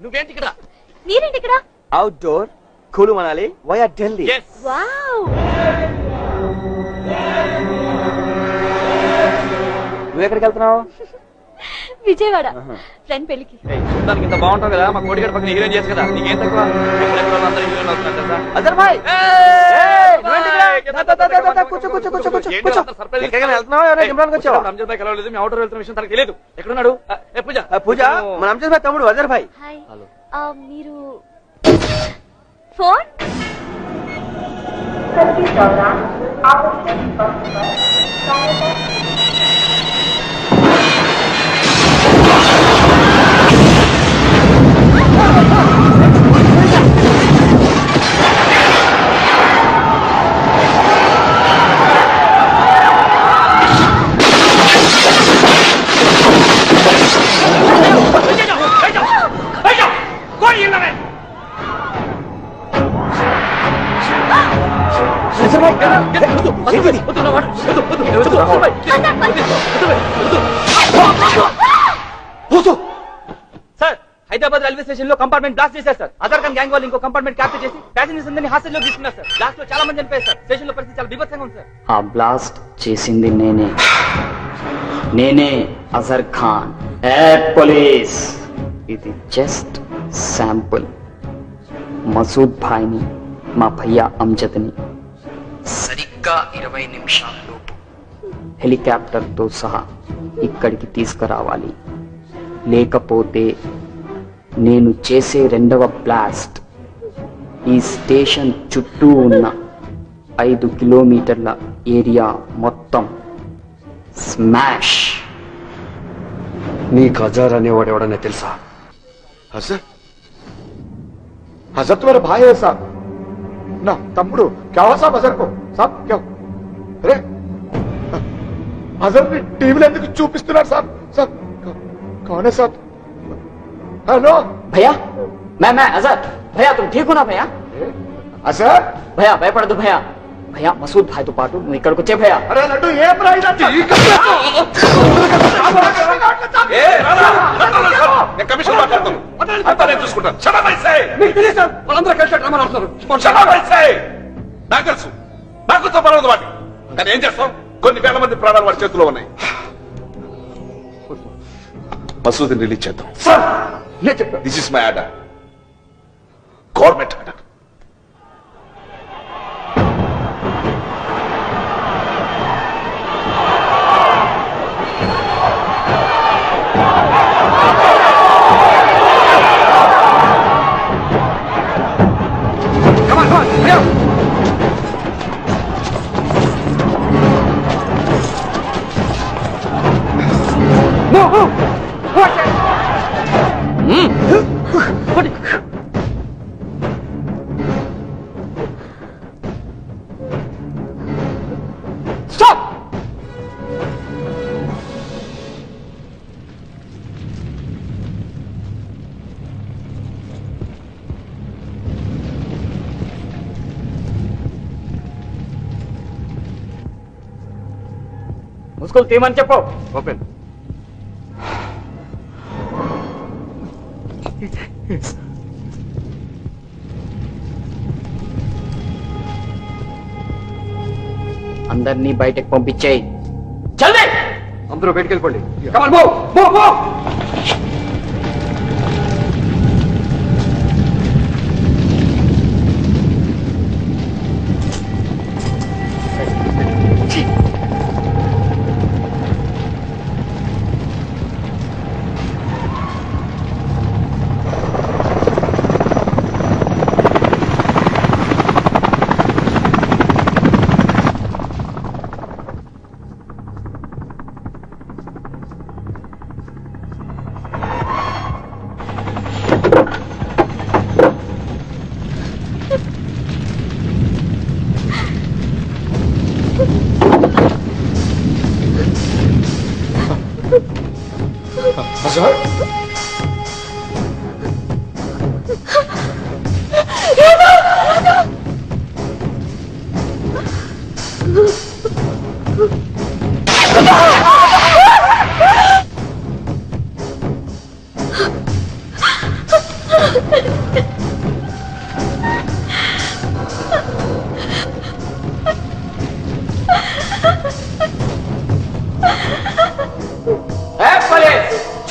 నువ్వేంటి ఇక్కడ? మీరేంటి ఇక్కడ? అవుట్డోర్ కులు మనాలి వయా ఢిల్లీ. వావ్, నువ్వు ఎక్కడికి వెళ్తున్నావు? విజయవాడ ఫ్రెండ్ పెళ్లికి. చూడడానికి ఇంత బాగుంటావు కదా, మా కోడిగడ పక్కన హీరోయిన్ చేసి కదా, నీకేం తక్కువ? ఎక్కడెక్కడ అందరూ హీరోయిన్ అవుతున్నారు తెలుసా? అజర్ భాయ్ కూర్చో కూర్చో కూర్చో కూర్చో కూర్చో. ఎక్కడికైనా వెళ్తున్నావు? ఎవరైనా జిమ్రాన్కి వచ్చావా? రంజాన్ భాయ్ కలవలేదు, మీ అవుటర్ వెళ్తున్న విషయం తనకు తెలియదు. ఎక్కడున్నాడు? పూజ పూజ మన అంజద్ భాయ్ తమ్ముడు అజర్ భాయ్. హాయ్. మీరు phone sir, Hyderabad railway station లో కంపార్ట్మెంట్ బ్లాస్ట్ చేశారు సార్. అదర్ ఖాన్ గ్యాంగ్ వాళ్ళు ఇంకో కంపార్ట్మెంట్ క్యాప్చర్ చేసి ప్యాసింజర్స్ అందరినీ హాస్టల్ లో తీసుకున్నారు సార్. బ్లాస్ట్ లో చాలా మంది చనిపోయారు సార్. స్టేషన్ లో పరిస్థితి చాలా బీభత్సంగా ఉంది సార్. ఆ బ్లాస్ట్ చేసింది నేనే అజర్ ఖాన్. ఏ పోలీస్, ఇది జస్ట్ శాంపుల్. మసూద్ భాయ్ని, మా భయ్యా అంజద్ని సరిగ్గా 20 నిమిషాల్లోపు హెలికాప్టర్తో సహా ఇక్కడికి తీసుకురావాలి. లేకపోతే నేను చేసే రెండవ బ్లాస్ట్ ఈ స్టేషన్ చుట్టూ ఉన్న 5 కిలోమీటర్ల ఏరియా మొత్తం స్మాష్. నీకు అజర్ అనేవాడు ఎవడనే తెలుసా? हजरत हजरत मेरा भाई है साहब ना तम्मुడు क्या हुआ साहब हजरत को साहब क्या अरे हजरत ने टीवी ఎందుకు చూపిస్తున్నారు साहब साहब कौन है साहब? हेलो भैया, मैं अजर. भैया तुम ठीक हो ना भैया? अजर भैया భయపడదు భయ్యా. భయ్యా మసూద్ భాయ్తో పాటు నువ్వు ఇక్కడికి వచ్చే భయ్యా. अरे लड्डू ये प्राइस కమిషన్ మాట్లాడతాను అంతా నేను చూసుకుంటాను. నాకు తెలుసు, నాకు తప్పలేదు వాటి. కానీ ఏం చేస్తాం, కొన్ని వేల మంది ప్రాణాలు వాడి చేతిలో ఉన్నాయి. మసూద్ని రిలీజ్ చేద్దాం. This is my order, government order. ముసుగులు తీయమని చెప్పు. ఓపెన్. అందరినీ బయటకు పంపించేయి. జల్దీ అందరూ బయటికి వెళ్ళిపోండి. Come on move move move.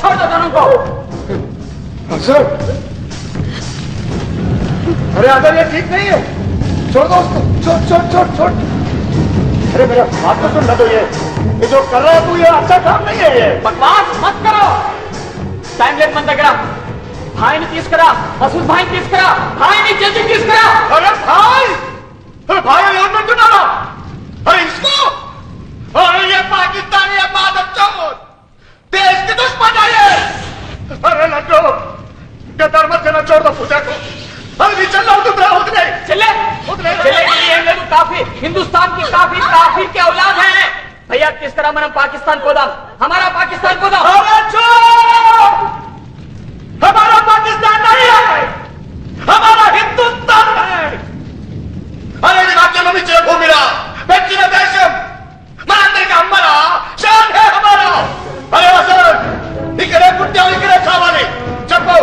छोड़ दो दोनों को। सर अरे आदर ये ठीक नहीं है, छोड़ दो उसको, छोड़ छोड़ छोड़ छोड़। अरे मेरा बात तो सुन, तो ये जो कर रहा है तू, ये अच्छा काम नहीं है। ये बकवास मत करो, टाइम लेट मन దగ్గర भाई ने తీసుకురా, మసూద్ भाई తీసుకురా, भाई ने जल्दी తీసుకురా। अरे भाई, अरे भाई यार मत सुनाना, अरे इसको, अरे ये पाकिस्तानी है मादक चोर, देश के दुश्मन है ये। अरे लड्डू गद्दार मत करना, छोड़ दो पूजा को। अरे चल रहा हूँ, तुम रहो उतरे चले चले ये लोग काफी हिंदुस्तान की काफी के औलाद हैं। भैया किस तरह మనం पाकिस्तान को दाम, हमारा पाकिस्तान को दाम। अरे चुप, हमारा पाकिस्तान नहीं है, हमारा हिंदुस्तान है। अरे राज्य में चले घूमिरा व्यक्ति देशम మనందరికి అమ్మరా షాన్ హే హమారా। అరే అసలు ఇక్కడే పుట్టావు, ఇక్కడే కావాలి, చెప్పు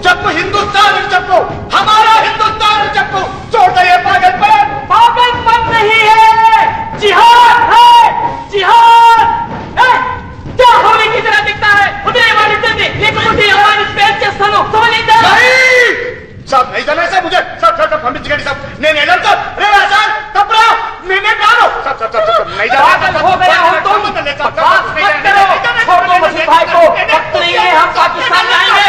చెప్పు, హిందుస్థాన్ అని చెప్పు, हमारा हिंदुस्तान అని చెప్పు। छोड़ दे ये पागलपन नहीं है, जिहाद है, जिहाद। क्या होने की तरह दिखता है उदय वाली जल्दी एक मुट्ठी हमारी स्पेस के स्थानों समझ लीजिए। नहीं सब नहीं जाना है, सब मुझे सब सब सब पंडित सब नहीं नहीं जानता। अरे आसान कपड़ा मैंने डालो सब सब सब सब नहीं जाना। पागल हो गया हो तुम, बकवास मत करो, छोड़ दो मसूद भाई को, वक्त नहीं है, हम पाकिस्तान जाएंगे।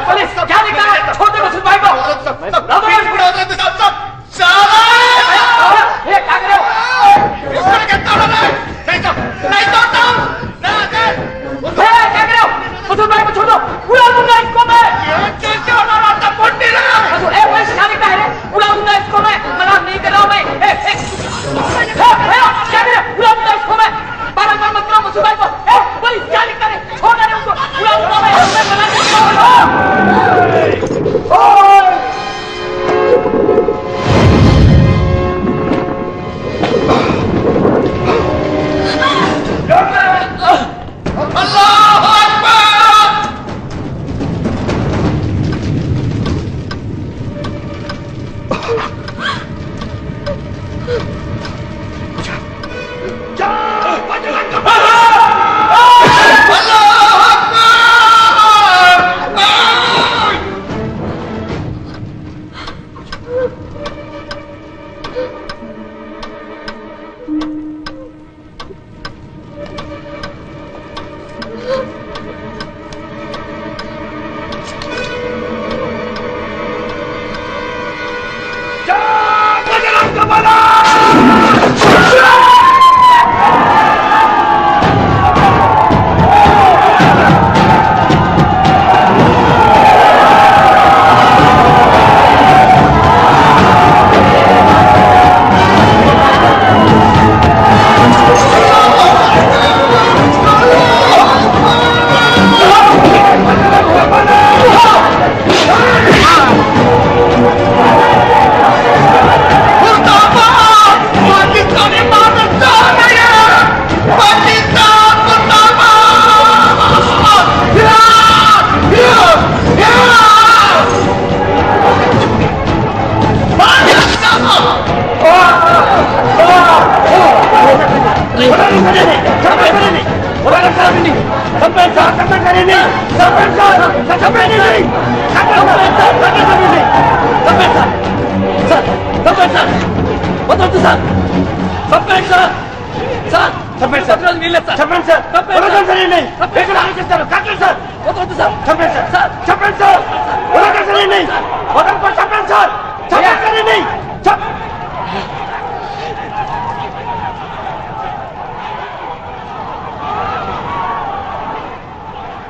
पुलिस क्या निकला है, छोड़ दो मसूद भाई को। मसूद भाई को छोड़ दो, उड़ा दूंगा इसको मैं। पुलिस क्या निकला है, उड़ा दूंगा इसको मैं, मजाक नहीं कर रहा हूं मैं। क्या करे, उड़ा दूंगा इसको मैं, बारम्बार मत करो मसूद भाई को। पुलिस क्या निकला है, छोड़ दे उनको, उड़ा दूंगा मैं, मजाक नहीं कर रहा हूं।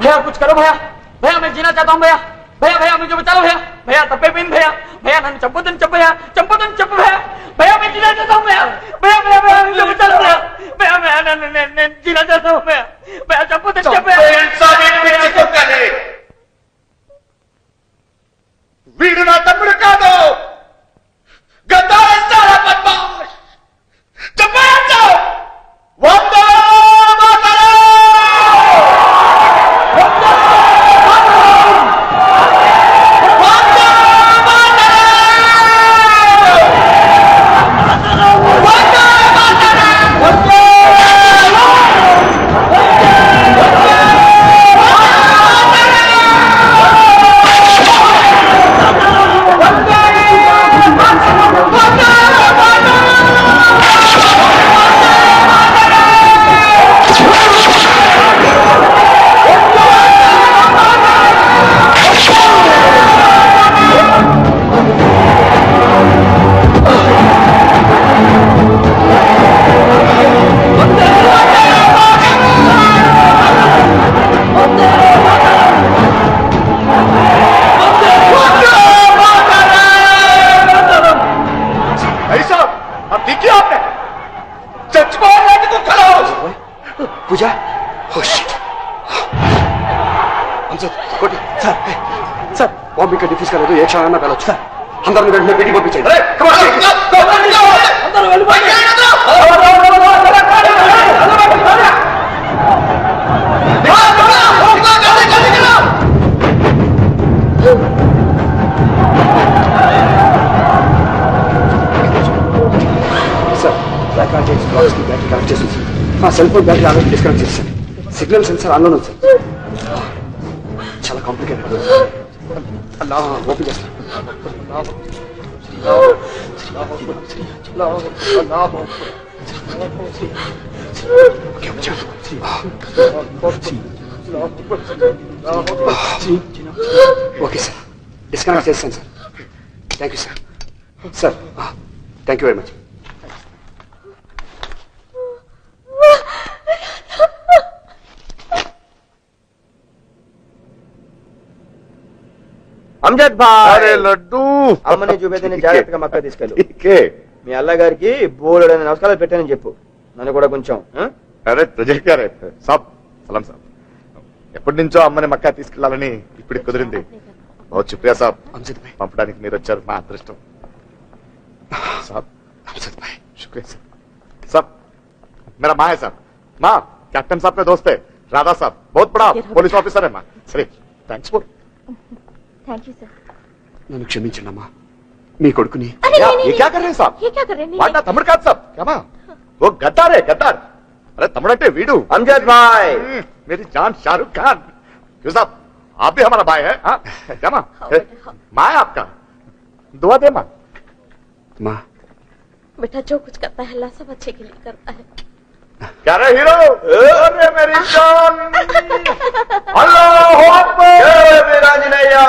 भैया कुछ करो भैया, भैया मैं जीना चाहता हूँ भैया, भैया भैया मुझे बचा लो भैया, भैया तप्पे पिन भैया, भैया नन्नु चंपोतन चंपया चंपोतन चंप भैया भैया मैं जीना चाहता हूं भैया भैया भैया भैया मुझे बचा लो भैया भैया मैं नन्नु जीना चाहता हूं भैया भैया चंपोतन चंपया వీడు నా తమ్ముడు కాదు గద్దారిస్తారా బద్మాష్ చెప్పండి వందే మాతరం వందే మాతరం వందే మాతరం వందే మాతరం వందే पूजा oh shit हमसे कोटी सर सर बॉम्बे का डिफ्यूज करने तो एक क्षण में पहले सर अंदर में बैठने बेटी बॉम्बे चाहिए कम ऑन अंदर सर ब्लैक कार्ड की बैटरी कनेक्ट చేస్తుంది మా cell phone battery already disconnect చేశాను సిగ్నల్ సెన్సార్ ఆన్లో ఉంది సార్ చాలా కాంప్లికేటెడ్ అలా ఓపెన్ చేస్తాను ఓకే సార్ డిస్కనెక్ట్ చేస్తాను sir thank you sir sir thank you very much Amjad bhai అరే లడ్డు అమ్మని చూపేదని జాగ్రత్తగా మక్క తీసుకెళ్ళు మీ అల్లగారికి బోలెడని నమస్కారాలు పెట్టానని చెప్పు నన్ను కూడా కొంచెం అరే తుజే సాబ్ సలాం సాబ్ ఎప్పటి నుంచో అమ్మని మక్కా తీసుకెళ్లాలని ఇప్పుడు కుదిరింది बहुत शुक्रिया साहब పంపడానికి మీరు వచ్చారు మా అదృష్టం साहब अमजद भाई शुक्रिया साहब मेरा माँ है साहब माँ कैप्टन साहब का दोस्त है राधा साहब बहुत बड़ा पुलिस ऑफिसर है माँ sir thanks for thank you sir నన్ను క్షమించండి అమ్మా మీ కొడుకుని ये क्या कर रहे हैं साहब ये क्या कर रहे हैं वाड़ा तमिड़ का साहब क्या माँ वो गद्दार है गद्दार अरे तमिड़टे वीडू अमजद भाई मेरी जान शाहरुख खान क्यों साहब आप भी हमारा भाई है हाँ? क्या माँ माँ है आपका दुआ दे माँ माँ बेटा जो कुछ करता है अल्लाह सब अच्छे के लिए करता है क्या रे हीरो अरे मेरी जान अल्लाह अकबर जय वीरांजनेया